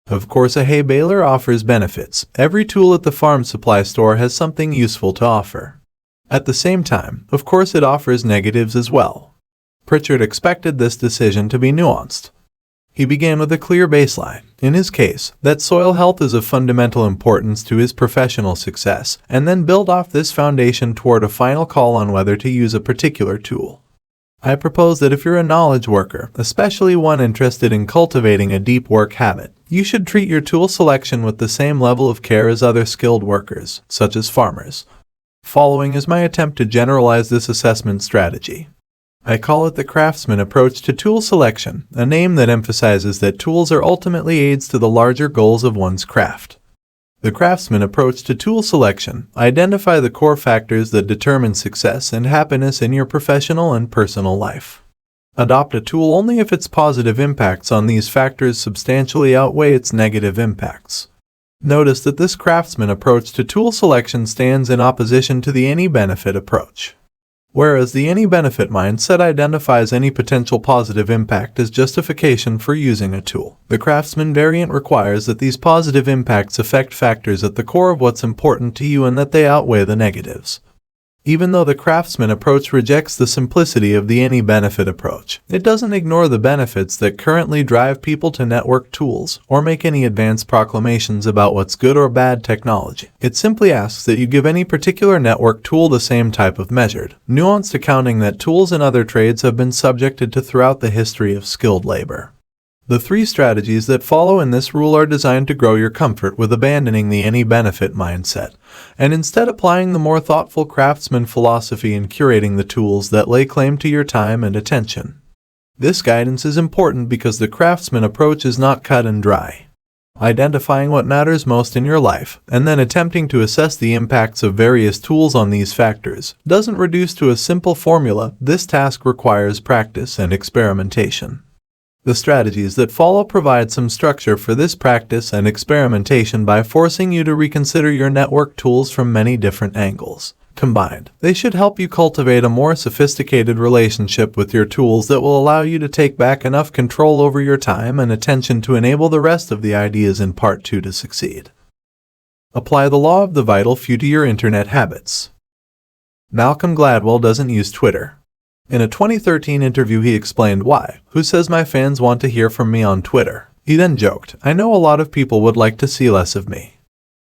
Of course, a hay baler offers benefits. Every tool at the farm supply store has something useful to offer. At the same time, of course, it offers negatives as well. Pritchard expected this decision to be nuanced. He began with a clear baseline, in his case, that soil health is of fundamental importance to his professional success, and then build off this foundation toward a final call on whether to use a particular tool. I propose that if you're a knowledge worker, especially one interested in cultivating a deep work habit, you should treat your tool selection with the same level of care as other skilled workers, such as farmers. Following is my attempt to generalize this assessment strategy. I call it the craftsman approach to tool selection, a name that emphasizes that tools are ultimately aids to the larger goals of one's craft. The craftsman approach to tool selection: identify the core factors that determine success and happiness in your professional and personal life. Adopt a tool only if its positive impacts on these factors substantially outweigh its negative impacts. Notice that this craftsman approach to tool selection stands in opposition to the any benefit approach. Whereas the any benefit mindset identifies any potential positive impact as justification for using a tool, the craftsman variant requires that these positive impacts affect factors at the core of what's important to you and that they outweigh the negatives. Even though the craftsman approach rejects the simplicity of the any benefit approach, it doesn't ignore the benefits that currently drive people to network tools or make any advanced proclamations about what's good or bad technology. It simply asks that you give any particular network tool the same type of measured, nuanced accounting that tools in other trades have been subjected to throughout the history of skilled labor. The three strategies that follow in this rule are designed to grow your comfort with abandoning the any benefit mindset, and instead applying the more thoughtful craftsman philosophy in curating the tools that lay claim to your time and attention. This guidance is important because the craftsman approach is not cut and dry. Identifying what matters most in your life, and then attempting to assess the impacts of various tools on these factors, doesn't reduce to a simple formula. This task requires practice and experimentation. The strategies that follow provide some structure for this practice and experimentation by forcing you to reconsider your network tools from many different angles. Combined, they should help you cultivate a more sophisticated relationship with your tools that will allow you to take back enough control over your time and attention to enable the rest of the ideas in Part 2 to succeed. Apply the law of the vital few to your internet habits. Malcolm Gladwell doesn't use Twitter. In a 2013 interview he explained why. Who says my fans want to hear from me on Twitter? He then joked, I know a lot of people would like to see less of me.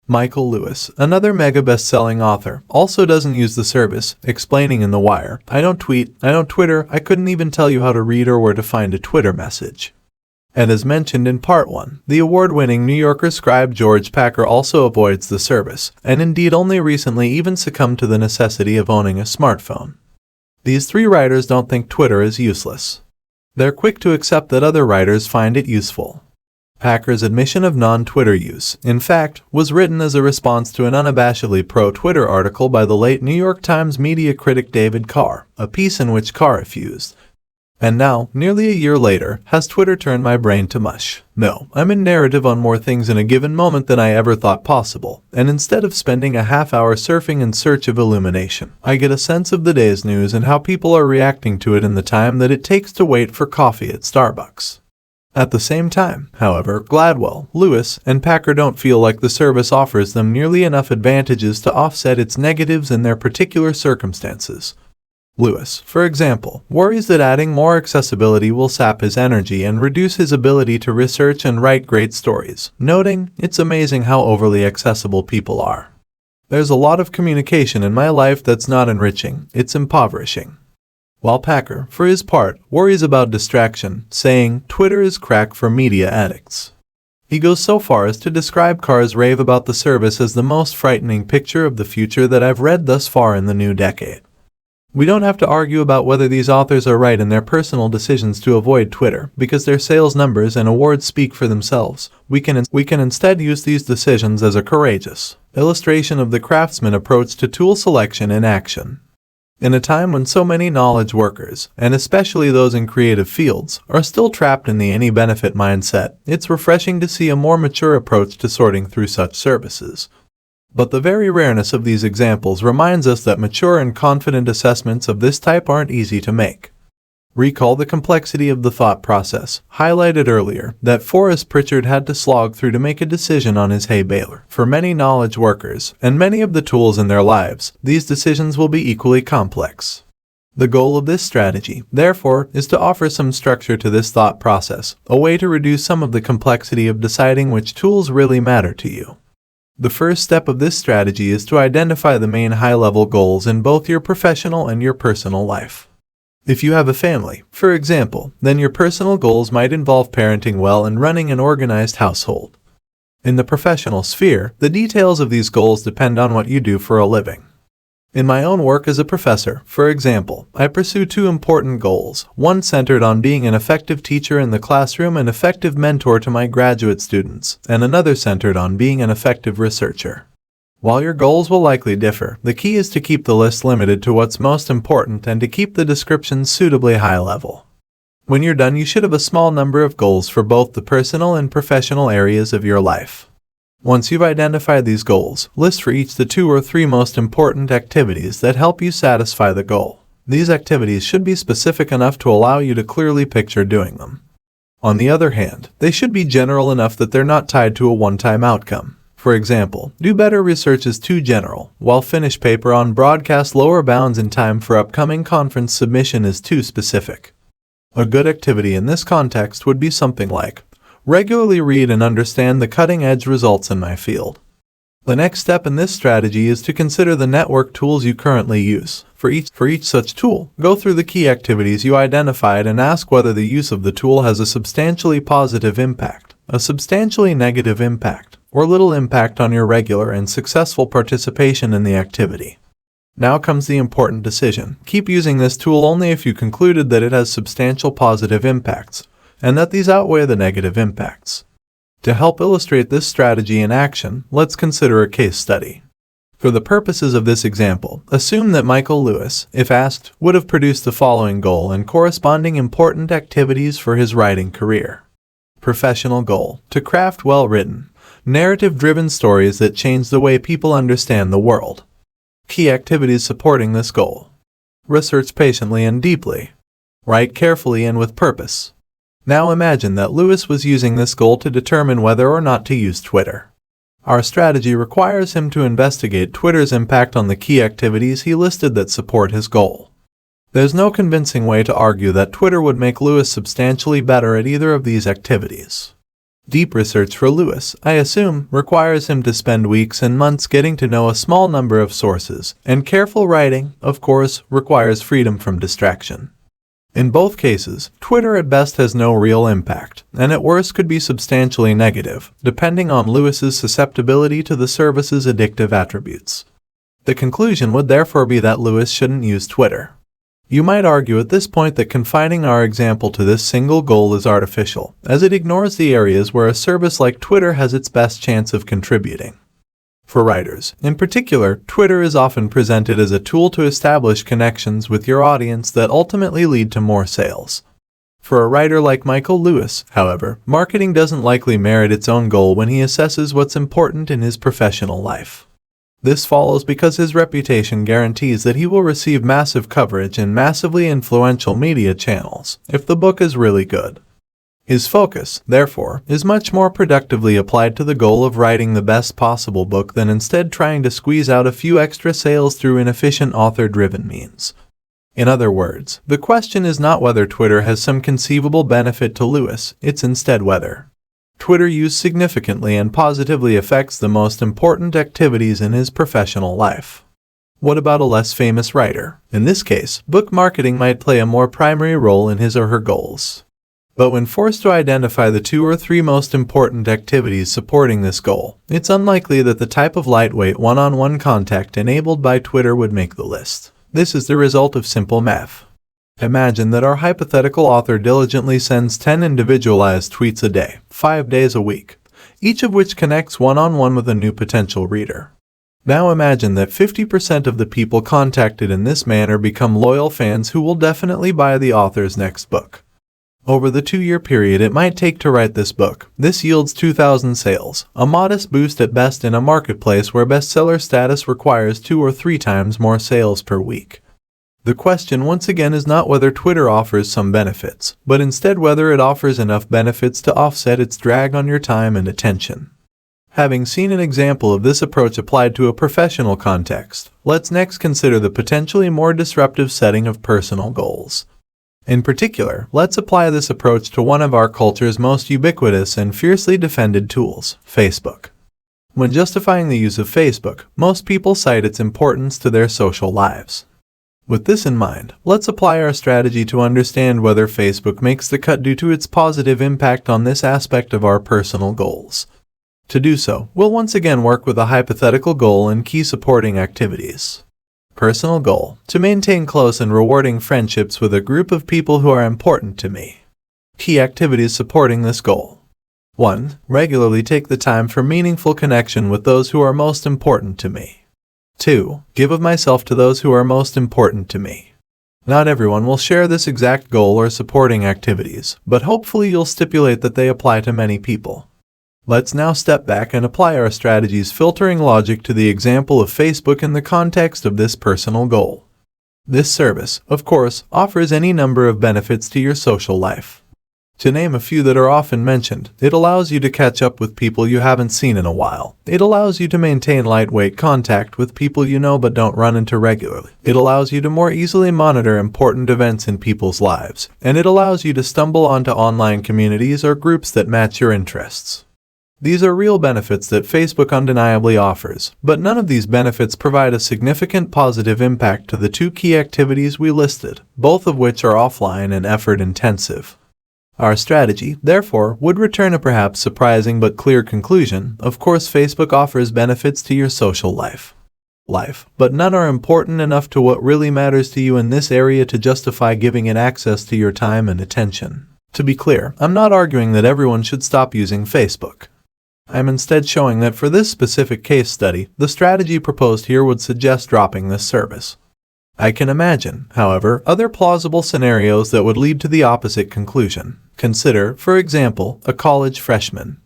Michael Lewis, another mega best-selling author, also doesn't use the service, explaining in The Wire, I don't tweet, I don't Twitter, I couldn't even tell you how to read or where to find a Twitter message. And as mentioned in Part 1, the award-winning New Yorker scribe George Packer also avoids the service, and indeed only recently even succumbed to the necessity of owning a smartphone. These three writers don't think Twitter is useless. They're quick to accept that other writers find it useful. Packer's admission of non-Twitter use, in fact, was written as a response to an unabashedly pro-Twitter article by the late New York Times media critic David Carr, a piece in which Carr refused. And now, nearly a year later, has Twitter turned my brain to mush? No, I'm in narrative on more things in a given moment than I ever thought possible, and instead of spending a half hour surfing in search of illumination, I get a sense of the day's news and how people are reacting to it in the time that it takes to wait for coffee at Starbucks. At the same time, however, Gladwell, Lewis, and Packer don't feel like the service offers them nearly enough advantages to offset its negatives in their particular circumstances. Lewis, for example, worries that adding more accessibility will sap his energy and reduce his ability to research and write great stories, noting, "It's amazing how overly accessible people are. There's a lot of communication in my life that's not enriching, it's impoverishing." While Packer, for his part, worries about distraction, saying, "Twitter is crack for media addicts." He goes so far as to describe Carr's rave about the service as the most frightening picture of the future that I've read thus far in the new decade. We don't have to argue about whether these authors are right in their personal decisions to avoid Twitter, because their sales numbers and awards speak for themselves. We can instead use these decisions as a courageous illustration of the craftsman approach to tool selection in action. In a time when so many knowledge workers, and especially those in creative fields, are still trapped in the any benefit mindset, it's refreshing to see a more mature approach to sorting through such services. But the very rareness of these examples reminds us that mature and confident assessments of this type aren't easy to make. Recall the complexity of the thought process, highlighted earlier, that Forrest Pritchard had to slog through to make a decision on his hay baler. For many knowledge workers, and many of the tools in their lives, these decisions will be equally complex. The goal of this strategy, therefore, is to offer some structure to this thought process, a way to reduce some of the complexity of deciding which tools really matter to you. The first step of this strategy is to identify the main high-level goals in both your professional and your personal life. If you have a family, for example, then your personal goals might involve parenting well and running an organized household. In the professional sphere, the details of these goals depend on what you do for a living. In my own work as a professor, for example, I pursue two important goals, one centered on being an effective teacher in the classroom and effective mentor to my graduate students, and another centered on being an effective researcher. While your goals will likely differ, the key is to keep the list limited to what's most important and to keep the descriptions suitably high level. When you're done, you should have a small number of goals for both the personal and professional areas of your life. Once you've identified these goals, list for each the 2 or 3 most important activities that help you satisfy the goal. These activities should be specific enough to allow you to clearly picture doing them. On the other hand, they should be general enough that they're not tied to a one-time outcome. For example, do better research is too general, while finish paper on broadcast lower bounds in time for upcoming conference submission is too specific. A good activity in this context would be something like, regularly read and understand the cutting-edge results in my field. The next step in this strategy is to consider the network tools you currently use. For each such tool, go through the key activities you identified and ask whether the use of the tool has a substantially positive impact, a substantially negative impact, or little impact on your regular and successful participation in the activity. Now comes the important decision. Keep using this tool only if you concluded that it has substantial positive impacts, and that these outweigh the negative impacts. To help illustrate this strategy in action, let's consider a case study. For the purposes of this example, assume that Michael Lewis, if asked, would have produced the following goal and corresponding important activities for his writing career. Professional goal: to craft well-written, narrative-driven stories that change the way people understand the world. Key activities supporting this goal: research patiently and deeply. Write carefully and with purpose. Now imagine that Lewis was using this goal to determine whether or not to use Twitter. Our strategy requires him to investigate Twitter's impact on the key activities he listed that support his goal. There's no convincing way to argue that Twitter would make Lewis substantially better at either of these activities. Deep research for Lewis, I assume, requires him to spend weeks and months getting to know a small number of sources, and careful writing, of course, requires freedom from distraction. In both cases, Twitter at best has no real impact, and at worst could be substantially negative, depending on Lewis's susceptibility to the service's addictive attributes. The conclusion would therefore be that Lewis shouldn't use Twitter. You might argue at this point that confining our example to this single goal is artificial, as it ignores the areas where a service like Twitter has its best chance of contributing. For writers, in particular, Twitter is often presented as a tool to establish connections with your audience that ultimately lead to more sales. For a writer like Michael Lewis, however, marketing doesn't likely merit its own goal when he assesses what's important in his professional life. This follows because his reputation guarantees that he will receive massive coverage in massively influential media channels if the book is really good. His focus, therefore, is much more productively applied to the goal of writing the best possible book than instead trying to squeeze out a few extra sales through inefficient author-driven means. In other words, the question is not whether Twitter has some conceivable benefit to Lewis, it's instead whether Twitter use significantly and positively affects the most important activities in his professional life. What about a less famous writer? In this case, book marketing might play a more primary role in his or her goals. But when forced to identify the 2 or 3 most important activities supporting this goal, it's unlikely that the type of lightweight one-on-one contact enabled by Twitter would make the list. This is the result of simple math. Imagine that our hypothetical author diligently sends 10 individualized tweets a day, 5 days a week, each of which connects one-on-one with a new potential reader. Now imagine that 50% of the people contacted in this manner become loyal fans who will definitely buy the author's next book. Over the 2-year period it might take to write this book, this yields 2,000 sales, a modest boost at best in a marketplace where bestseller status requires 2 or 3 times more sales per week. The question once again is not whether Twitter offers some benefits, but instead whether it offers enough benefits to offset its drag on your time and attention. Having seen an example of this approach applied to a professional context, let's next consider the potentially more disruptive setting of personal goals. In particular, let's apply this approach to one of our culture's most ubiquitous and fiercely defended tools, Facebook. When justifying the use of Facebook, most people cite its importance to their social lives. With this in mind, let's apply our strategy to understand whether Facebook makes the cut due to its positive impact on this aspect of our personal goals. To do so, we'll once again work with a hypothetical goal and key supporting activities. Personal goal: to maintain close and rewarding friendships with a group of people who are important to me. Key activities supporting this goal. 1. Regularly take the time for meaningful connection with those who are most important to me. 2. Give of myself to those who are most important to me. Not everyone will share this exact goal or supporting activities, but hopefully you'll stipulate that they apply to many people. Let's now step back and apply our strategy's filtering logic to the example of Facebook in the context of this personal goal. This service, of course, offers any number of benefits to your social life. To name a few that are often mentioned, it allows you to catch up with people you haven't seen in a while. It allows you to maintain lightweight contact with people you know but don't run into regularly. It allows you to more easily monitor important events in people's lives. And it allows you to stumble onto online communities or groups that match your interests. These are real benefits that Facebook undeniably offers, but none of these benefits provide a significant positive impact to the 2 key activities we listed, both of which are offline and effort-intensive. Our strategy, therefore, would return a perhaps surprising but clear conclusion. Of course, Facebook offers benefits to your social life, but none are important enough to what really matters to you in this area to justify giving it access to your time and attention. To be clear, I'm not arguing that everyone should stop using Facebook. I'm instead showing that for this specific case study, the strategy proposed here would suggest dropping this service. I can imagine, however, other plausible scenarios that would lead to the opposite conclusion. Consider, for example, a college freshman.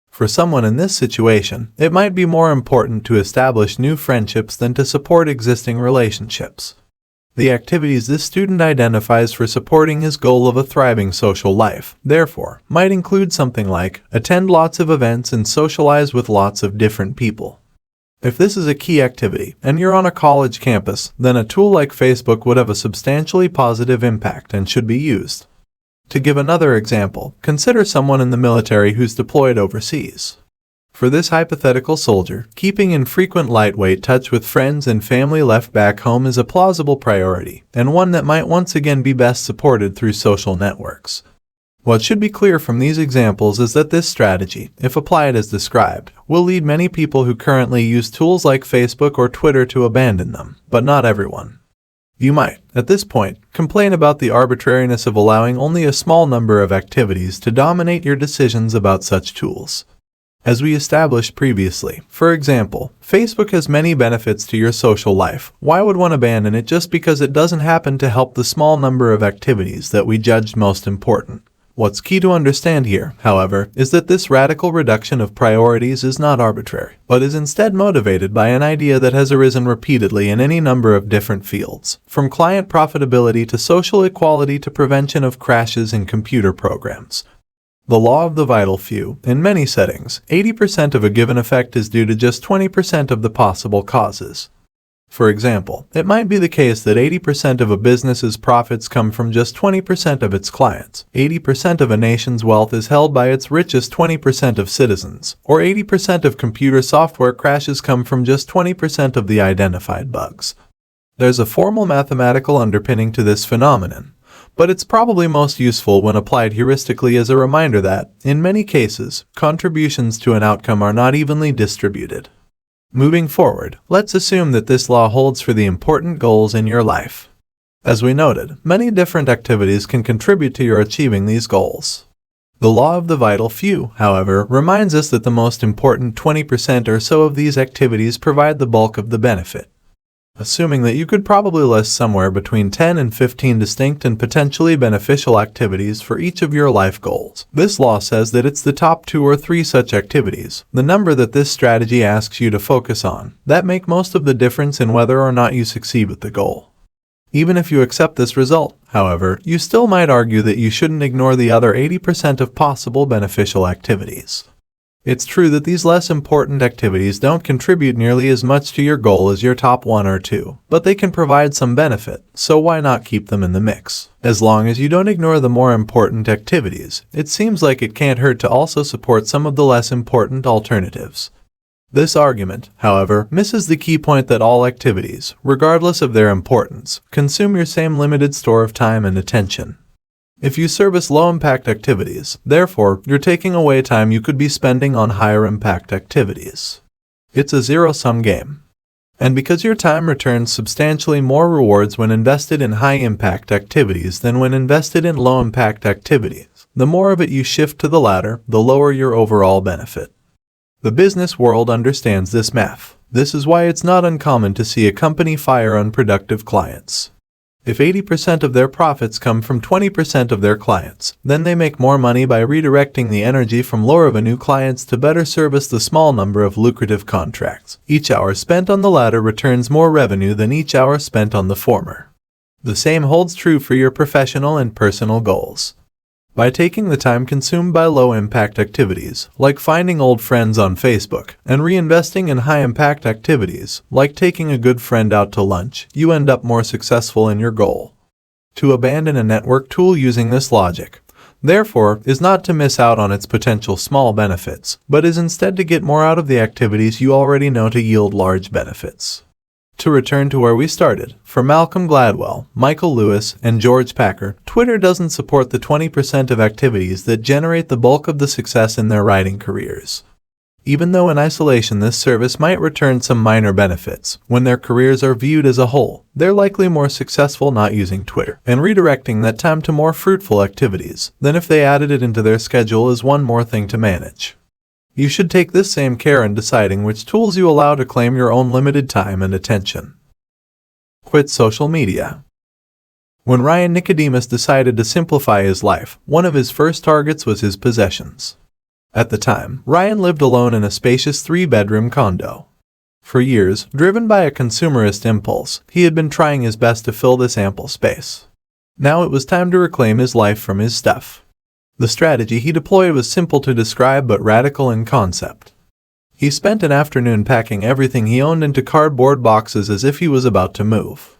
For someone in this situation, it might be more important to establish new friendships than to support existing relationships. The activities this student identifies for supporting his goal of a thriving social life, therefore, might include something like attend lots of events and socialize with lots of different people. If this is a key activity, and you're on a college campus, then a tool like Facebook would have a substantially positive impact and should be used. To give another example, consider someone in the military who's deployed overseas. For this hypothetical soldier, keeping in frequent lightweight touch with friends and family left back home is a plausible priority, and one that might once again be best supported through social networks. What should be clear from these examples is that this strategy, if applied as described, will lead many people who currently use tools like Facebook or Twitter to abandon them, but not everyone. You might, at this point, complain about the arbitrariness of allowing only a small number of activities to dominate your decisions about such tools. As we established previously, for example, Facebook has many benefits to your social life. Why would one abandon it just because it doesn't happen to help the small number of activities that we judged most important? What's key to understand here, however, is that this radical reduction of priorities is not arbitrary, but is instead motivated by an idea that has arisen repeatedly in any number of different fields, from client profitability to social equality to prevention of crashes in computer programs. The law of the vital few. In many settings, 80% of a given effect is due to just 20% of the possible causes. For example, it might be the case that 80% of a business's profits come from just 20% of its clients, 80% of a nation's wealth is held by its richest 20% of citizens, or 80% of computer software crashes come from just 20% of the identified bugs. There's a formal mathematical underpinning to this phenomenon, but it's probably most useful when applied heuristically as a reminder that, in many cases, contributions to an outcome are not evenly distributed. Moving forward, let's assume that this law holds for the important goals in your life. As we noted, many different activities can contribute to your achieving these goals. The law of the vital few, however, reminds us that the most important 20% or so of these activities provide the bulk of the benefit. Assuming that you could probably list somewhere between 10 and 15 distinct and potentially beneficial activities for each of your life goals. This law says that it's the top 2 or 3 such activities, the number that this strategy asks you to focus on, that make most of the difference in whether or not you succeed with the goal. Even if you accept this result, however, you still might argue that you shouldn't ignore the other 80% of possible beneficial activities. It's true that these less important activities don't contribute nearly as much to your goal as your top 1 or 2, but they can provide some benefit, so why not keep them in the mix? As long as you don't ignore the more important activities, it seems like it can't hurt to also support some of the less important alternatives. This argument, however, misses the key point that all activities, regardless of their importance, consume your same limited store of time and attention. If you service low-impact activities, therefore, you're taking away time you could be spending on higher-impact activities. It's a zero-sum game. And because your time returns substantially more rewards when invested in high-impact activities than when invested in low-impact activities, the more of it you shift to the latter, the lower your overall benefit. The business world understands this math. This is why it's not uncommon to see a company fire unproductive clients. If 80% of their profits come from 20% of their clients, then they make more money by redirecting the energy from low-revenue clients to better service the small number of lucrative contracts. Each hour spent on the latter returns more revenue than each hour spent on the former. The same holds true for your professional and personal goals. By taking the time consumed by low-impact activities, like finding old friends on Facebook, and reinvesting in high-impact activities, like taking a good friend out to lunch, you end up more successful in your goal. To abandon a network tool using this logic, therefore, is not to miss out on its potential small benefits, but is instead to get more out of the activities you already know to yield large benefits. To return to where we started, for Malcolm Gladwell, Michael Lewis, and George Packer, Twitter doesn't support the 20% of activities that generate the bulk of the success in their writing careers. Even though in isolation this service might return some minor benefits, when their careers are viewed as a whole, they're likely more successful not using Twitter and redirecting that time to more fruitful activities than if they added it into their schedule as one more thing to manage. You should take this same care in deciding which tools you allow to claim your own limited time and attention. Quit social media. When Ryan Nicodemus decided to simplify his life, one of his first targets was his possessions. At the time, Ryan lived alone in a spacious 3-bedroom condo. For years, driven by a consumerist impulse, he had been trying his best to fill this ample space. Now it was time to reclaim his life from his stuff. The strategy he deployed was simple to describe but radical in concept. He spent an afternoon packing everything he owned into cardboard boxes as if he was about to move.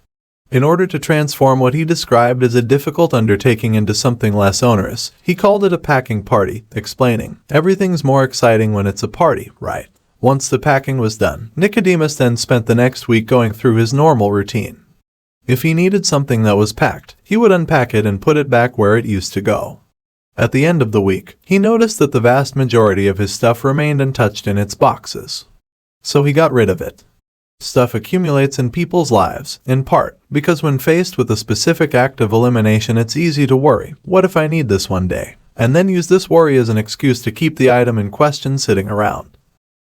In order to transform what he described as a difficult undertaking into something less onerous, he called it a packing party, explaining, "Everything's more exciting when it's a party, right?" Once the packing was done, Nicodemus then spent the next week going through his normal routine. If he needed something that was packed, he would unpack it and put it back where it used to go. At the end of the week, he noticed that the vast majority of his stuff remained untouched in its boxes. So he got rid of it. Stuff accumulates in people's lives, in part, because when faced with a specific act of elimination it's easy to worry, what if I need this one day? And then use this worry as an excuse to keep the item in question sitting around.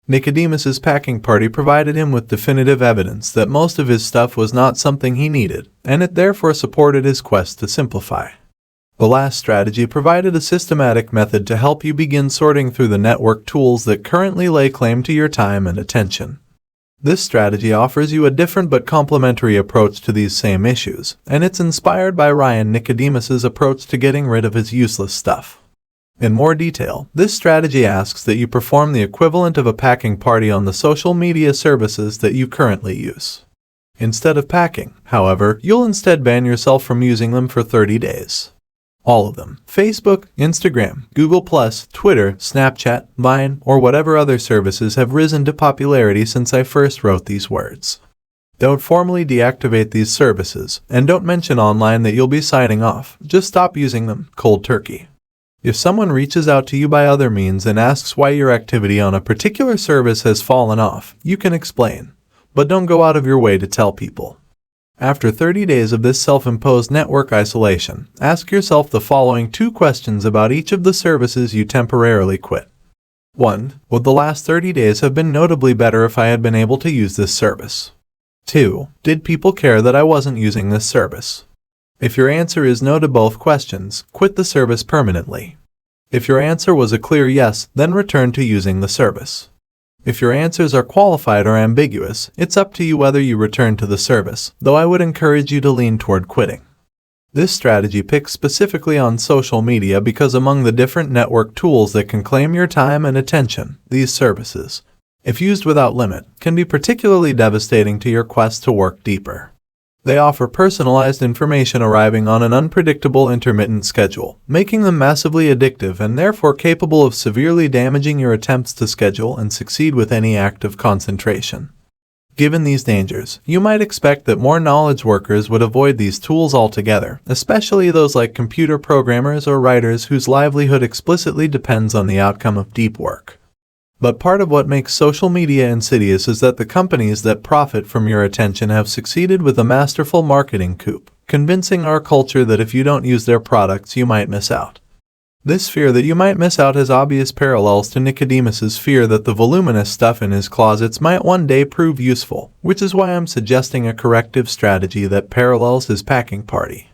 Nicodemus's packing party provided him with definitive evidence that most of his stuff was not something he needed, and it therefore supported his quest to simplify. The last strategy provided a systematic method to help you begin sorting through the network tools that currently lay claim to your time and attention. This strategy offers you a different but complementary approach to these same issues, and it's inspired by Ryan Nicodemus's approach to getting rid of his useless stuff. In more detail, this strategy asks that you perform the equivalent of a packing party on the social media services that you currently use. Instead of packing, however, you'll instead ban yourself from using them for 30 days. All of them. Facebook, Instagram, Google+, Twitter, Snapchat, Vine, or whatever other services have risen to popularity since I first wrote these words. Don't formally deactivate these services, and don't mention online that you'll be signing off. Just stop using them, cold turkey. If someone reaches out to you by other means and asks why your activity on a particular service has fallen off, you can explain. But don't go out of your way to tell people. After 30 days of this self-imposed network isolation, ask yourself the following 2 questions about each of the services you temporarily quit. 1. Would the last 30 days have been notably better if I had been able to use this service? 2. Did people care that I wasn't using this service? If your answer is no to both questions, quit the service permanently. If your answer was a clear yes, then return to using the service. If your answers are qualified or ambiguous, it's up to you whether you return to the service, though I would encourage you to lean toward quitting. This strategy picks specifically on social media because among the different network tools that can claim your time and attention, these services, if used without limit, can be particularly devastating to your quest to work deeper. They offer personalized information arriving on an unpredictable intermittent schedule, making them massively addictive and therefore capable of severely damaging your attempts to schedule and succeed with any act of concentration. Given these dangers, you might expect that more knowledge workers would avoid these tools altogether, especially those like computer programmers or writers whose livelihood explicitly depends on the outcome of deep work. But part of what makes social media insidious is that the companies that profit from your attention have succeeded with a masterful marketing coup, convincing our culture that if you don't use their products, you might miss out. This fear that you might miss out has obvious parallels to Nicodemus's fear that the voluminous stuff in his closets might one day prove useful, which is why I'm suggesting a corrective strategy that parallels his packing party.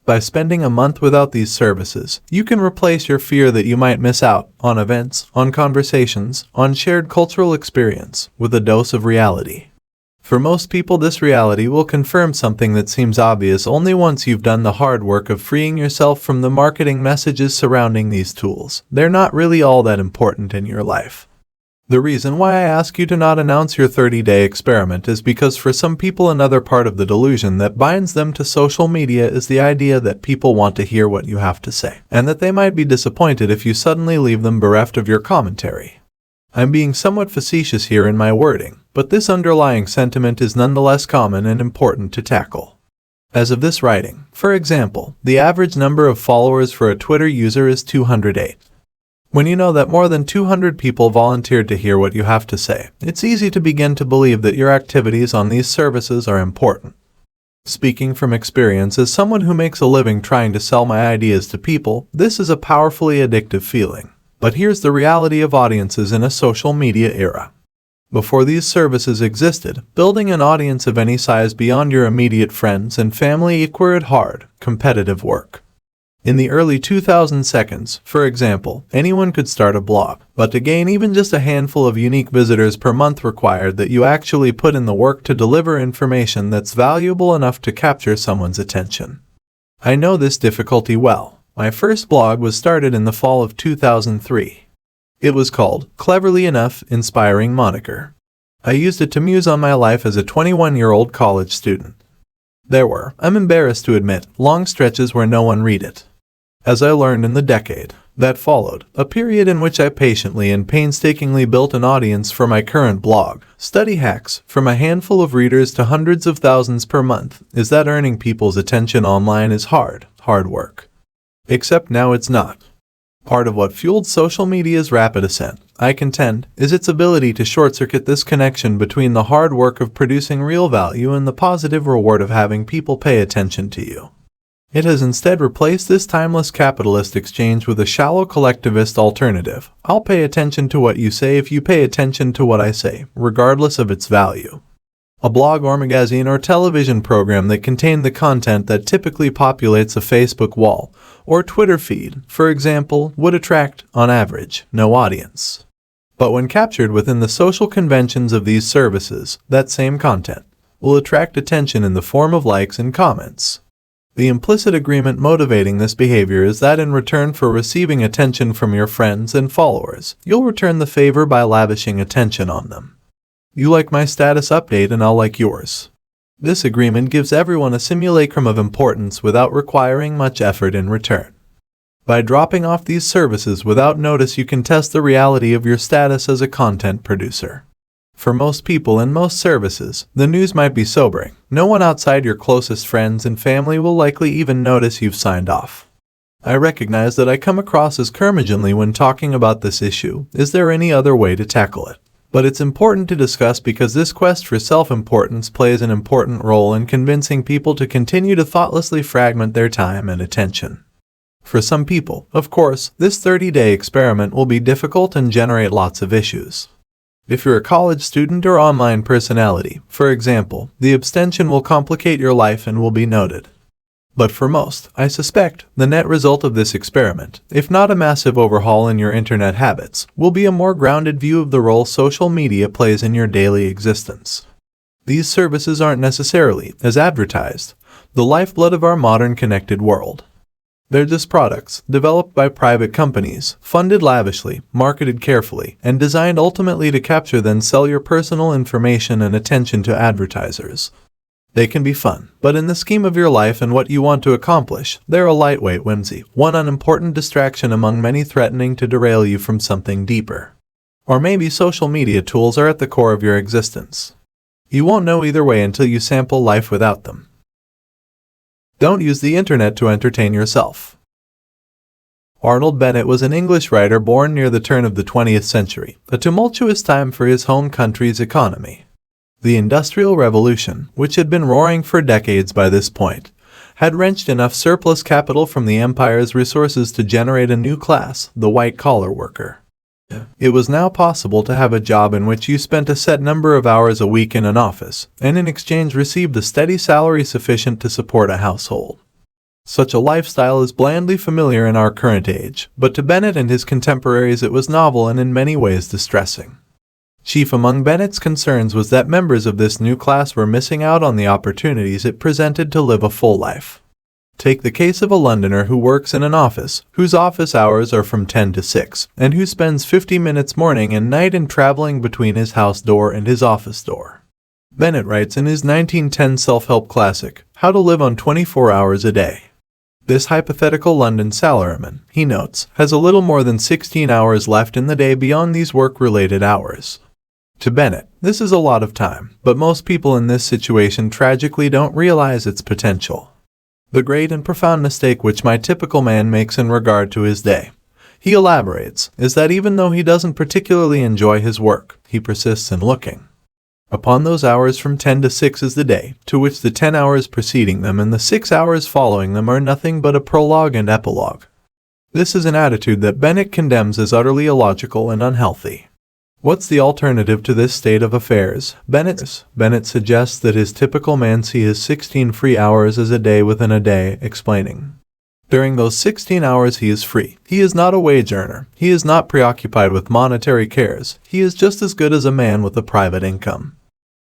By spending a month without these services, you can replace your fear that you might miss out on events, on conversations, on shared cultural experience, with a dose of reality. For most people, this reality will confirm something that seems obvious only once you've done the hard work of freeing yourself from the marketing messages surrounding these tools. They're not really all that important in your life. The reason why I ask you to not announce your 30-day experiment is because for some people another part of the delusion that binds them to social media is the idea that people want to hear what you have to say, and that they might be disappointed if you suddenly leave them bereft of your commentary. I'm being somewhat facetious here in my wording, but this underlying sentiment is nonetheless common and important to tackle. As of this writing, for example, the average number of followers for a Twitter user is 208. When you know that more than 200 people volunteered to hear what you have to say, it's easy to begin to believe that your activities on these services are important. Speaking from experience as someone who makes a living trying to sell my ideas to people, this is a powerfully addictive feeling. But here's the reality of audiences in a social media era. Before these services existed, building an audience of any size beyond your immediate friends and family required hard, competitive work. In the early 2000s, for example, anyone could start a blog, but to gain even just a handful of unique visitors per month required that you actually put in the work to deliver information that's valuable enough to capture someone's attention. I know this difficulty well. My first blog was started in the fall of 2003. It was called, cleverly enough, Inspiring Moniker. I used it to muse on my life as a 21-year-old college student. There were, I'm embarrassed to admit, long stretches where no one read it. As I learned in the decade that followed, a period in which I patiently and painstakingly built an audience for my current blog, study hacks, from a handful of readers to hundreds of thousands per month, is that earning people's attention online is hard work. Except now it's not. Part of what fueled social media's rapid ascent, I contend, is its ability to short-circuit this connection between the hard work of producing real value and the positive reward of having people pay attention to you. It has instead replaced this timeless capitalist exchange with a shallow collectivist alternative. I'll pay attention to what you say if you pay attention to what I say, regardless of its value. A blog or magazine or television program that contained the content that typically populates a Facebook wall or Twitter feed, for example, would attract, on average, no audience. But when captured within the social conventions of these services, that same content will attract attention in the form of likes and comments. The implicit agreement motivating this behavior is that in return for receiving attention from your friends and followers, you'll return the favor by lavishing attention on them. You like my status update and I'll like yours. This agreement gives everyone a simulacrum of importance without requiring much effort in return. By dropping off these services without notice, you can test the reality of your status as a content producer. For most people and most services, the news might be sobering. No one outside your closest friends and family will likely even notice you've signed off. I recognize that I come across as curmudgeonly when talking about this issue. Is there any other way to tackle it? But it's important to discuss because this quest for self-importance plays an important role in convincing people to continue to thoughtlessly fragment their time and attention. For some people, of course, this 30-day experiment will be difficult and generate lots of issues. If you're a college student or online personality, for example, the abstention will complicate your life and will be noted. But for most, I suspect, the net result of this experiment, if not a massive overhaul in your internet habits, will be a more grounded view of the role social media plays in your daily existence. These services aren't necessarily, as advertised, the lifeblood of our modern connected world. They're just products, developed by private companies, funded lavishly, marketed carefully, and designed ultimately to capture then sell your personal information and attention to advertisers. They can be fun, but in the scheme of your life and what you want to accomplish, they're a lightweight whimsy, one unimportant distraction among many threatening to derail you from something deeper. Or maybe social media tools are at the core of your existence. You won't know either way until you sample life without them. Don't use the internet to entertain yourself. Arnold Bennett was an English writer born near the turn of the 20th century, a tumultuous time for his home country's economy. The Industrial Revolution, which had been roaring for decades by this point, had wrenched enough surplus capital from the empire's resources to generate a new class, the white-collar worker. It was now possible to have a job in which you spent a set number of hours a week in an office, and in exchange received a steady salary sufficient to support a household. Such a lifestyle is blandly familiar in our current age, but to Bennett and his contemporaries it was novel and in many ways distressing. Chief among Bennett's concerns was that members of this new class were missing out on the opportunities it presented to live a full life. Take the case of a Londoner who works in an office, whose office hours are from 10 to 6, and who spends 50 minutes morning and night in traveling between his house door and his office door. Bennett writes in his 1910 self-help classic, How to Live on 24 Hours a Day. This hypothetical London salaryman, he notes, has a little more than 16 hours left in the day beyond these work-related hours. To Bennett, this is a lot of time, but most people in this situation tragically don't realize its potential. The great and profound mistake which my typical man makes in regard to his day, he elaborates, is that even though he doesn't particularly enjoy his work, he persists in looking upon those hours from 10 to 6 as the day, to which the 10 hours preceding them and the 6 hours following them are nothing but a prologue and epilogue. This is an attitude that Bennett condemns as utterly illogical and unhealthy. What's the alternative to this state of affairs? Bennett suggests that his typical man sees 16 free hours as a day within a day, explaining. During those 16 hours he is free. He is not a wage earner. He is not preoccupied with monetary cares. He is just as good as a man with a private income.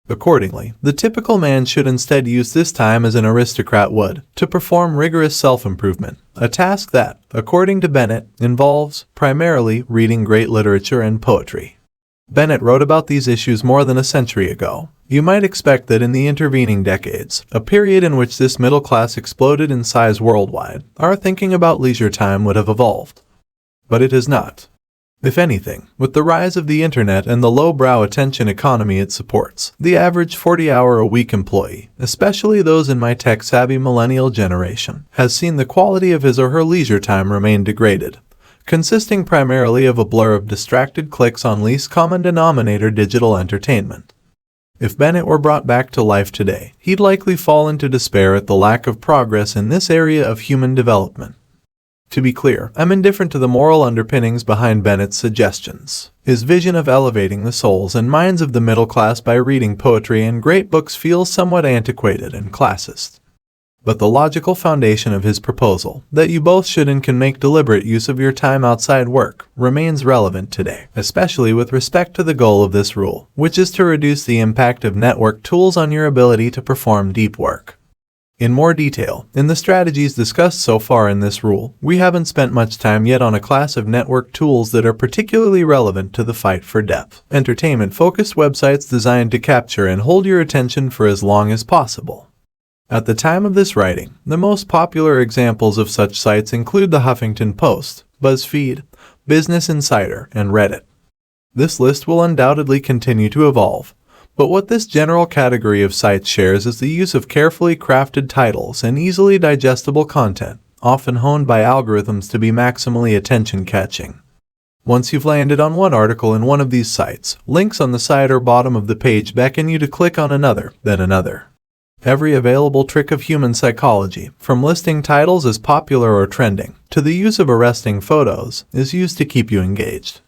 Accordingly, the typical man should instead use this time as an aristocrat would, to perform rigorous self-improvement, a task that, according to Bennett, involves, primarily, reading great literature and poetry. Bennett wrote about these issues more than a century ago. You might expect that in the intervening decades, a period in which this middle class exploded in size worldwide, our thinking about leisure time would have evolved. But it has not. If anything, with the rise of the internet and the low-brow attention economy it supports, the average 40-hour-a-week employee, especially those in my tech-savvy millennial generation, has seen the quality of his or her leisure time remain degraded, consisting primarily of a blur of distracted clicks on least common denominator digital entertainment. If Bennett were brought back to life today, he'd likely fall into despair at the lack of progress in this area of human development. To be clear, I'm indifferent to the moral underpinnings behind Bennett's suggestions. His vision of elevating the souls and minds of the middle class by reading poetry and great books feels somewhat antiquated and classist. But the logical foundation of his proposal, that you both should and can make deliberate use of your time outside work, remains relevant today, especially with respect to the goal of this rule, which is to reduce the impact of network tools on your ability to perform deep work. In more detail, in the strategies discussed so far in this rule, we haven't spent much time yet on a class of network tools that are particularly relevant to the fight for depth. Entertainment-focused websites designed to capture and hold your attention for as long as possible. At the time of this writing, the most popular examples of such sites include the Huffington Post, BuzzFeed, Business Insider, and Reddit. This list will undoubtedly continue to evolve. But what this general category of sites shares is the use of carefully crafted titles and easily digestible content, often honed by algorithms to be maximally attention-catching. Once you've landed on one article in one of these sites, links on the side or bottom of the page beckon you to click on another, then another. Every available trick of human psychology, from listing titles as popular or trending, to the use of arresting photos, is used to keep you engaged.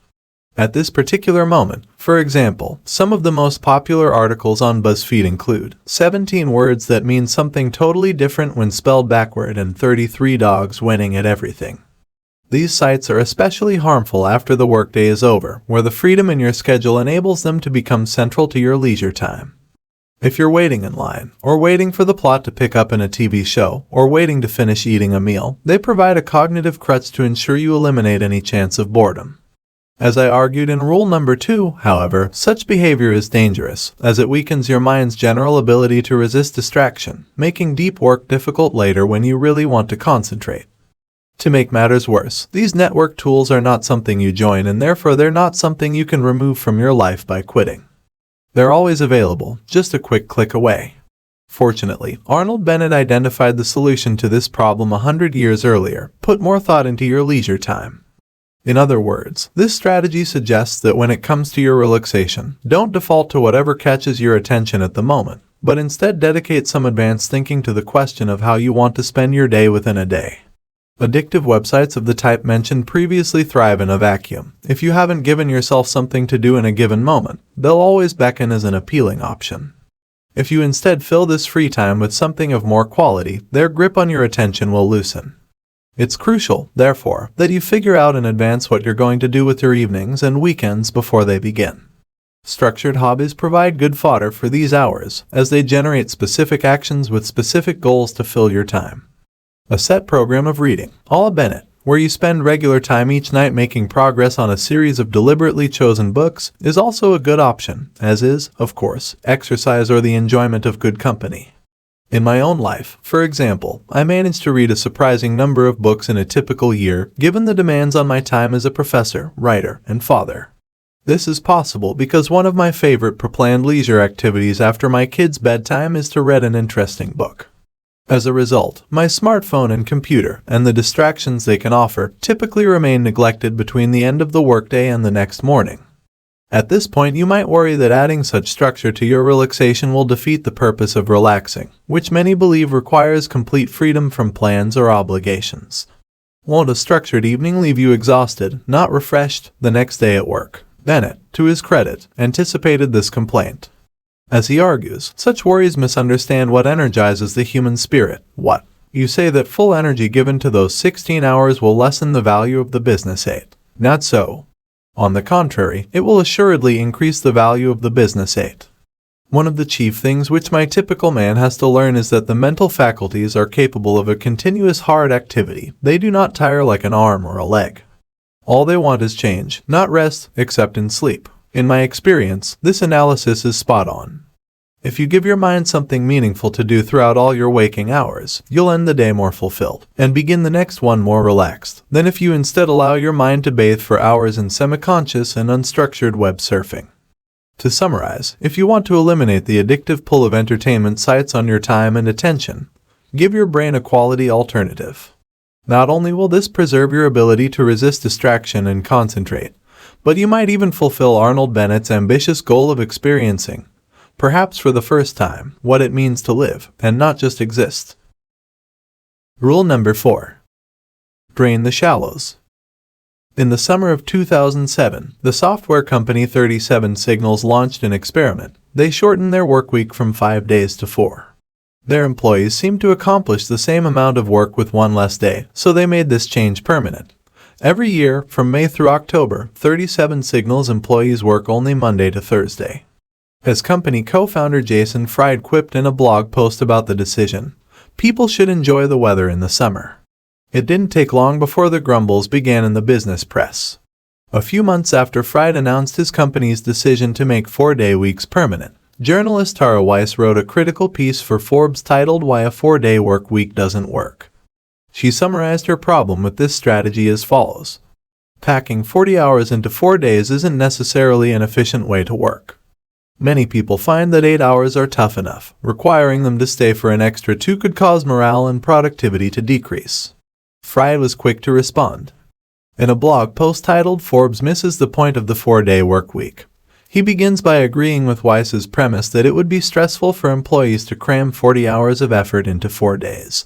At this particular moment, for example, some of the most popular articles on BuzzFeed include 17 words that mean something totally different when spelled backward and 33 dogs winning at everything. These sites are especially harmful after the workday is over, where the freedom in your schedule enables them to become central to your leisure time. If you're waiting in line, or waiting for the plot to pick up in a TV show, or waiting to finish eating a meal, they provide a cognitive crutch to ensure you eliminate any chance of boredom. As I argued in rule number 2, however, such behavior is dangerous, as it weakens your mind's general ability to resist distraction, making deep work difficult later when you really want to concentrate. To make matters worse, these network tools are not something you join, and therefore they're not something you can remove from your life by quitting. They're always available, just a quick click away. Fortunately, Arnold Bennett identified the solution to this problem 100 years earlier: put more thought into your leisure time. In other words, this strategy suggests that when it comes to your relaxation, don't default to whatever catches your attention at the moment, but instead dedicate some advanced thinking to the question of how you want to spend your day within a day. Addictive websites of the type mentioned previously thrive in a vacuum. If you haven't given yourself something to do in a given moment, they'll always beckon as an appealing option. If you instead fill this free time with something of more quality, their grip on your attention will loosen. It's crucial, therefore, that you figure out in advance what you're going to do with your evenings and weekends before they begin. Structured hobbies provide good fodder for these hours, as they generate specific actions with specific goals to fill your time. A set program of reading, a la Bennett, where you spend regular time each night making progress on a series of deliberately chosen books, is also a good option, as is, of course, exercise or the enjoyment of good company. In my own life, for example, I managed to read a surprising number of books in a typical year, given the demands on my time as a professor, writer, and father. This is possible because one of my favorite pre-planned leisure activities after my kids' bedtime is to read an interesting book. As a result, my smartphone and computer, and the distractions they can offer, typically remain neglected between the end of the workday and the next morning. At this point, you might worry that adding such structure to your relaxation will defeat the purpose of relaxing, which many believe requires complete freedom from plans or obligations. Won't a structured evening leave you exhausted, not refreshed, the next day at work? Bennett, to his credit, anticipated this complaint. As he argues, such worries misunderstand what energizes the human spirit. What? You say that full energy given to those 16 hours will lessen the value of the business 8. Not so. On the contrary, it will assuredly increase the value of the business 8. One of the chief things which my typical man has to learn is that the mental faculties are capable of a continuous hard activity. They do not tire like an arm or a leg. All they want is change, not rest, except in sleep. In my experience, this analysis is spot on. If you give your mind something meaningful to do throughout all your waking hours, you'll end the day more fulfilled, and begin the next one more relaxed, than if you instead allow your mind to bathe for hours in semi-conscious and unstructured web surfing. To summarize, if you want to eliminate the addictive pull of entertainment sites on your time and attention, give your brain a quality alternative. Not only will this preserve your ability to resist distraction and concentrate, but you might even fulfill Arnold Bennett's ambitious goal of experiencing, perhaps for the first time, what it means to live and not just exist. Rule number 4. Drain the shallows. In the summer of 2007, the software company 37 Signals launched an experiment. They shortened their work week from 5 days to 4. Their employees seemed to accomplish the same amount of work with one less day, so they made this change permanent. Every year, from May through October, 37 Signals employees work only Monday to Thursday. As company co-founder Jason Fried quipped in a blog post about the decision, people should enjoy the weather in the summer. It didn't take long before the grumbles began in the business press. A few months after Fried announced his company's decision to make 4-day weeks permanent, journalist Tara Weiss wrote a critical piece for Forbes titled "Why a 4-Day Work Week Doesn't Work." She summarized her problem with this strategy as follows. Packing 40 hours into 4 days isn't necessarily an efficient way to work. Many people find that 8 hours are tough enough. Requiring them to stay for an extra 2 could cause morale and productivity to decrease. Fried was quick to respond. In a blog post titled "Forbes Misses the Point of the 4-Day Work Week," he begins by agreeing with Weiss's premise that it would be stressful for employees to cram 40 hours of effort into 4 days.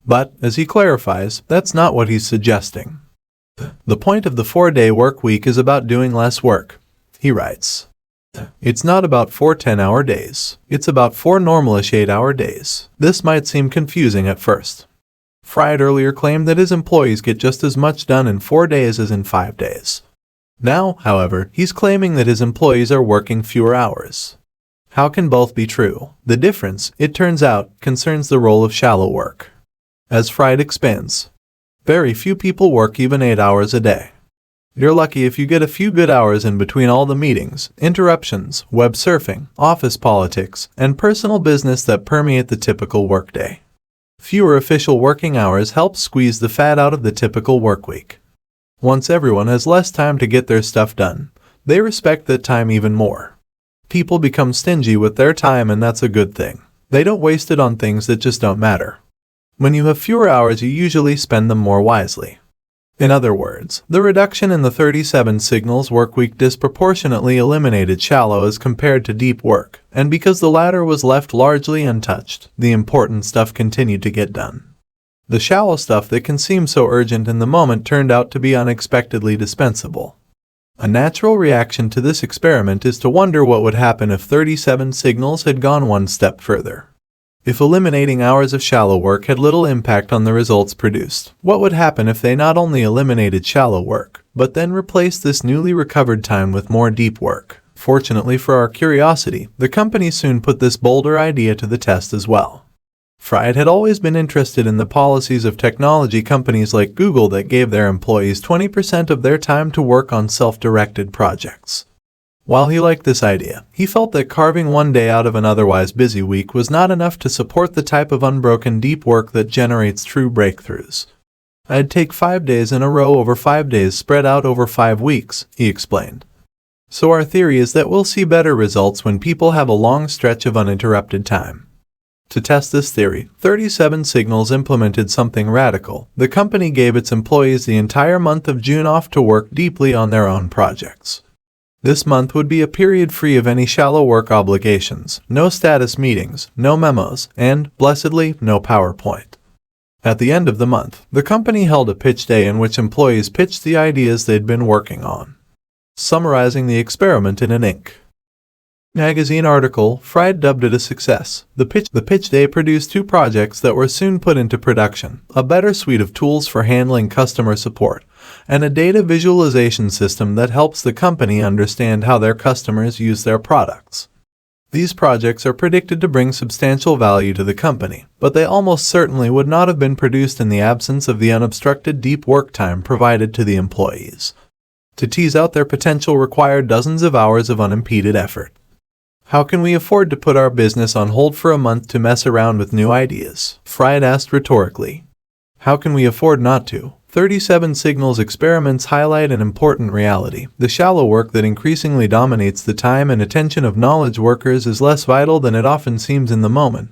But, as he clarifies, that's not what he's suggesting. The point of the 4-day work week is about doing less work, he writes. It's not about 4 10-hour days. It's about 4 normalish 8-hour days. This might seem confusing at first. Fried earlier claimed that his employees get just as much done in 4 days as in 5 days. Now, however, he's claiming that his employees are working fewer hours. How can both be true? The difference, it turns out, concerns the role of shallow work. As Fried expands, very few people work even 8 hours a day. You're lucky if you get a few good hours in between all the meetings, interruptions, web surfing, office politics, and personal business that permeate the typical workday. Fewer official working hours help squeeze the fat out of the typical workweek. Once everyone has less time to get their stuff done, they respect that time even more. People become stingy with their time, and that's a good thing. They don't waste it on things that just don't matter. When you have fewer hours, you usually spend them more wisely. In other words, the reduction in the 37 Signals workweek disproportionately eliminated shallow as compared to deep work, and because the latter was left largely untouched, the important stuff continued to get done. The shallow stuff that can seem so urgent in the moment turned out to be unexpectedly dispensable. A natural reaction to this experiment is to wonder what would happen if 37 Signals had gone one step further. If eliminating hours of shallow work had little impact on the results produced, what would happen if they not only eliminated shallow work, but then replaced this newly recovered time with more deep work? Fortunately for our curiosity, the company soon put this bolder idea to the test as well. Fried had always been interested in the policies of technology companies like Google that gave their employees 20% of their time to work on self-directed projects. While he liked this idea, he felt that carving one day out of an otherwise busy week was not enough to support the type of unbroken deep work that generates true breakthroughs. I'd take 5 days in a row over 5 days spread out over 5 weeks, he explained. So our theory is that we'll see better results when people have a long stretch of uninterrupted time. To test this theory, 37 Signals implemented something radical. The company gave its employees the entire month of June off to work deeply on their own projects. This month would be a period free of any shallow work obligations, no status meetings, no memos, and, blessedly, no PowerPoint. At the end of the month, the company held a pitch day in which employees pitched the ideas they'd been working on. Summarizing the experiment in an Inc. magazine article, Fried dubbed it a success. The pitch day produced 2 projects that were soon put into production: a better suite of tools for handling customer support, and a data visualization system that helps the company understand how their customers use their products. These projects are predicted to bring substantial value to the company, but they almost certainly would not have been produced in the absence of the unobstructed deep work time provided to the employees. To tease out their potential required dozens of hours of unimpeded effort. How can we afford to put our business on hold for a month to mess around with new ideas? Fried asked rhetorically. How can we afford not to? 37 Signals experiments highlight an important reality. The shallow work that increasingly dominates the time and attention of knowledge workers is less vital than it often seems in the moment.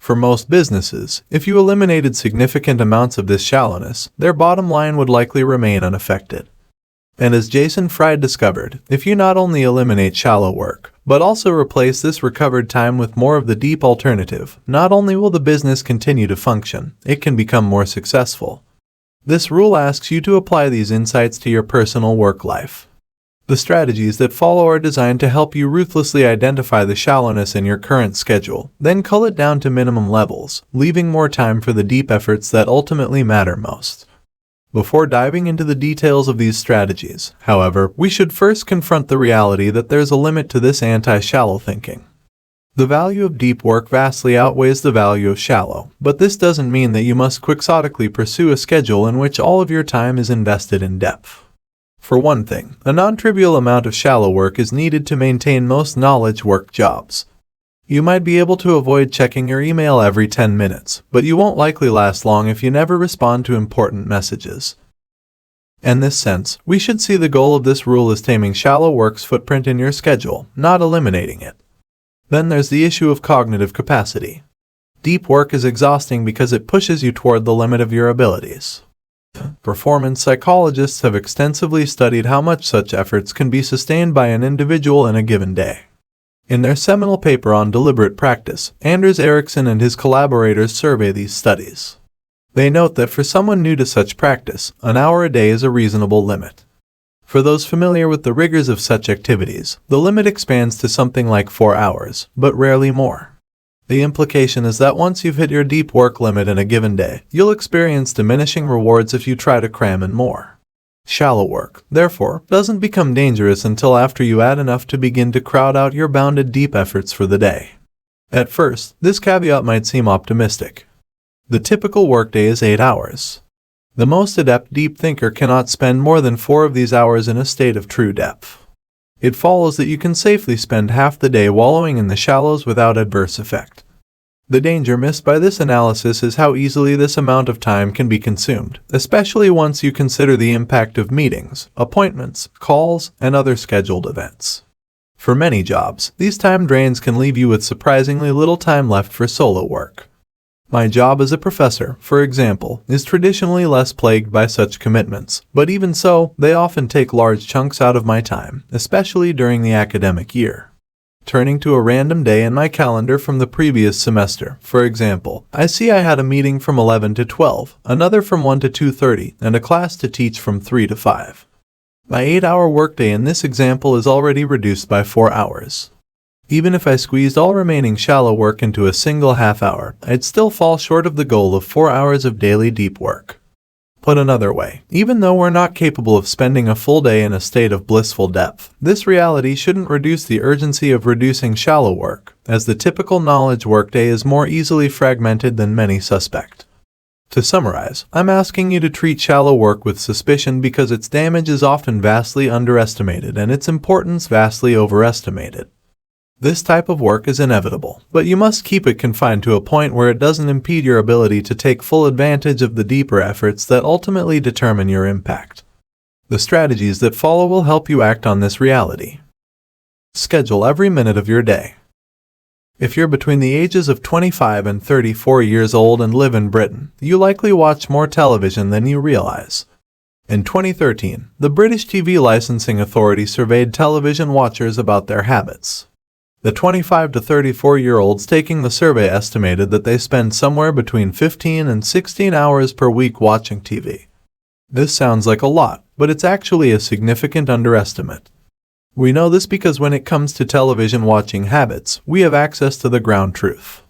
For most businesses, if you eliminated significant amounts of this shallowness, their bottom line would likely remain unaffected. And as Jason Fried discovered, if you not only eliminate shallow work, but also replace this recovered time with more of the deep alternative, not only will the business continue to function, it can become more successful. This rule asks you to apply these insights to your personal work life. The strategies that follow are designed to help you ruthlessly identify the shallowness in your current schedule, then cull it down to minimum levels, leaving more time for the deep efforts that ultimately matter most. Before diving into the details of these strategies, however, we should first confront the reality that there's a limit to this anti-shallow thinking. The value of deep work vastly outweighs the value of shallow, but this doesn't mean that you must quixotically pursue a schedule in which all of your time is invested in depth. For one thing, a non-trivial amount of shallow work is needed to maintain most knowledge work jobs. You might be able to avoid checking your email every 10 minutes, but you won't likely last long if you never respond to important messages. In this sense, we should see the goal of this rule as taming shallow work's footprint in your schedule, not eliminating it. Then there's the issue of cognitive capacity. Deep work is exhausting because it pushes you toward the limit of your abilities. Performance psychologists have extensively studied how much such efforts can be sustained by an individual in a given day. In their seminal paper on deliberate practice, Anders Ericsson and his collaborators survey these studies. They note that for someone new to such practice, an hour a day is a reasonable limit. For those familiar with the rigors of such activities, the limit expands to something like 4 hours, but rarely more. The implication is that once you've hit your deep work limit in a given day, you'll experience diminishing rewards if you try to cram in more. Shallow work, therefore, doesn't become dangerous until after you add enough to begin to crowd out your bounded deep efforts for the day. At first, this caveat might seem optimistic. The typical workday is 8 hours. The most adept deep thinker cannot spend more than 4 of these hours in a state of true depth. It follows that you can safely spend half the day wallowing in the shallows without adverse effect. The danger missed by this analysis is how easily this amount of time can be consumed, especially once you consider the impact of meetings, appointments, calls, and other scheduled events. For many jobs, these time drains can leave you with surprisingly little time left for solo work. My job as a professor, for example, is traditionally less plagued by such commitments, but even so, they often take large chunks out of my time, especially during the academic year. Turning to a random day in my calendar from the previous semester, for example, I see I had a meeting from 11 to 12, another from 1 to 2:30, and a class to teach from 3 to 5. My 8-hour workday in this example is already reduced by 4 hours. Even if I squeezed all remaining shallow work into a single half hour, I'd still fall short of the goal of 4 hours of daily deep work. Put another way, even though we're not capable of spending a full day in a state of blissful depth, this reality shouldn't reduce the urgency of reducing shallow work, as the typical knowledge workday is more easily fragmented than many suspect. To summarize, I'm asking you to treat shallow work with suspicion because its damage is often vastly underestimated and its importance vastly overestimated. This type of work is inevitable, but you must keep it confined to a point where it doesn't impede your ability to take full advantage of the deeper efforts that ultimately determine your impact. The strategies that follow will help you act on this reality. Schedule every minute of your day. If you're between the ages of 25 and 34 years old and live in Britain, you likely watch more television than you realize. In 2013, the British TV Licensing Authority surveyed television watchers about their habits. The 25 to 34-year-olds taking the survey estimated that they spend somewhere between 15 and 16 hours per week watching TV. This sounds like a lot, but it's actually a significant underestimate. We know this because when it comes to television watching habits, we have access to the ground truth.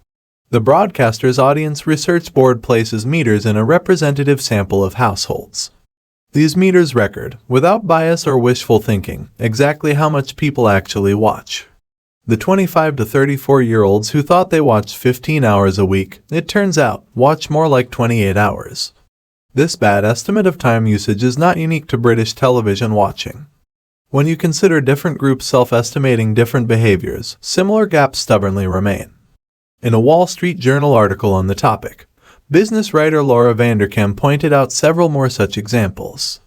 The broadcaster's audience research board places meters in a representative sample of households. These meters record, without bias or wishful thinking, exactly how much people actually watch. The 25 to 34-year-olds who thought they watched 15 hours a week, it turns out, watch more like 28 hours. This bad estimate of time usage is not unique to British television watching. When you consider different groups self-estimating different behaviors, similar gaps stubbornly remain. In a Wall Street Journal article on the topic, business writer Laura Vanderkam pointed out several more such examples.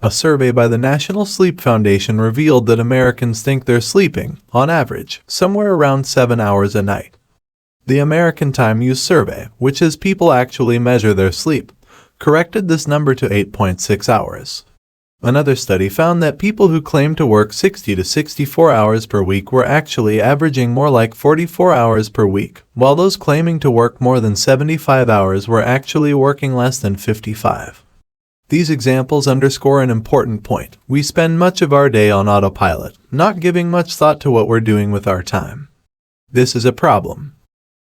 A survey by the National Sleep Foundation revealed that Americans think they're sleeping, on average, somewhere around 7 hours a night. The American Time Use Survey, which is people actually measure their sleep, corrected this number to 8.6 hours. Another study found that people who claimed to work 60 to 64 hours per week were actually averaging more like 44 hours per week, while those claiming to work more than 75 hours were actually working less than 55. These examples underscore an important point. We spend much of our day on autopilot, not giving much thought to what we're doing with our time. This is a problem.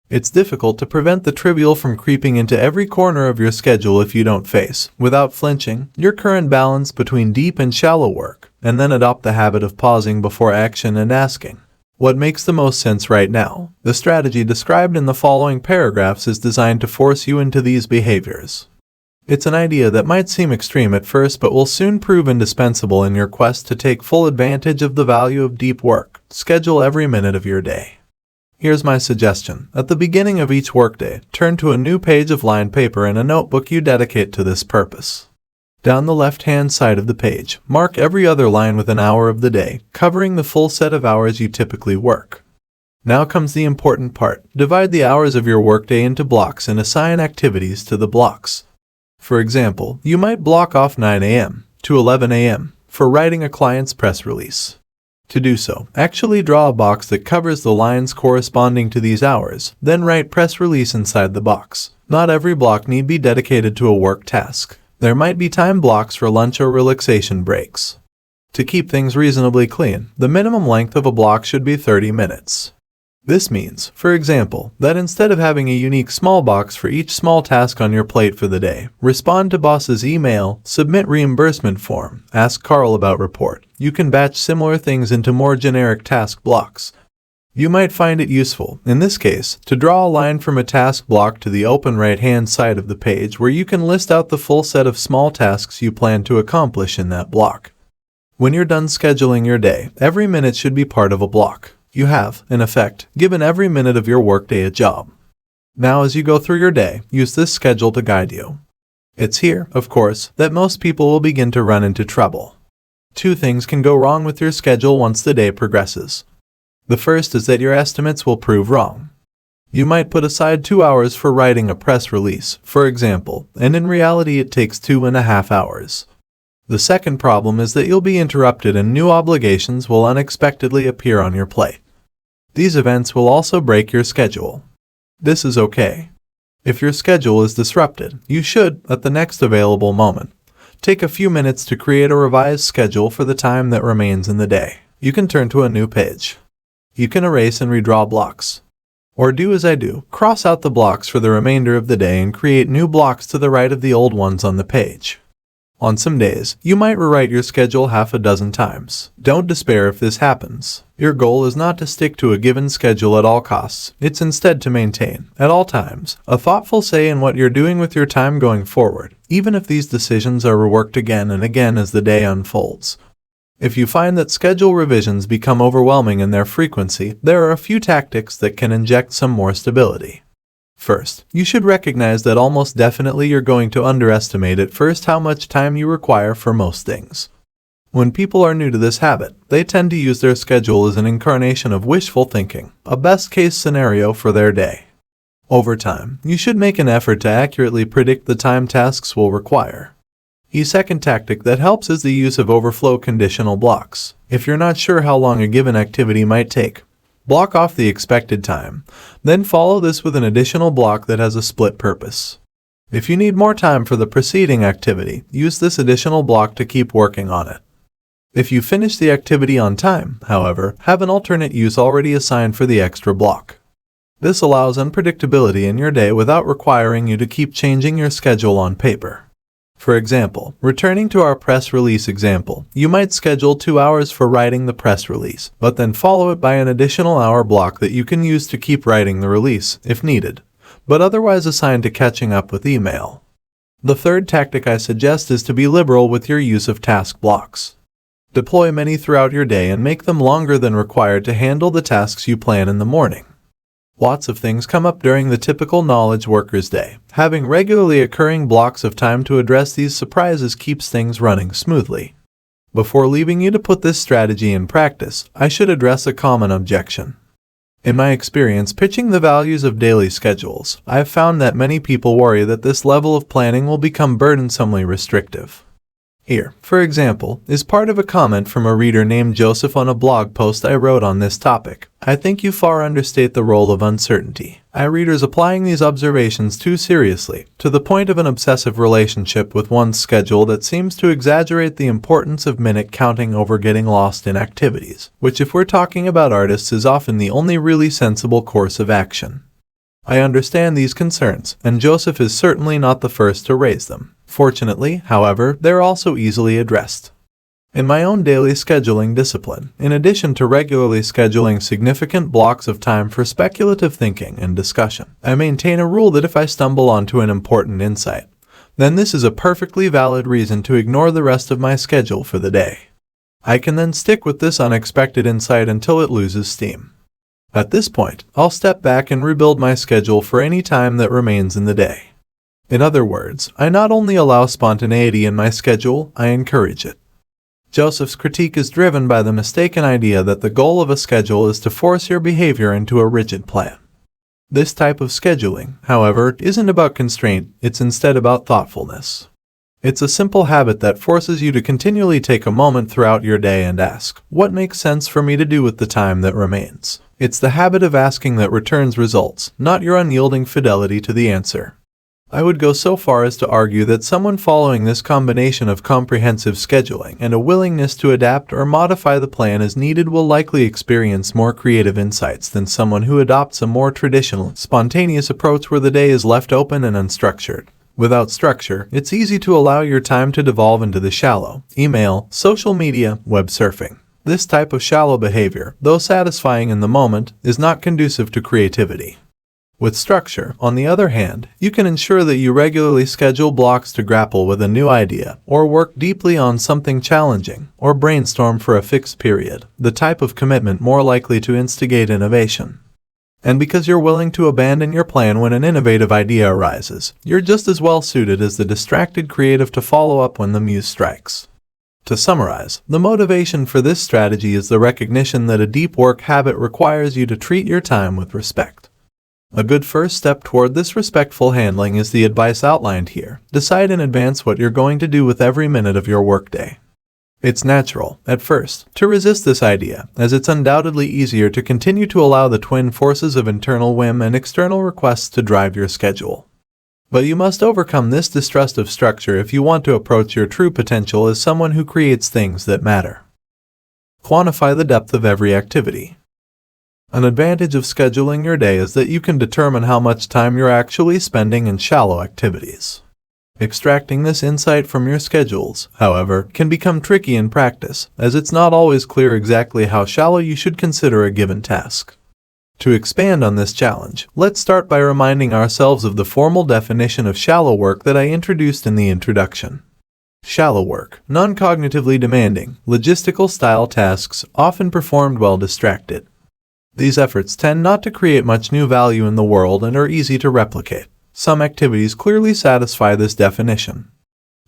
It's difficult to prevent the trivial from creeping into every corner of your schedule if you don't face, without flinching, your current balance between deep and shallow work, and then adopt the habit of pausing before action and asking, what makes the most sense right now? The strategy described in the following paragraphs is designed to force you into these behaviors. It's an idea that might seem extreme at first but will soon prove indispensable in your quest to take full advantage of the value of deep work. Schedule every minute of your day. Here's my suggestion. At the beginning of each workday, turn to a new page of lined paper and a notebook you dedicate to this purpose. Down the left-hand side of the page, mark every other line with an hour of the day, covering the full set of hours you typically work. Now comes the important part. Divide the hours of your workday into blocks and assign activities to the blocks. For example, you might block off 9 a.m. to 11 a.m. for writing a client's press release. To do so, actually draw a box that covers the lines corresponding to these hours, then write press release inside the box. Not every block need be dedicated to a work task. There might be time blocks for lunch or relaxation breaks. To keep things reasonably clean, the minimum length of a block should be 30 minutes. This means, for example, that instead of having a unique small box for each small task on your plate for the day, respond to boss's email, submit reimbursement form, ask Carl about report, you can batch similar things into more generic task blocks. You might find it useful, in this case, to draw a line from a task block to the open right-hand side of the page where you can list out the full set of small tasks you plan to accomplish in that block. When you're done scheduling your day, every minute should be part of a block. You have, in effect, given every minute of your workday a job. Now as you go through your day, use this schedule to guide you. It's here, of course, that most people will begin to run into trouble. Two things can go wrong with your schedule once the day progresses. The first is that your estimates will prove wrong. You might put aside 2 hours for writing a press release, for example, and in reality it takes 2.5 hours. The second problem is that you'll be interrupted and new obligations will unexpectedly appear on your plate. These events will also break your schedule. This is okay. If your schedule is disrupted, you should, at the next available moment, take a few minutes to create a revised schedule for the time that remains in the day. You can turn to a new page. You can erase and redraw blocks. Or do as I do, cross out the blocks for the remainder of the day and create new blocks to the right of the old ones on the page. On some days, you might rewrite your schedule half a dozen times. Don't despair if this happens. Your goal is not to stick to a given schedule at all costs. It's instead to maintain, at all times, a thoughtful say in what you're doing with your time going forward, even if these decisions are reworked again and again as the day unfolds. If you find that schedule revisions become overwhelming in their frequency, there are a few tactics that can inject some more stability. First, you should recognize that almost definitely you're going to underestimate at first how much time you require for most things. When people are new to this habit, they tend to use their schedule as an incarnation of wishful thinking, a best-case scenario for their day. Over time, you should make an effort to accurately predict the time tasks will require. A second tactic that helps is the use of overflow conditional blocks. If you're not sure how long a given activity might take, block off the expected time, then follow this with an additional block that has a split purpose. If you need more time for the preceding activity, use this additional block to keep working on it. If you finish the activity on time, however, have an alternate use already assigned for the extra block. This allows unpredictability in your day without requiring you to keep changing your schedule on paper. For example, returning to our press release example, you might schedule 2 hours for writing the press release, but then follow it by an additional hour block that you can use to keep writing the release, if needed, but otherwise assigned to catching up with email. The third tactic I suggest is to be liberal with your use of task blocks. Deploy many throughout your day and make them longer than required to handle the tasks you plan in the morning. Lots of things come up during the typical knowledge worker's day. Having regularly occurring blocks of time to address these surprises keeps things running smoothly. Before leaving you to put this strategy in practice, I should address a common objection. In my experience pitching the values of daily schedules, I have found that many people worry that this level of planning will become burdensomely restrictive. Here, for example, is part of a comment from a reader named Joseph on a blog post I wrote on this topic. I think you far understate the role of uncertainty. Readers applying these observations too seriously, to the point of an obsessive relationship with one's schedule that seems to exaggerate the importance of minute counting over getting lost in activities, which if we're talking about artists is often the only really sensible course of action. I understand these concerns, and Joseph is certainly not the first to raise them. Fortunately, however, they're also easily addressed. In my own daily scheduling discipline, in addition to regularly scheduling significant blocks of time for speculative thinking and discussion, I maintain a rule that if I stumble onto an important insight, then this is a perfectly valid reason to ignore the rest of my schedule for the day. I can then stick with this unexpected insight until it loses steam. At this point, I'll step back and rebuild my schedule for any time that remains in the day. In other words, I not only allow spontaneity in my schedule, I encourage it. Joseph's critique is driven by the mistaken idea that the goal of a schedule is to force your behavior into a rigid plan. This type of scheduling, however, isn't about constraint, it's instead about thoughtfulness. It's a simple habit that forces you to continually take a moment throughout your day and ask, what makes sense for me to do with the time that remains? It's the habit of asking that returns results, not your unyielding fidelity to the answer. I would go so far as to argue that someone following this combination of comprehensive scheduling and a willingness to adapt or modify the plan as needed will likely experience more creative insights than someone who adopts a more traditional, spontaneous approach where the day is left open and unstructured. Without structure, it's easy to allow your time to devolve into the shallow, email, social media, web surfing. This type of shallow behavior, though satisfying in the moment, is not conducive to creativity. With structure, on the other hand, you can ensure that you regularly schedule blocks to grapple with a new idea, or work deeply on something challenging, or brainstorm for a fixed period, the type of commitment more likely to instigate innovation. And because you're willing to abandon your plan when an innovative idea arises, you're just as well suited as the distracted creative to follow up when the muse strikes. To summarize, the motivation for this strategy is the recognition that a deep work habit requires you to treat your time with respect. A good first step toward this respectful handling is the advice outlined here. Decide in advance what you're going to do with every minute of your workday. It's natural, at first, to resist this idea, as it's undoubtedly easier to continue to allow the twin forces of internal whim and external requests to drive your schedule. But you must overcome this distrust of structure if you want to approach your true potential as someone who creates things that matter. Quantify the depth of every activity. An advantage of scheduling your day is that you can determine how much time you're actually spending in shallow activities. Extracting this insight from your schedules, however, can become tricky in practice, as it's not always clear exactly how shallow you should consider a given task. To expand on this challenge, let's start by reminding ourselves of the formal definition of shallow work that I introduced in the introduction. Shallow work, non-cognitively demanding, logistical-style tasks often performed while distracted. These efforts tend not to create much new value in the world and are easy to replicate. Some activities clearly satisfy this definition.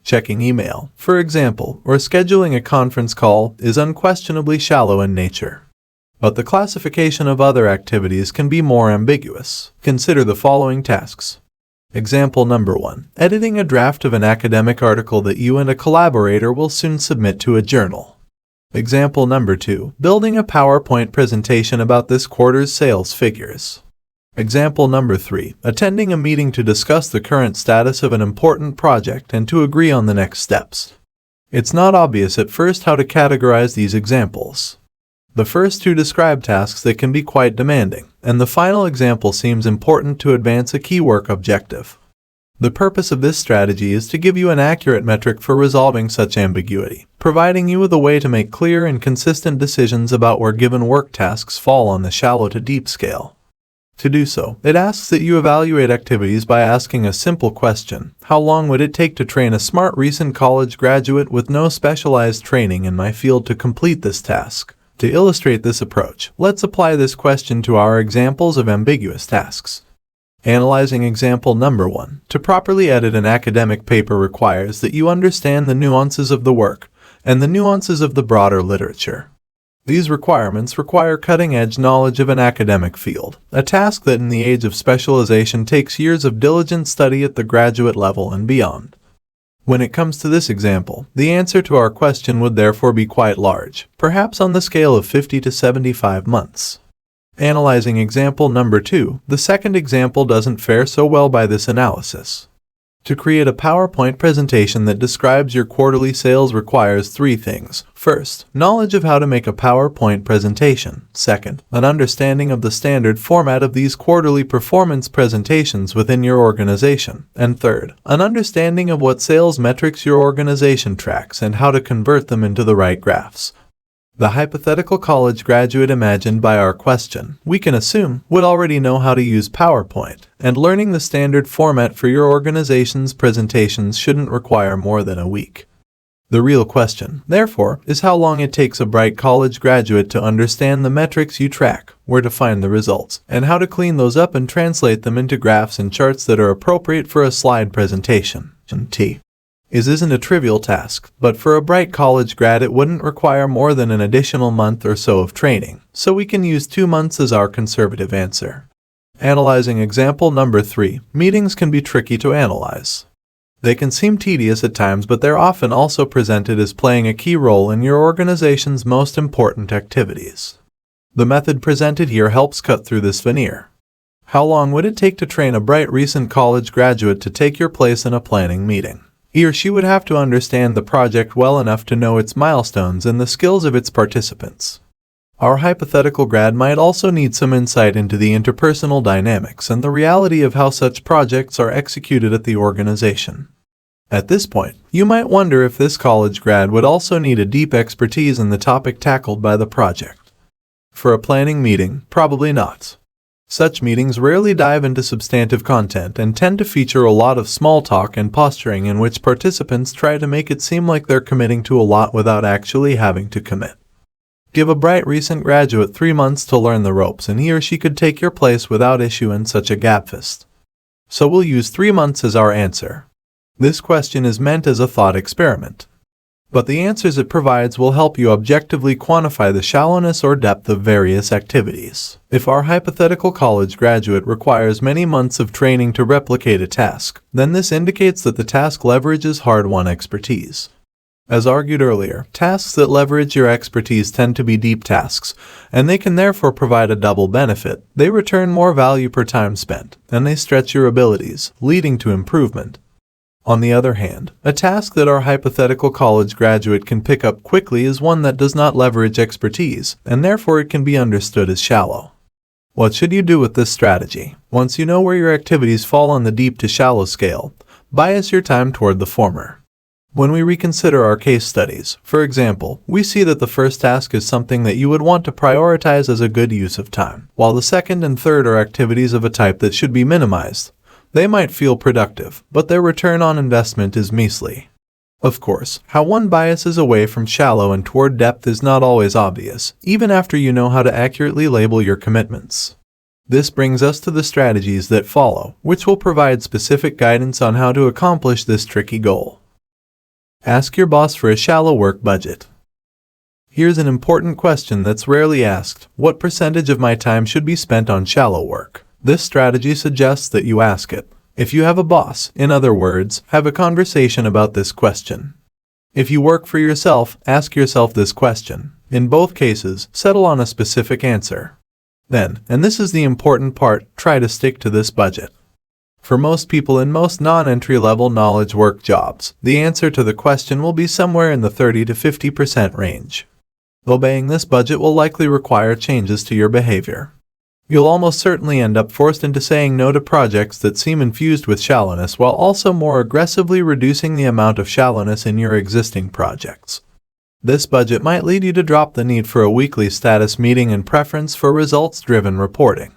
Checking email, for example, or scheduling a conference call is unquestionably shallow in nature. But the classification of other activities can be more ambiguous. Consider the following tasks. Example number 1. Editing a draft of an academic article that you and a collaborator will soon submit to a journal. Example number 2. Building a PowerPoint presentation about this quarter's sales figures. Example number 3. Attending a meeting to discuss the current status of an important project and to agree on the next steps. It's not obvious at first how to categorize these examples. The first two describe tasks that can be quite demanding, and the final example seems important to advance a key work objective. The purpose of this strategy is to give you an accurate metric for resolving such ambiguity, providing you with a way to make clear and consistent decisions about where given work tasks fall on the shallow to deep scale. To do so, it asks that you evaluate activities by asking a simple question: how long would it take to train a smart recent college graduate with no specialized training in my field to complete this task? To illustrate this approach, let's apply this question to our examples of ambiguous tasks. Analyzing example number 1. To properly edit an academic paper requires that you understand the nuances of the work and the nuances of the broader literature. These requirements require cutting-edge knowledge of an academic field, a task that in the age of specialization takes years of diligent study at the graduate level and beyond. When it comes to this example, the answer to our question would therefore be quite large, perhaps on the scale of 50 to 75 months. Analyzing example number 2, the second example doesn't fare so well by this analysis. To create a PowerPoint presentation that describes your quarterly sales requires 3 things. First, knowledge of how to make a PowerPoint presentation. Second, an understanding of the standard format of these quarterly performance presentations within your organization. And third, an understanding of what sales metrics your organization tracks and how to convert them into the right graphs. The hypothetical college graduate imagined by our question, we can assume, would already know how to use PowerPoint, and learning the standard format for your organization's presentations shouldn't require more than a week. The real question, therefore, is how long it takes a bright college graduate to understand the metrics you track, where to find the results, and how to clean those up and translate them into graphs and charts that are appropriate for a slide presentation. Isn't a trivial task, but for a bright college grad it wouldn't require more than an additional month or so of training, so we can use 2 months as our conservative answer. Analyzing example number 3, meetings can be tricky to analyze. They can seem tedious at times, but they're often also presented as playing a key role in your organization's most important activities. The method presented here helps cut through this veneer. How long would it take to train a bright recent college graduate to take your place in a planning meeting? He or she would have to understand the project well enough to know its milestones and the skills of its participants. Our hypothetical grad might also need some insight into the interpersonal dynamics and the reality of how such projects are executed at the organization. At this point, you might wonder if this college grad would also need a deep expertise in the topic tackled by the project. For a planning meeting, probably not. Such meetings rarely dive into substantive content and tend to feature a lot of small talk and posturing in which participants try to make it seem like they're committing to a lot without actually having to commit. Give a bright recent graduate 3 months to learn the ropes and he or she could take your place without issue in such a gabfest. So we'll use 3 months as our answer. This question is meant as a thought experiment. But the answers it provides will help you objectively quantify the shallowness or depth of various activities. If our hypothetical college graduate requires many months of training to replicate a task, then this indicates that the task leverages hard-won expertise. As argued earlier, tasks that leverage your expertise tend to be deep tasks, and they can therefore provide a double benefit. They return more value per time spent, and they stretch your abilities, leading to improvement. On the other hand, a task that our hypothetical college graduate can pick up quickly is one that does not leverage expertise, and therefore it can be understood as shallow. What should you do with this strategy? Once you know where your activities fall on the deep to shallow scale, bias your time toward the former. When we reconsider our case studies, for example, we see that the first task is something that you would want to prioritize as a good use of time, while the second and third are activities of a type that should be minimized. They might feel productive, but their return on investment is measly. Of course, how one biases away from shallow and toward depth is not always obvious, even after you know how to accurately label your commitments. This brings us to the strategies that follow, which will provide specific guidance on how to accomplish this tricky goal. Ask your boss for a shallow work budget. Here's an important question that's rarely asked: what percentage of my time should be spent on shallow work? This strategy suggests that you ask it. If you have a boss, in other words, have a conversation about this question. If you work for yourself, ask yourself this question. In both cases, settle on a specific answer. Then, and this is the important part, try to stick to this budget. For most people in most non-entry-level knowledge work jobs, the answer to the question will be somewhere in the 30 to 50% range. Obeying this budget will likely require changes to your behavior. You'll almost certainly end up forced into saying no to projects that seem infused with shallowness while also more aggressively reducing the amount of shallowness in your existing projects. This budget might lead you to drop the need for a weekly status meeting and preference for results-driven reporting.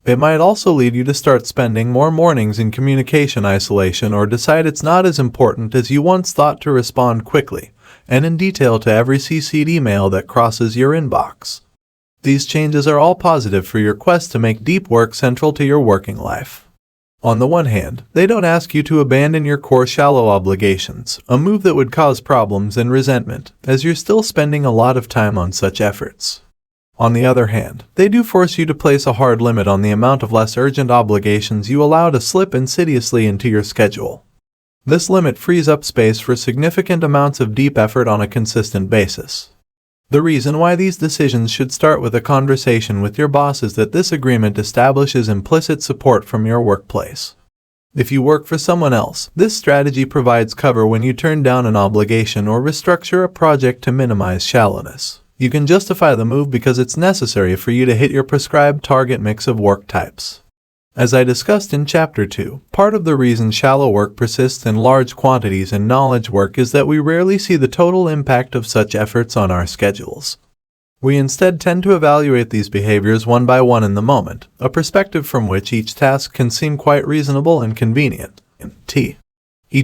It might also lead you to start spending more mornings in communication isolation or decide it's not as important as you once thought to respond quickly and in detail to every CC'd email that crosses your inbox. These changes are all positive for your quest to make deep work central to your working life. On the one hand, they don't ask you to abandon your core shallow obligations, a move that would cause problems and resentment, as you're still spending a lot of time on such efforts. On the other hand, they do force you to place a hard limit on the amount of less urgent obligations you allow to slip insidiously into your schedule. This limit frees up space for significant amounts of deep effort on a consistent basis. The reason why these decisions should start with a conversation with your boss is that this agreement establishes implicit support from your workplace. If you work for someone else, this strategy provides cover when you turn down an obligation or restructure a project to minimize shallowness. You can justify the move because it's necessary for you to hit your prescribed target mix of work types. As I discussed in Chapter 2, part of the reason shallow work persists in large quantities in knowledge work is that we rarely see the total impact of such efforts on our schedules. We instead tend to evaluate these behaviors one by one in the moment, a perspective from which each task can seem quite reasonable and convenient.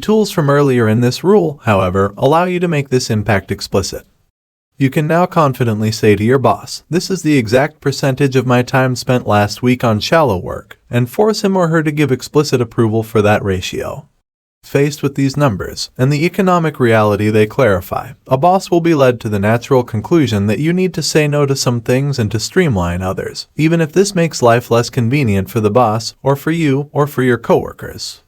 Tools from earlier in this rule, however, allow you to make this impact explicit. You can now confidently say to your boss, "This is the exact percentage of my time spent last week on shallow work," and force him or her to give explicit approval for that ratio. Faced with these numbers, and the economic reality they clarify, a boss will be led to the natural conclusion that you need to say no to some things and to streamline others, even if this makes life less convenient for the boss, or for you, or for your coworkers.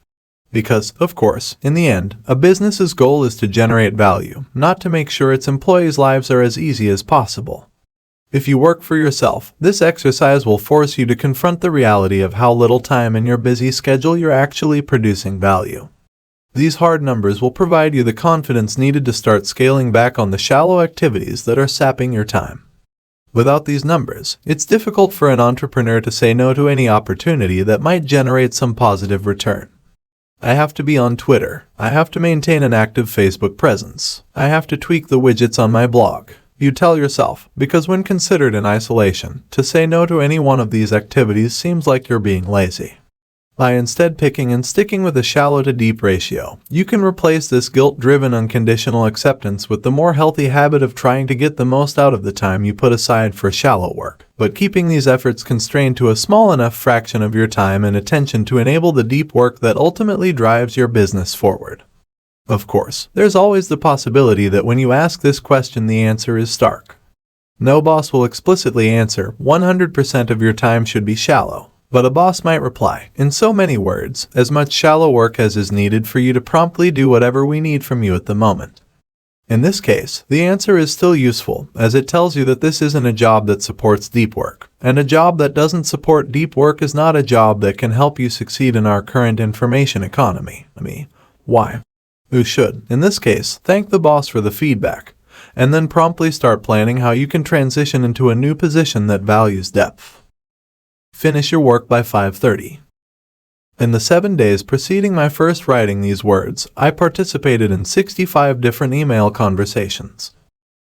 Because, of course, in the end, a business's goal is to generate value, not to make sure its employees' lives are as easy as possible. If you work for yourself, this exercise will force you to confront the reality of how little time in your busy schedule you're actually producing value. These hard numbers will provide you the confidence needed to start scaling back on the shallow activities that are sapping your time. Without these numbers, it's difficult for an entrepreneur to say no to any opportunity that might generate some positive return. I have to be on Twitter. I have to maintain an active Facebook presence. I have to tweak the widgets on my blog. You tell yourself, because when considered in isolation, to say no to any one of these activities seems like you're being lazy. By instead picking and sticking with a shallow to deep ratio, you can replace this guilt-driven unconditional acceptance with the more healthy habit of trying to get the most out of the time you put aside for shallow work, but keeping these efforts constrained to a small enough fraction of your time and attention to enable the deep work that ultimately drives your business forward. Of course, there's always the possibility that when you ask this question the answer is stark. No boss will explicitly answer, 100% of your time should be shallow. But a boss might reply, in so many words, as much shallow work as is needed for you to promptly do whatever we need from you at the moment. In this case, the answer is still useful, as it tells you that this isn't a job that supports deep work, and a job that doesn't support deep work is not a job that can help you succeed in our current information economy. Why? You should, in this case, thank the boss for the feedback, and then promptly start planning how you can transition into a new position that values depth. Finish your work by 5:30. In the 7 days preceding my first writing these words, I participated in 65 different email conversations.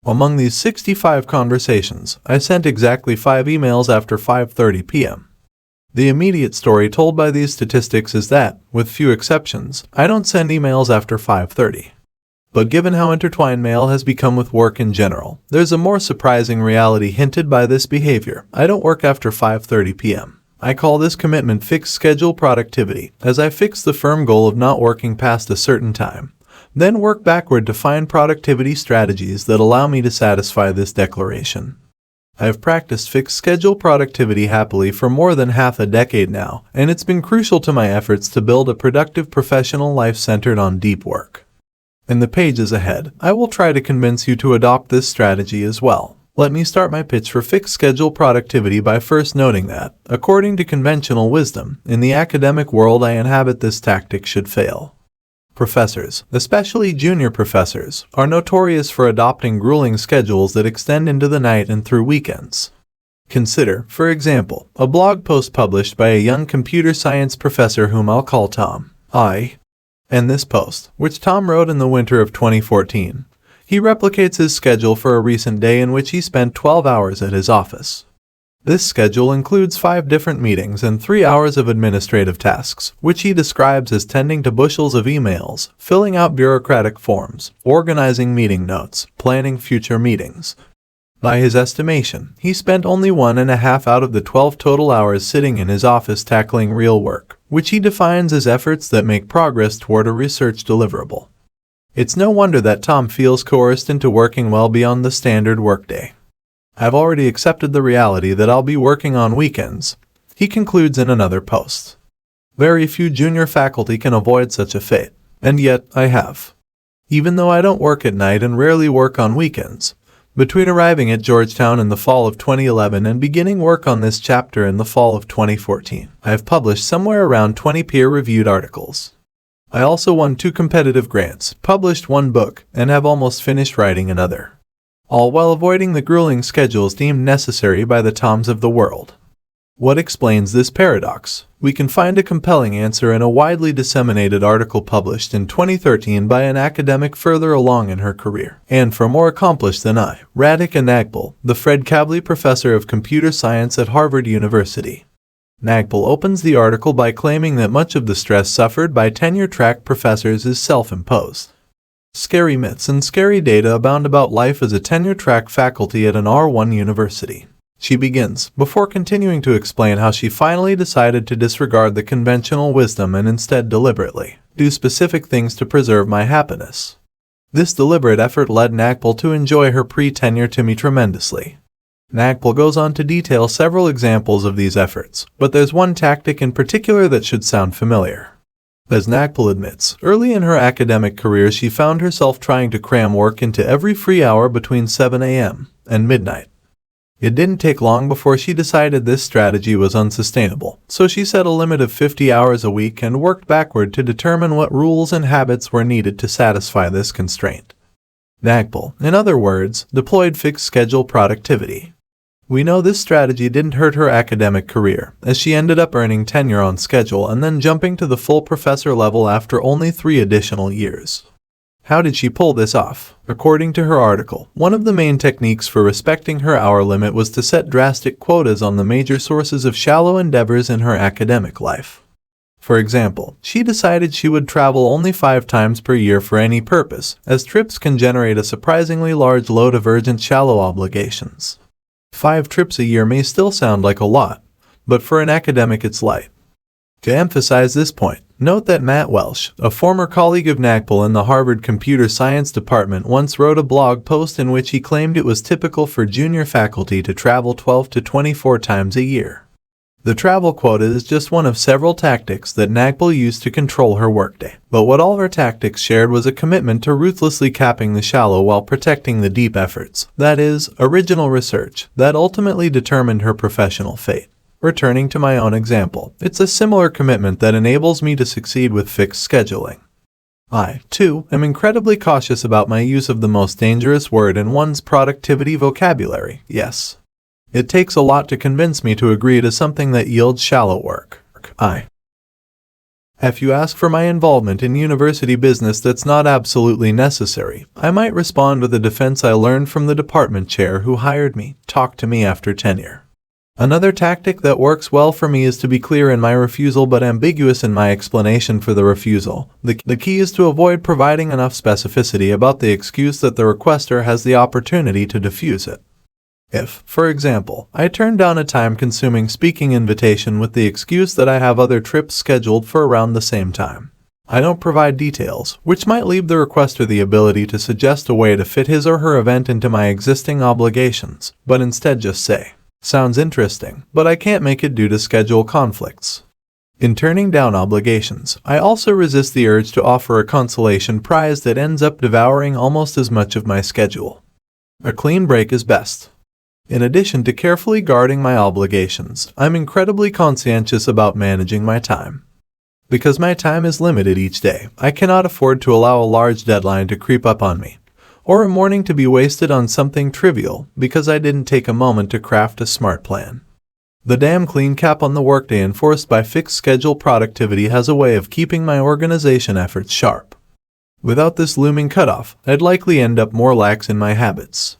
Among these 65 conversations, I sent exactly 5 emails after 5:30 p.m. The immediate story told by these statistics is that, with few exceptions, I don't send emails after 5:30. But given how intertwined mail has become with work in general, there's a more surprising reality hinted by this behavior. I don't work after 5:30 p.m. I call this commitment fixed schedule productivity, as I fix the firm goal of not working past a certain time, then work backward to find productivity strategies that allow me to satisfy this declaration. I have practiced fixed schedule productivity happily for more than half a decade now, and it's been crucial to my efforts to build a productive professional life centered on deep work. In the pages ahead, I will try to convince you to adopt this strategy as well. Let me start my pitch for fixed schedule productivity by first noting that, according to conventional wisdom, in the academic world I inhabit this tactic should fail. Professors, especially junior professors, are notorious for adopting grueling schedules that extend into the night and through weekends. Consider, for example, a blog post published by a young computer science professor whom I'll call Tom. In this post, which Tom wrote in the winter of 2014, he replicates his schedule for a recent day in which he spent 12 hours at his office. This schedule includes 5 different meetings and 3 hours of administrative tasks, which he describes as tending to bushels of emails, filling out bureaucratic forms, organizing meeting notes, planning future meetings. By his estimation, he spent only 1.5 out of the 12 total hours sitting in his office tackling real work, which he defines as efforts that make progress toward a research deliverable. It's no wonder that Tom feels coerced into working well beyond the standard workday. I've already accepted the reality that I'll be working on weekends, he concludes in another post. Very few junior faculty can avoid such a fate, and yet I have. Even though I don't work at night and rarely work on weekends, between arriving at Georgetown in the fall of 2011 and beginning work on this chapter in the fall of 2014, I have published somewhere around 20 peer-reviewed articles. I also won 2 competitive grants, published 1 book, and have almost finished writing another. All while avoiding the grueling schedules deemed necessary by the Toms of the world. What explains this paradox? We can find a compelling answer in a widely disseminated article published in 2013 by an academic further along in her career, and far more accomplished than I, Radhika Nagpal, the Fred Kavli Professor of Computer Science at Harvard University. Nagpal opens the article by claiming that much of the stress suffered by tenure-track professors is self-imposed. Scary myths and scary data abound about life as a tenure-track faculty at an R1 university. She begins, before continuing to explain how she finally decided to disregard the conventional wisdom and instead deliberately do specific things to preserve my happiness. This deliberate effort led Nagpal to enjoy her pre-tenure to me tremendously. Nagpal goes on to detail several examples of these efforts, but there's one tactic in particular that should sound familiar. As Nagpal admits, early in her academic career she found herself trying to cram work into every free hour between 7 a.m. and midnight. It didn't take long before she decided this strategy was unsustainable, so she set a limit of 50 hours a week and worked backward to determine what rules and habits were needed to satisfy this constraint. Nagpal, in other words, deployed fixed schedule productivity. We know this strategy didn't hurt her academic career, as she ended up earning tenure on schedule and then jumping to the full professor level after only 3 additional years. How did she pull this off? According to her article, one of the main techniques for respecting her hour limit was to set drastic quotas on the major sources of shallow endeavors in her academic life. For example, she decided she would travel only 5 times per year for any purpose, as trips can generate a surprisingly large load of urgent shallow obligations. 5 trips a year may still sound like a lot, but for an academic it's light. To emphasize this point, note that Matt Welsh, a former colleague of Nagpal in the Harvard Computer Science Department, once wrote a blog post in which he claimed it was typical for junior faculty to travel 12 to 24 times a year. The travel quota is just one of several tactics that Nagpal used to control her workday, but what all her tactics shared was a commitment to ruthlessly capping the shallow while protecting the deep efforts, that is, original research, that ultimately determined her professional fate. Returning to my own example, it's a similar commitment that enables me to succeed with fixed scheduling. I, too, am incredibly cautious about my use of the most dangerous word in one's productivity vocabulary, yes. It takes a lot to convince me to agree to something that yields shallow work. If you ask for my involvement in university business that's not absolutely necessary, I might respond with a defense I learned from the department chair who hired me, talk to me after tenure. Another tactic that works well for me is to be clear in my refusal but ambiguous in my explanation for the refusal. The key is to avoid providing enough specificity about the excuse that the requester has the opportunity to diffuse it. If, for example, I turn down a time-consuming speaking invitation with the excuse that I have other trips scheduled for around the same time, I don't provide details, which might leave the requester the ability to suggest a way to fit his or her event into my existing obligations, but instead just say, "Sounds interesting, but I can't make it due to schedule conflicts." In turning down obligations, I also resist the urge to offer a consolation prize that ends up devouring almost as much of my schedule. A clean break is best. In addition to carefully guarding my obligations, I'm incredibly conscientious about managing my time. Because my time is limited each day, I cannot afford to allow a large deadline to creep up on me, or a morning to be wasted on something trivial because I didn't take a moment to craft a smart plan. The damn clean cap on the workday enforced by fixed schedule productivity has a way of keeping my organization efforts sharp. Without this looming cutoff, I'd likely end up more lax in my habits.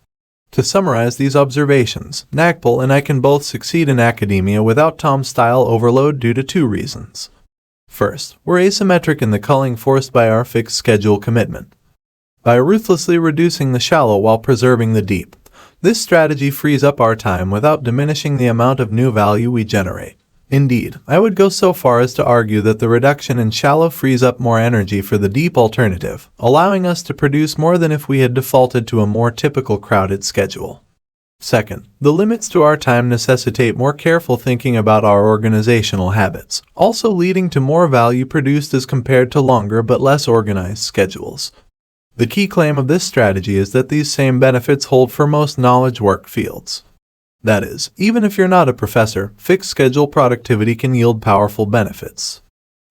To summarize these observations, Nagpal and I can both succeed in academia without Tom-style overload due to 2 reasons. First, we're asymmetric in the culling forced by our fixed schedule commitment. By ruthlessly reducing the shallow while preserving the deep, this strategy frees up our time without diminishing the amount of new value we generate. Indeed, I would go so far as to argue that the reduction in shallow frees up more energy for the deep alternative, allowing us to produce more than if we had defaulted to a more typical crowded schedule. Second, the limits to our time necessitate more careful thinking about our organizational habits, also leading to more value produced as compared to longer but less organized schedules. The key claim of this strategy is that these same benefits hold for most knowledge work fields. That is, even if you're not a professor, fixed schedule productivity can yield powerful benefits.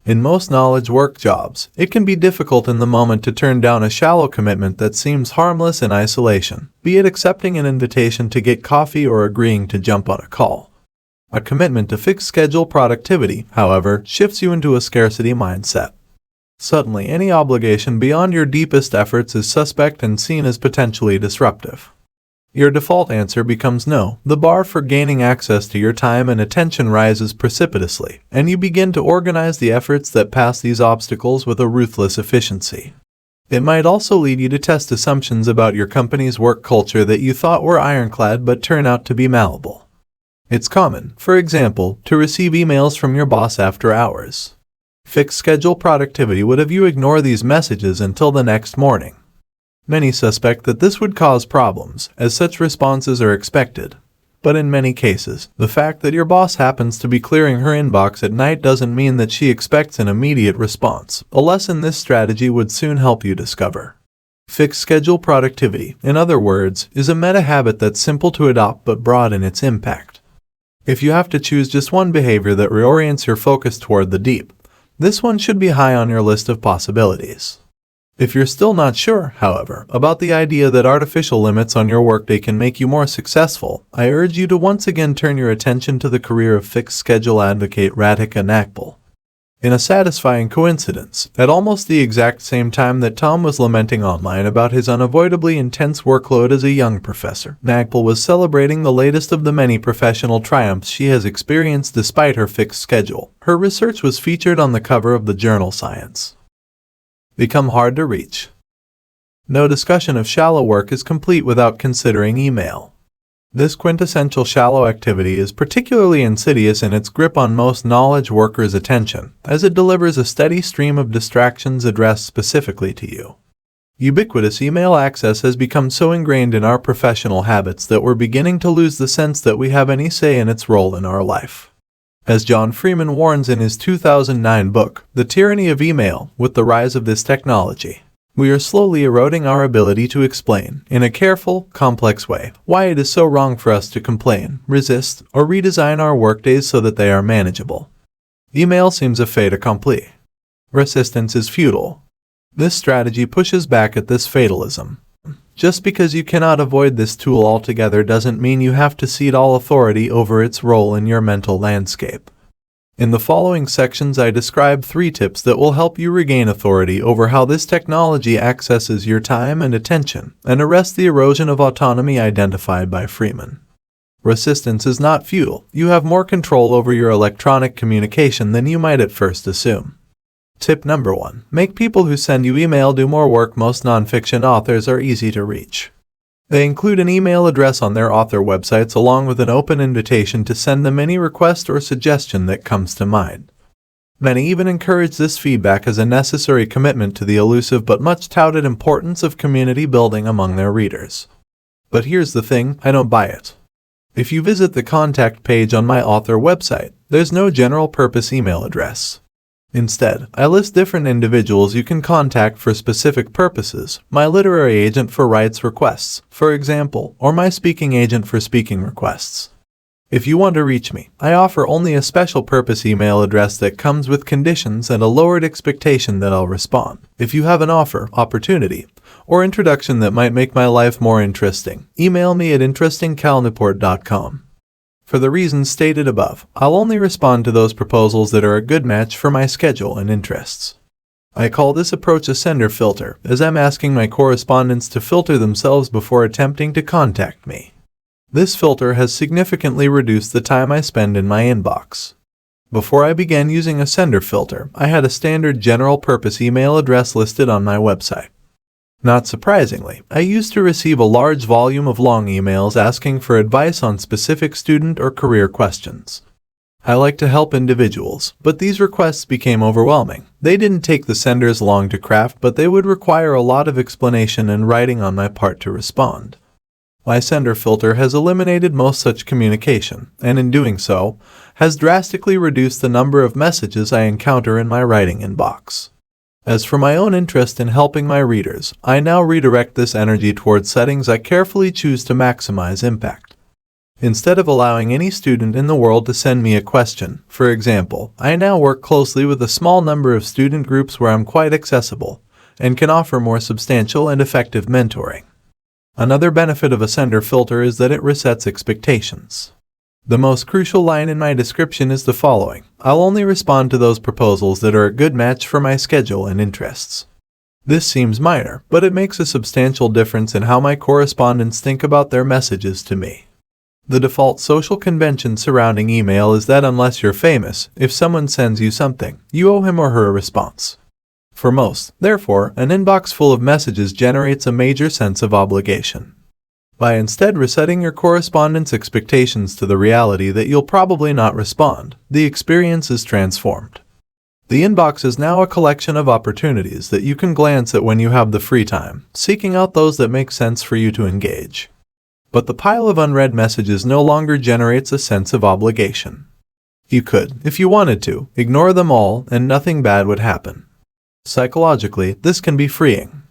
In most knowledge work jobs, it can be difficult in the moment to turn down a shallow commitment that seems harmless in isolation, be it accepting an invitation to get coffee or agreeing to jump on a call. A commitment to fixed schedule productivity, however, shifts you into a scarcity mindset. Suddenly, any obligation beyond your deepest efforts is suspect and seen as potentially disruptive. Your default answer becomes no. The bar for gaining access to your time and attention rises precipitously, and you begin to organize the efforts that pass these obstacles with a ruthless efficiency. It might also lead you to test assumptions about your company's work culture that you thought were ironclad but turn out to be malleable. It's common, for example, to receive emails from your boss after hours. Fixed schedule productivity would have you ignore these messages until the next morning. Many suspect that this would cause problems, as such responses are expected. But in many cases, the fact that your boss happens to be clearing her inbox at night doesn't mean that she expects an immediate response. A lesson this strategy would soon help you discover. Fixed schedule productivity, in other words, is a meta habit that's simple to adopt but broad in its impact. If you have to choose just one behavior that reorients your focus toward the deep, this one should be high on your list of possibilities. If you're still not sure, however, about the idea that artificial limits on your workday can make you more successful, I urge you to once again turn your attention to the career of fixed schedule advocate Radhika Nagpal. In a satisfying coincidence, at almost the exact same time that Tom was lamenting online about his unavoidably intense workload as a young professor, Nagpal was celebrating the latest of the many professional triumphs she has experienced despite her fixed schedule. Her research was featured on the cover of the journal Science. Become hard to reach. No discussion of shallow work is complete without considering email. This quintessential shallow activity is particularly insidious in its grip on most knowledge workers' attention, as it delivers a steady stream of distractions addressed specifically to you. Ubiquitous email access has become so ingrained in our professional habits that we're beginning to lose the sense that we have any say in its role in our life. As John Freeman warns in his 2009 book, The Tyranny of Email, with the rise of this technology, we are slowly eroding our ability to explain, in a careful, complex way, why it is so wrong for us to complain, resist, or redesign our workdays so that they are manageable. Email seems a fait accompli. Resistance is futile. This strategy pushes back at this fatalism. Just because you cannot avoid this tool altogether doesn't mean you have to cede all authority over its role in your mental landscape. In the following sections I describe 3 tips that will help you regain authority over how this technology accesses your time and attention, and arrest the erosion of autonomy identified by Freeman. Resistance is not futile. You have more control over your electronic communication than you might at first assume. Tip number 1. Make people who send you email do more work. Most nonfiction authors are easy to reach. They include an email address on their author websites along with an open invitation to send them any request or suggestion that comes to mind. Many even encourage this feedback as a necessary commitment to the elusive but much touted importance of community building among their readers. But here's the thing, I don't buy it. If you visit the contact page on my author website, there's no general purpose email address. Instead, I list different individuals you can contact for specific purposes, my literary agent for rights requests, for example, or my speaking agent for speaking requests. If you want to reach me, I offer only a special purpose email address that comes with conditions and a lowered expectation that I'll respond. If you have an offer, opportunity, or introduction that might make my life more interesting, email me at interestingcalnewport.com. For the reasons stated above, I'll only respond to those proposals that are a good match for my schedule and interests. I call this approach a sender filter, as I'm asking my correspondents to filter themselves before attempting to contact me. This filter has significantly reduced the time I spend in my inbox. Before I began using a sender filter, I had a standard general-purpose email address listed on my website. Not surprisingly, I used to receive a large volume of long emails asking for advice on specific student or career questions. I like to help individuals, but these requests became overwhelming. They didn't take the senders long to craft, but they would require a lot of explanation and writing on my part to respond. My sender filter has eliminated most such communication, and in doing so, has drastically reduced the number of messages I encounter in my writing inbox. As for my own interest in helping my readers, I now redirect this energy towards settings I carefully choose to maximize impact. Instead of allowing any student in the world to send me a question, for example, I now work closely with a small number of student groups where I'm quite accessible and can offer more substantial and effective mentoring. Another benefit of a sender filter is that it resets expectations. The most crucial line in my description is the following: I'll only respond to those proposals that are a good match for my schedule and interests. This seems minor, but it makes a substantial difference in how my correspondents think about their messages to me. The default social convention surrounding email is that unless you're famous, if someone sends you something, you owe him or her a response. For most, therefore, an inbox full of messages generates a major sense of obligation. By instead resetting your correspondent's expectations to the reality that you'll probably not respond, the experience is transformed. The inbox is now a collection of opportunities that you can glance at when you have the free time, seeking out those that make sense for you to engage. But the pile of unread messages no longer generates a sense of obligation. You could, if you wanted to, ignore them all and nothing bad would happen. Psychologically, this can be freeing.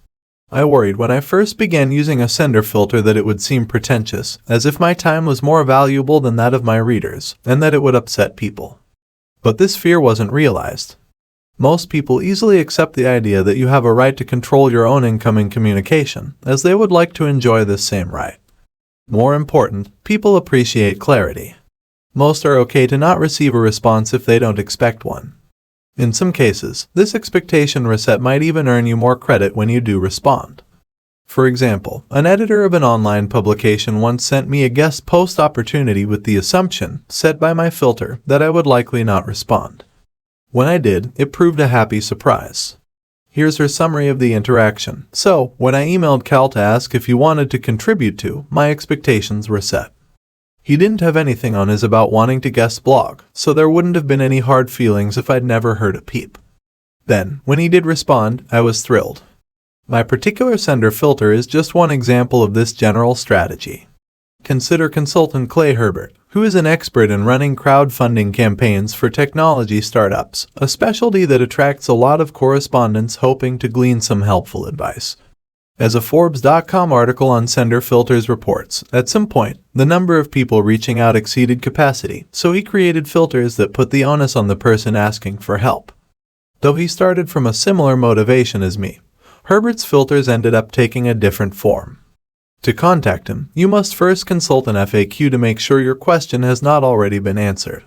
I worried when I first began using a sender filter that it would seem pretentious, as if my time was more valuable than that of my readers, and that it would upset people. But this fear wasn't realized. Most people easily accept the idea that you have a right to control your own incoming communication, as they would like to enjoy this same right. More important, people appreciate clarity. Most are okay to not receive a response if they don't expect one. In some cases, this expectation reset might even earn you more credit when you do respond. For example, an editor of an online publication once sent me a guest post opportunity with the assumption, set by my filter, that I would likely not respond. When I did, it proved a happy surprise. Here's her summary of the interaction. So, when I emailed Cal to ask if he wanted to contribute to, my expectations were set. He didn't have anything on his about wanting to guest blog, so there wouldn't have been any hard feelings if I'd never heard a peep. Then, when he did respond, I was thrilled. My particular sender filter is just one example of this general strategy. Consider consultant Clay Herbert, who is an expert in running crowdfunding campaigns for technology startups, a specialty that attracts a lot of correspondents hoping to glean some helpful advice. As a Forbes.com article on sender filters reports, at some point, the number of people reaching out exceeded capacity, so he created filters that put the onus on the person asking for help. Though he started from a similar motivation as me, Herbert's filters ended up taking a different form. To contact him, you must first consult an FAQ to make sure your question has not already been answered.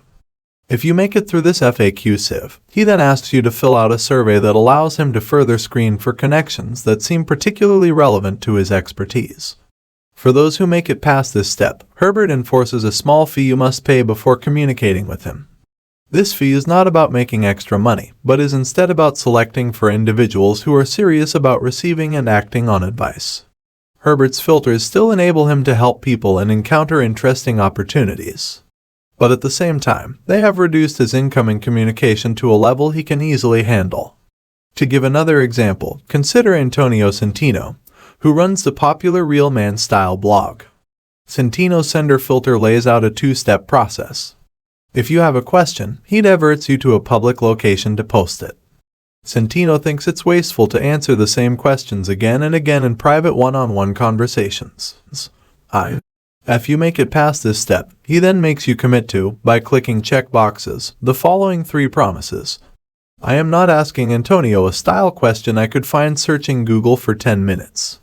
If you make it through this FAQ sieve, he then asks you to fill out a survey that allows him to further screen for connections that seem particularly relevant to his expertise. For those who make it past this step, Herbert enforces a small fee you must pay before communicating with him. This fee is not about making extra money, but is instead about selecting for individuals who are serious about receiving and acting on advice. Herbert's filters still enable him to help people and encounter interesting opportunities. But at the same time, they have reduced his incoming communication to a level he can easily handle. To give another example, consider Antonio Centino, who runs the popular Real Man Style blog. Centino's sender filter lays out a two-step process. If you have a question, he diverts you to a public location to post it. Centino thinks it's wasteful to answer the same questions again and again in private one-on-one conversations. If you make it past this step, he then makes you commit to, by clicking check boxes, the following 3 promises. I am not asking Antonio a style question I could find searching Google for 10 minutes.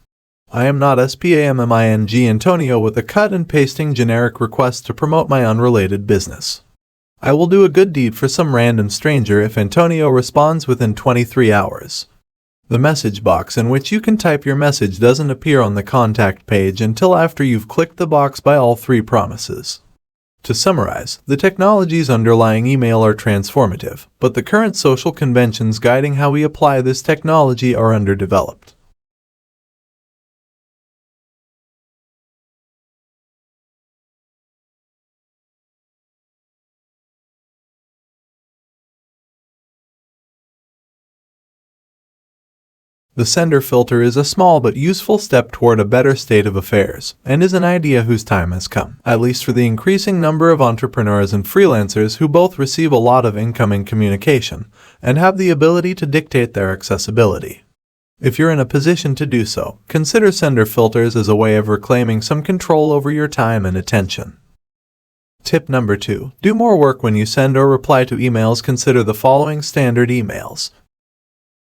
I am not spamming Antonio with a cut and pasting generic request to promote my unrelated business. I will do a good deed for some random stranger if Antonio responds within 23 hours. The message box in which you can type your message doesn't appear on the contact page until after you've clicked the box by all 3 promises. To summarize, the technologies underlying email are transformative, but the current social conventions guiding how we apply this technology are underdeveloped. The sender filter is a small but useful step toward a better state of affairs, and is an idea whose time has come, at least for the increasing number of entrepreneurs and freelancers who both receive a lot of incoming communication and have the ability to dictate their accessibility. If you're in a position to do so, consider sender filters as a way of reclaiming some control over your time and attention. Tip number 2. Do more work when you send or reply to emails. Consider the following standard emails.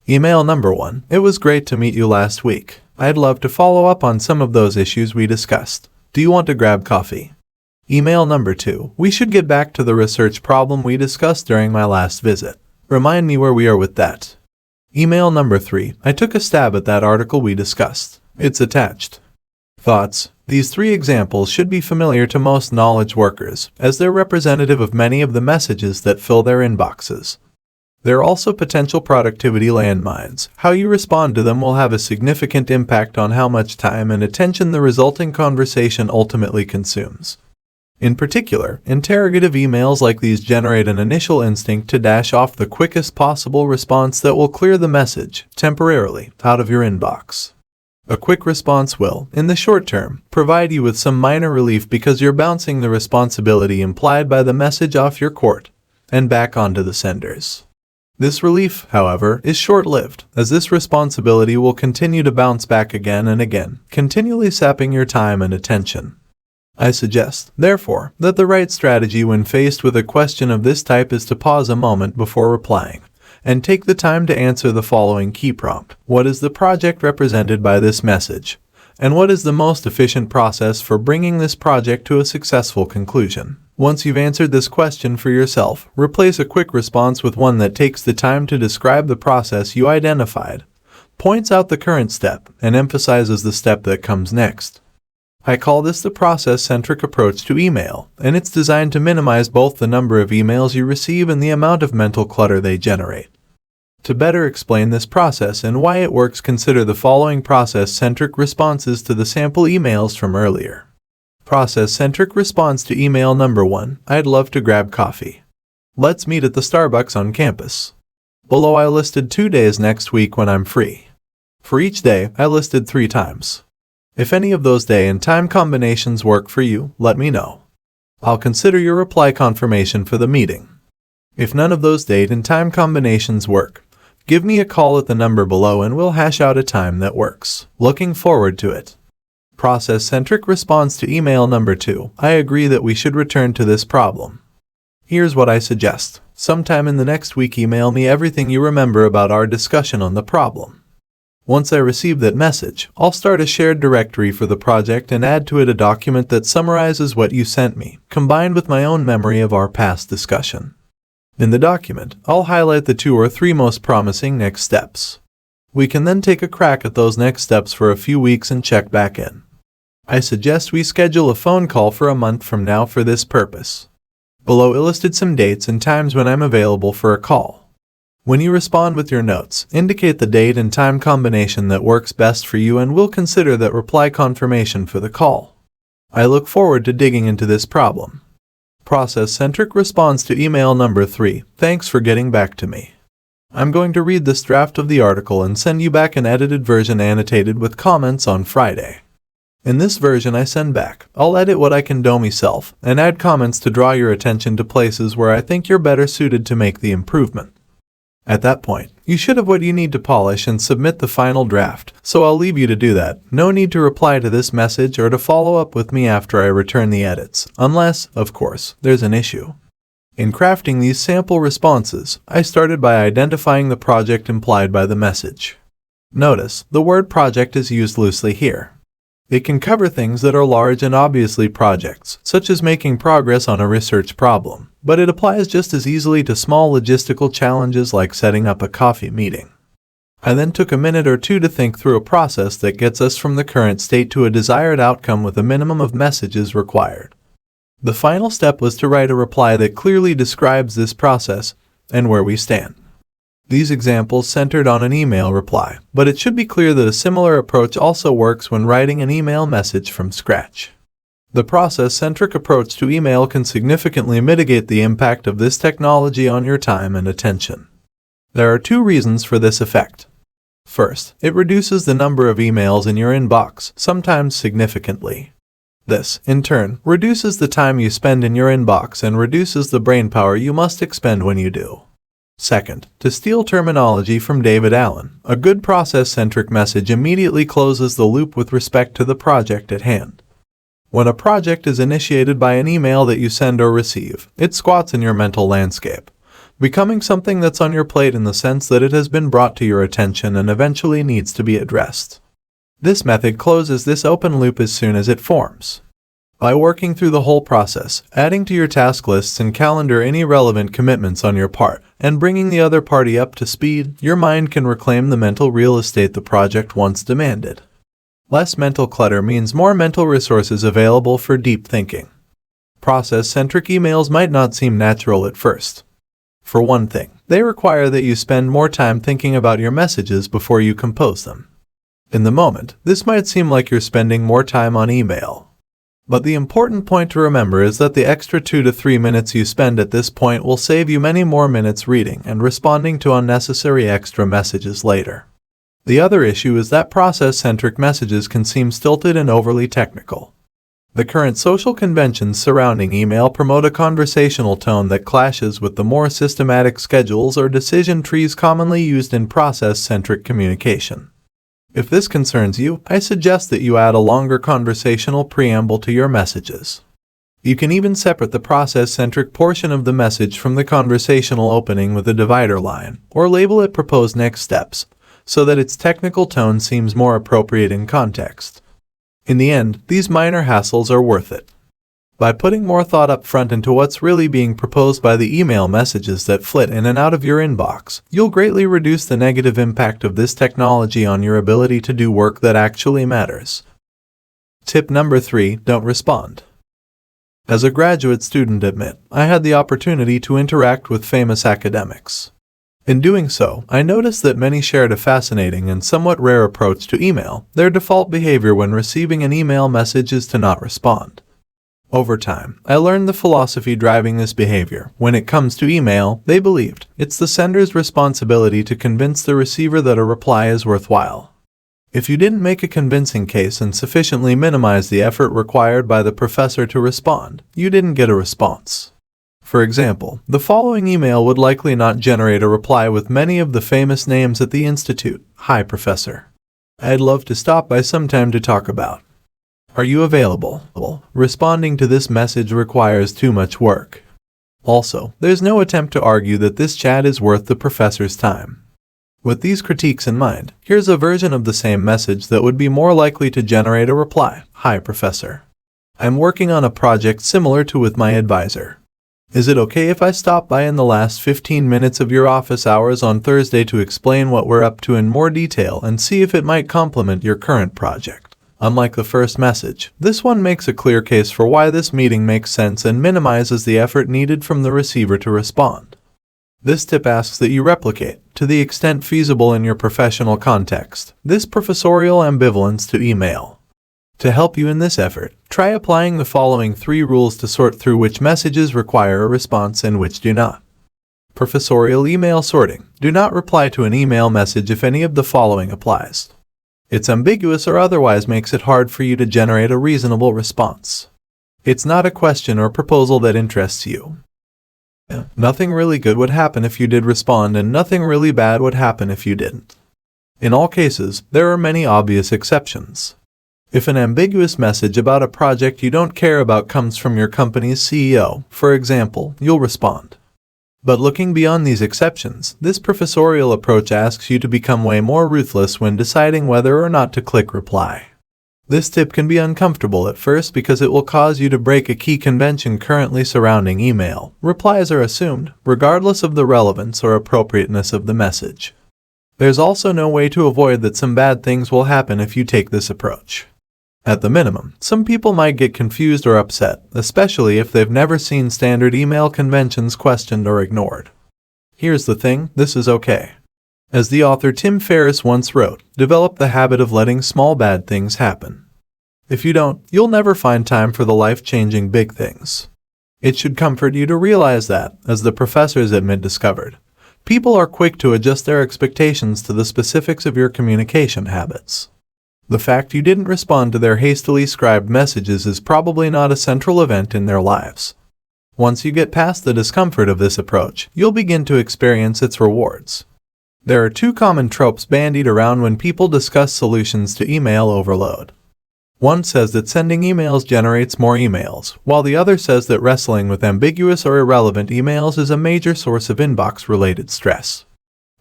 Email number 1. It was great to meet you last week. I'd love to follow up on some of those issues we discussed. Do you want to grab coffee? Email number 2. We should get back to the research problem we discussed during my last visit. Remind me where we are with that. Email number 3. I took a stab at that article we discussed. It's attached. Thoughts? These 3 examples should be familiar to most knowledge workers, as they're representative of many of the messages that fill their inboxes. They're also potential productivity landmines. How you respond to them will have a significant impact on how much time and attention the resulting conversation ultimately consumes. In particular, interrogative emails like these generate an initial instinct to dash off the quickest possible response that will clear the message, temporarily, out of your inbox. A quick response will, in the short term, provide you with some minor relief because you're bouncing the responsibility implied by the message off your court and back onto the senders. This relief, however, is short-lived, as this responsibility will continue to bounce back again and again, continually sapping your time and attention. I suggest, therefore, that the right strategy when faced with a question of this type is to pause a moment before replying, and take the time to answer the following key prompt. What is the project represented by this message? And what is the most efficient process for bringing this project to a successful conclusion? Once you've answered this question for yourself, replace a quick response with one that takes the time to describe the process you identified, points out the current step, and emphasizes the step that comes next. I call this the process-centric approach to email, and it's designed to minimize both the number of emails you receive and the amount of mental clutter they generate. To better explain this process and why it works, consider the following process-centric responses to the sample emails from earlier. Process-centric response to email number 1. I'd love to grab coffee. Let's meet at the Starbucks on campus. Below I listed 2 days next week when I'm free. For each day, I listed 3 times. If any of those day and time combinations work for you, let me know. I'll consider your reply confirmation for the meeting. If none of those date and time combinations work, give me a call at the number below and we'll hash out a time that works. Looking forward to it. Process-centric response to email number 2. I agree that we should return to this problem. Here's what I suggest. Sometime in the next week, email me everything you remember about our discussion on the problem. Once I receive that message, I'll start a shared directory for the project and add to it a document that summarizes what you sent me, combined with my own memory of our past discussion. In the document, I'll highlight the 2 or 3 most promising next steps. We can then take a crack at those next steps for a few weeks and check back in. I suggest we schedule a phone call for a month from now for this purpose. Below I listed some dates and times when I'm available for a call. When you respond with your notes, indicate the date and time combination that works best for you and we'll consider that reply confirmation for the call. I look forward to digging into this problem. Process-centric response to email number 3. Thanks for getting back to me. I'm going to read this draft of the article and send you back an edited version annotated with comments on Friday. In this version I send back, I'll edit what I can do myself and add comments to draw your attention to places where I think you're better suited to make the improvement. At that point, you should have what you need to polish and submit the final draft, so I'll leave you to do that. No need to reply to this message or to follow up with me after I return the edits, unless, of course, there's an issue. In crafting these sample responses, I started by identifying the project implied by the message. Notice, the word project is used loosely here. It can cover things that are large and obviously projects, such as making progress on a research problem, but it applies just as easily to small logistical challenges like setting up a coffee meeting. I then took a minute or 2 to think through a process that gets us from the current state to a desired outcome with a minimum of messages required. The final step was to write a reply that clearly describes this process and where we stand. These examples centered on an email reply, but it should be clear that a similar approach also works when writing an email message from scratch. The process-centric approach to email can significantly mitigate the impact of this technology on your time and attention. There are 2 reasons for this effect. First, it reduces the number of emails in your inbox, sometimes significantly. This, in turn, reduces the time you spend in your inbox and reduces the brainpower you must expend when you do. Second, to steal terminology from David Allen, a good process-centric message immediately closes the loop with respect to the project at hand. When a project is initiated by an email that you send or receive, it squats in your mental landscape, becoming something that's on your plate in the sense that it has been brought to your attention and eventually needs to be addressed. This method closes this open loop as soon as it forms. By working through the whole process, adding to your task lists and calendar any relevant commitments on your part, and bringing the other party up to speed, your mind can reclaim the mental real estate the project once demanded. Less mental clutter means more mental resources available for deep thinking. Process-centric emails might not seem natural at first. For one thing, they require that you spend more time thinking about your messages before you compose them. In the moment, this might seem like you're spending more time on email. But the important point to remember is that the extra 2 to 3 minutes you spend at this point will save you many more minutes reading and responding to unnecessary extra messages later. The other issue is that process-centric messages can seem stilted and overly technical. The current social conventions surrounding email promote a conversational tone that clashes with the more systematic schedules or decision trees commonly used in process-centric communication. If this concerns you, I suggest that you add a longer conversational preamble to your messages. You can even separate the process-centric portion of the message from the conversational opening with a divider line, or label it Proposed Next Steps, so that its technical tone seems more appropriate in context. In the end, these minor hassles are worth it. By putting more thought up front into what's really being proposed by the email messages that flit in and out of your inbox, you'll greatly reduce the negative impact of this technology on your ability to do work that actually matters. Tip number 3, don't respond. As a graduate student at MIT, I had the opportunity to interact with famous academics. In doing so, I noticed that many shared a fascinating and somewhat rare approach to email. Their default behavior when receiving an email message is to not respond. Over time, I learned the philosophy driving this behavior. When it comes to email, they believed it's the sender's responsibility to convince the receiver that a reply is worthwhile. If you didn't make a convincing case and sufficiently minimize the effort required by the professor to respond, you didn't get a response. For example, the following email would likely not generate a reply with many of the famous names at the institute. Hi, Professor. I'd love to stop by sometime to talk about. Are you available? Responding to this message requires too much work. Also, there's no attempt to argue that this chat is worth the professor's time. With these critiques in mind, here's a version of the same message that would be more likely to generate a reply. Hi, Professor. I'm working on a project similar to with my advisor. Is it okay if I stop by in the last 15 minutes of your office hours on Thursday to explain what we're up to in more detail and see if it might complement your current project? Unlike the first message, this one makes a clear case for why this meeting makes sense and minimizes the effort needed from the receiver to respond. This tip asks that you replicate, to the extent feasible in your professional context, this professorial ambivalence to email. To help you in this effort, try applying the following 3 rules to sort through which messages require a response and which do not. Professorial email sorting. Do not reply to an email message if any of the following applies. It's ambiguous or otherwise makes it hard for you to generate a reasonable response. It's not a question or proposal that interests you. Nothing really good would happen if you did respond, and nothing really bad would happen if you didn't. In all cases, there are many obvious exceptions. If an ambiguous message about a project you don't care about comes from your company's CEO, for example, you'll respond. But looking beyond these exceptions, this professorial approach asks you to become way more ruthless when deciding whether or not to click reply. This tip can be uncomfortable at first because it will cause you to break a key convention currently surrounding email. Replies are assumed, regardless of the relevance or appropriateness of the message. There's also no way to avoid that some bad things will happen if you take this approach. At the minimum, some people might get confused or upset, especially if they've never seen standard email conventions questioned or ignored. Here's the thing, this is okay. As the author Tim Ferriss once wrote, develop the habit of letting small bad things happen. If you don't, you'll never find time for the life-changing big things. It should comfort you to realize that, as the professors at MIT discovered, People are quick to adjust their expectations to the specifics of your communication habits. The fact you didn't respond to their hastily scribed messages is probably not a central event in their lives. Once you get past the discomfort of this approach, you'll begin to experience its rewards. There are two common tropes bandied around when people discuss solutions to email overload. One says that sending emails generates more emails, while the other says that wrestling with ambiguous or irrelevant emails is a major source of inbox-related stress.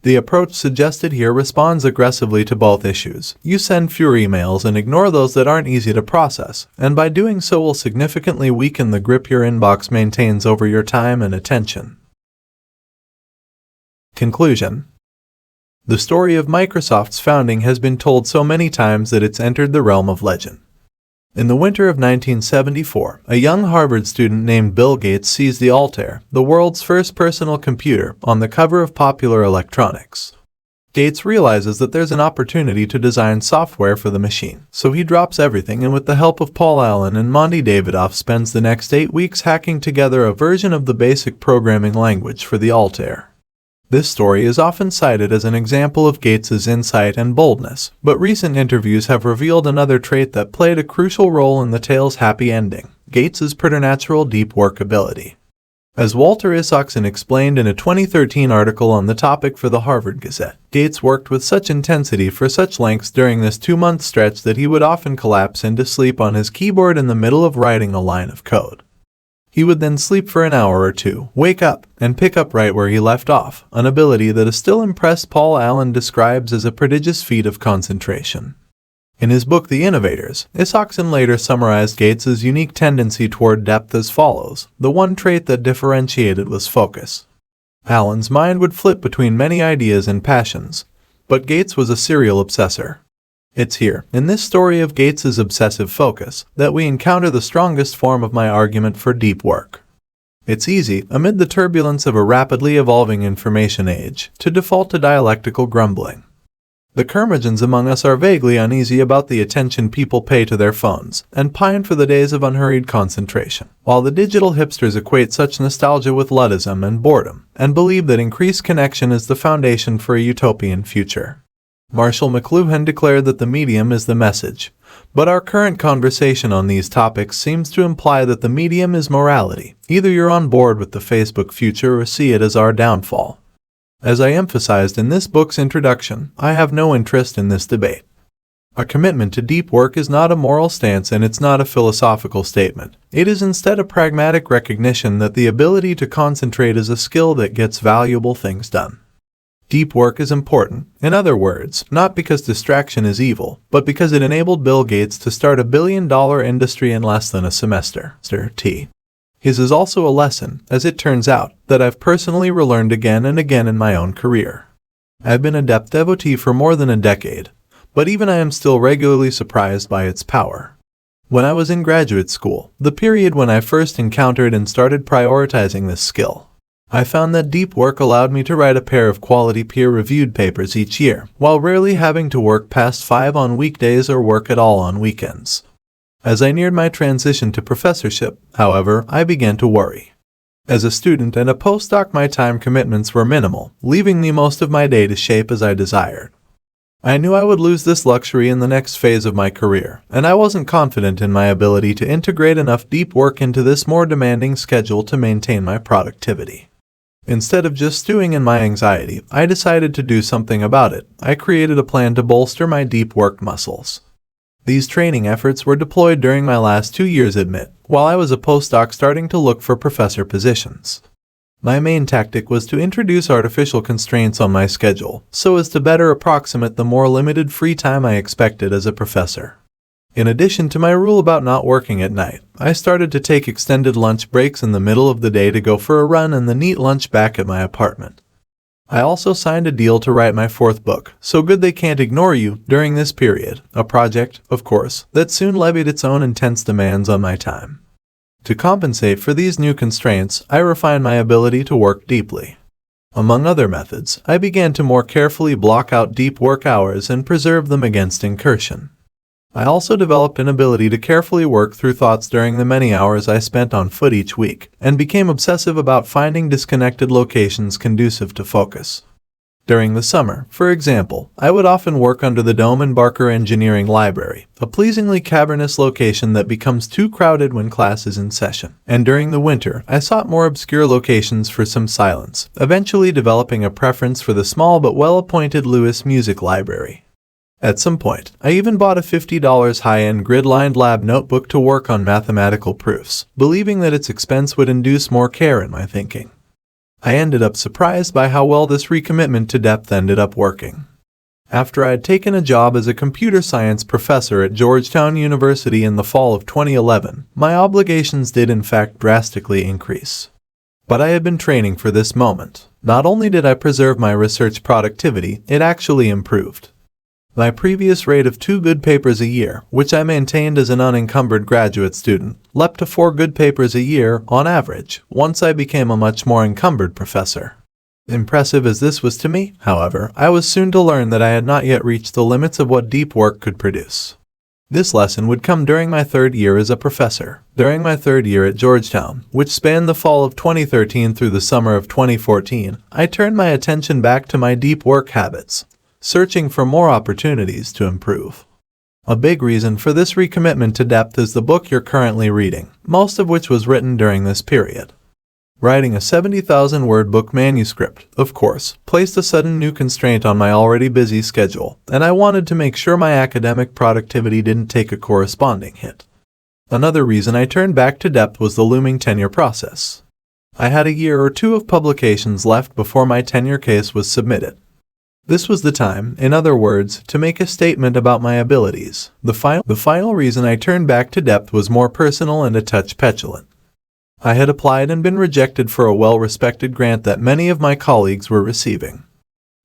The approach suggested here responds aggressively to both issues. You send fewer emails and ignore those that aren't easy to process, and by doing so will significantly weaken the grip your inbox maintains over your time and attention. Conclusion. The story of Microsoft's founding has been told so many times that it's entered the realm of legend. In the winter of 1974, a young Harvard student named Bill Gates sees the Altair, the world's first personal computer, on the cover of Popular Electronics. Gates realizes that there's an opportunity to design software for the machine, so he drops everything and with the help of Paul Allen and Monty Davidoff spends the next 8 weeks hacking together a version of the basic programming language for the Altair. This story is often cited as an example of Gates's insight and boldness, but recent interviews have revealed another trait that played a crucial role in the tale's happy ending: Gates's preternatural deep work ability. As Walter Isaacson explained in a 2013 article on the topic for the Harvard Gazette, Gates worked with such intensity for such lengths during this 2-month stretch that he would often collapse into sleep on his keyboard in the middle of writing a line of code. He would then sleep for an hour or two, wake up, and pick up right where he left off, an ability that a still impressed Paul Allen describes as a prodigious feat of concentration. In his book The Innovators, Isaacson later summarized Gates's unique tendency toward depth as follows: the one trait that differentiated was focus. Allen's mind would flip between many ideas and passions, but Gates was a serial obsessor. It's here, in this story of Gates's obsessive focus, that we encounter the strongest form of my argument for deep work. It's easy, amid the turbulence of a rapidly evolving information age, to default to dialectical grumbling. The curmudgeons among us are vaguely uneasy about the attention people pay to their phones, and pine for the days of unhurried concentration, while the digital hipsters equate such nostalgia with Luddism and boredom, and believe that increased connection is the foundation for a utopian future. Marshall McLuhan declared that the medium is the message, but our current conversation on these topics seems to imply that the medium is morality. Either you're on board with the Facebook future or see it as our downfall. As I emphasized in this book's introduction, I have no interest in this debate. A commitment to deep work is not a moral stance and it's not a philosophical statement. It is instead a pragmatic recognition that the ability to concentrate is a skill that gets valuable things done. Deep work is important, in other words, not because distraction is evil, but because it enabled Bill Gates to start a billion-dollar industry in less than a semester. His is also a lesson, as it turns out, that I've personally relearned again and again in my own career. I've been a depth devotee for more than a decade, but even I am still regularly surprised by its power. When I was in graduate school, the period when I first encountered and started prioritizing this skill, I found that deep work allowed me to write a pair of quality peer-reviewed papers each year, while rarely having to work past 5 on weekdays or work at all on weekends. As I neared my transition to professorship, however, I began to worry. As a student and a postdoc, my time commitments were minimal, leaving me most of my day to shape as I desired. I knew I would lose this luxury in the next phase of my career, and I wasn't confident in my ability to integrate enough deep work into this more demanding schedule to maintain my productivity. Instead of just stewing in my anxiety, I decided to do something about it. I created a plan to bolster my deep work muscles. These training efforts were deployed during my last 2 years at MIT, while I was a postdoc starting to look for professor positions. My main tactic was to introduce artificial constraints on my schedule, so as to better approximate the more limited free time I expected as a professor. In addition to my rule about not working at night, I started to take extended lunch breaks in the middle of the day to go for a run and then eat lunch back at my apartment. I also signed a deal to write my 4th book, So Good They Can't Ignore You, during this period, a project, of course, that soon levied its own intense demands on my time. To compensate for these new constraints, I refined my ability to work deeply. Among other methods, I began to more carefully block out deep work hours and preserve them against incursion. I also developed an ability to carefully work through thoughts during the many hours I spent on foot each week, and became obsessive about finding disconnected locations conducive to focus. During the summer, for example, I would often work under the Dome and Barker Engineering Library, a pleasingly cavernous location that becomes too crowded when class is in session. And during the winter, I sought more obscure locations for some silence, eventually developing a preference for the small but well-appointed Lewis Music Library. At some point, I even bought a $50 high-end grid-lined lab notebook to work on mathematical proofs, believing that its expense would induce more care in my thinking. I ended up surprised by how well this recommitment to depth ended up working. After I had taken a job as a computer science professor at Georgetown University in the fall of 2011, my obligations did in fact drastically increase. But I had been training for this moment. Not only did I preserve my research productivity, it actually improved. My previous rate of 2 good papers a year, which I maintained as an unencumbered graduate student, leapt to 4 good papers a year, on average, once I became a much more encumbered professor. Impressive as this was to me, however, I was soon to learn that I had not yet reached the limits of what deep work could produce. This lesson would come during my 3rd year as a professor. During my 3rd year at Georgetown, which spanned the fall of 2013 through the summer of 2014, I turned my attention back to my deep work habits, searching for more opportunities to improve. A big reason for this recommitment to depth is the book you're currently reading, most of which was written during this period. Writing a 70,000-word book manuscript, of course, placed a sudden new constraint on my already busy schedule, and I wanted to make sure my academic productivity didn't take a corresponding hit. Another reason I turned back to depth was the looming tenure process. I had a year or 2 of publications left before my tenure case was submitted. This was the time, in other words, to make a statement about my abilities. The final reason I turned back to depth was more personal and a touch petulant. I had applied and been rejected for a well-respected grant that many of my colleagues were receiving.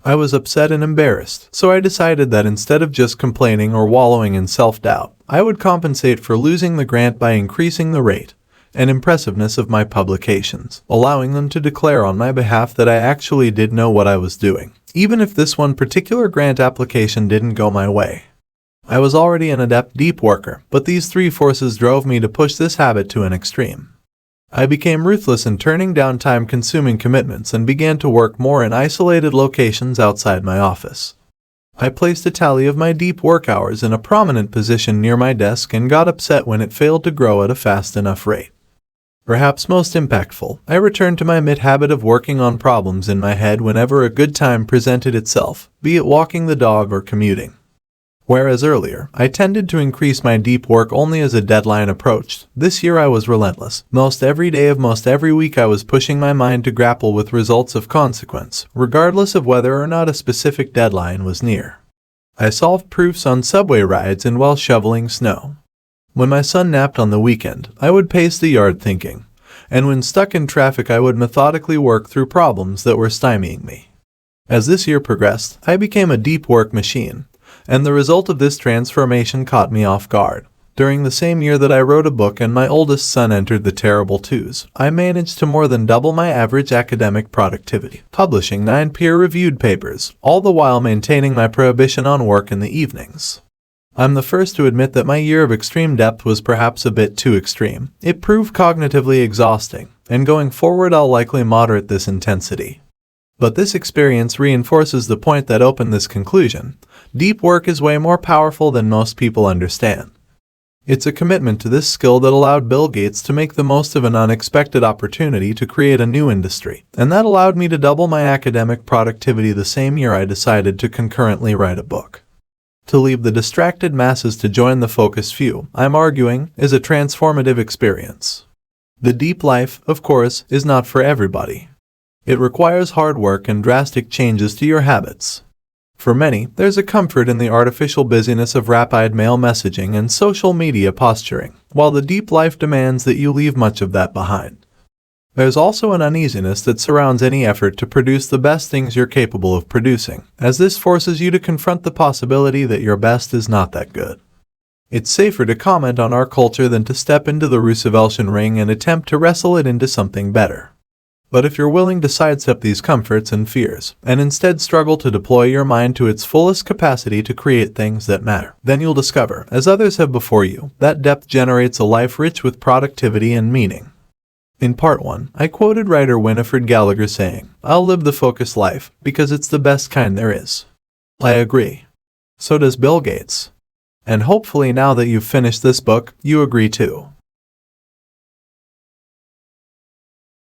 I was upset and embarrassed, so I decided that instead of just complaining or wallowing in self-doubt, I would compensate for losing the grant by increasing the rate and impressiveness of my publications, allowing them to declare on my behalf that I actually did know what I was doing, even if this one particular grant application didn't go my way. I was already an adept deep worker, but these 3 forces drove me to push this habit to an extreme. I became ruthless in turning down time-consuming commitments and began to work more in isolated locations outside my office. I placed a tally of my deep work hours in a prominent position near my desk and got upset when it failed to grow at a fast enough rate. Perhaps most impactful, I returned to my habit of working on problems in my head whenever a good time presented itself, be it walking the dog or commuting. Whereas earlier, I tended to increase my deep work only as a deadline approached, this year I was relentless. Most every day of most every week I was pushing my mind to grapple with results of consequence, regardless of whether or not a specific deadline was near. I solved proofs on subway rides and while shoveling snow. When my son napped on the weekend, I would pace the yard thinking, and when stuck in traffic I would methodically work through problems that were stymieing me. As this year progressed, I became a deep work machine, and the result of this transformation caught me off guard. During the same year that I wrote a book and my oldest son entered the terrible 2s, I managed to more than double my average academic productivity, publishing 9 peer-reviewed papers, all the while maintaining my prohibition on work in the evenings. I'm the first to admit that my year of extreme depth was perhaps a bit too extreme. It proved cognitively exhausting, and going forward I'll likely moderate this intensity. But this experience reinforces the point that opened this conclusion. Deep work is way more powerful than most people understand. It's a commitment to this skill that allowed Bill Gates to make the most of an unexpected opportunity to create a new industry, and that allowed me to double my academic productivity the same year I decided to concurrently write a book. To leave the distracted masses to join the focused few, I'm arguing, is a transformative experience. The deep life, of course, is not for everybody. It requires hard work and drastic changes to your habits. For many, there's a comfort in the artificial busyness of rapid mail messaging and social media posturing, while the deep life demands that you leave much of that behind. There's also an uneasiness that surrounds any effort to produce the best things you're capable of producing, as this forces you to confront the possibility that your best is not that good. It's safer to comment on our culture than to step into the Rooseveltian ring and attempt to wrestle it into something better. But if you're willing to sidestep these comforts and fears, and instead struggle to deploy your mind to its fullest capacity to create things that matter, then you'll discover, as others have before you, that depth generates a life rich with productivity and meaning. In Part 1, I quoted writer Winifred Gallagher saying, "I'll live the focused life, because it's the best kind there is." I agree. So does Bill Gates. And hopefully now that you've finished this book, you agree too.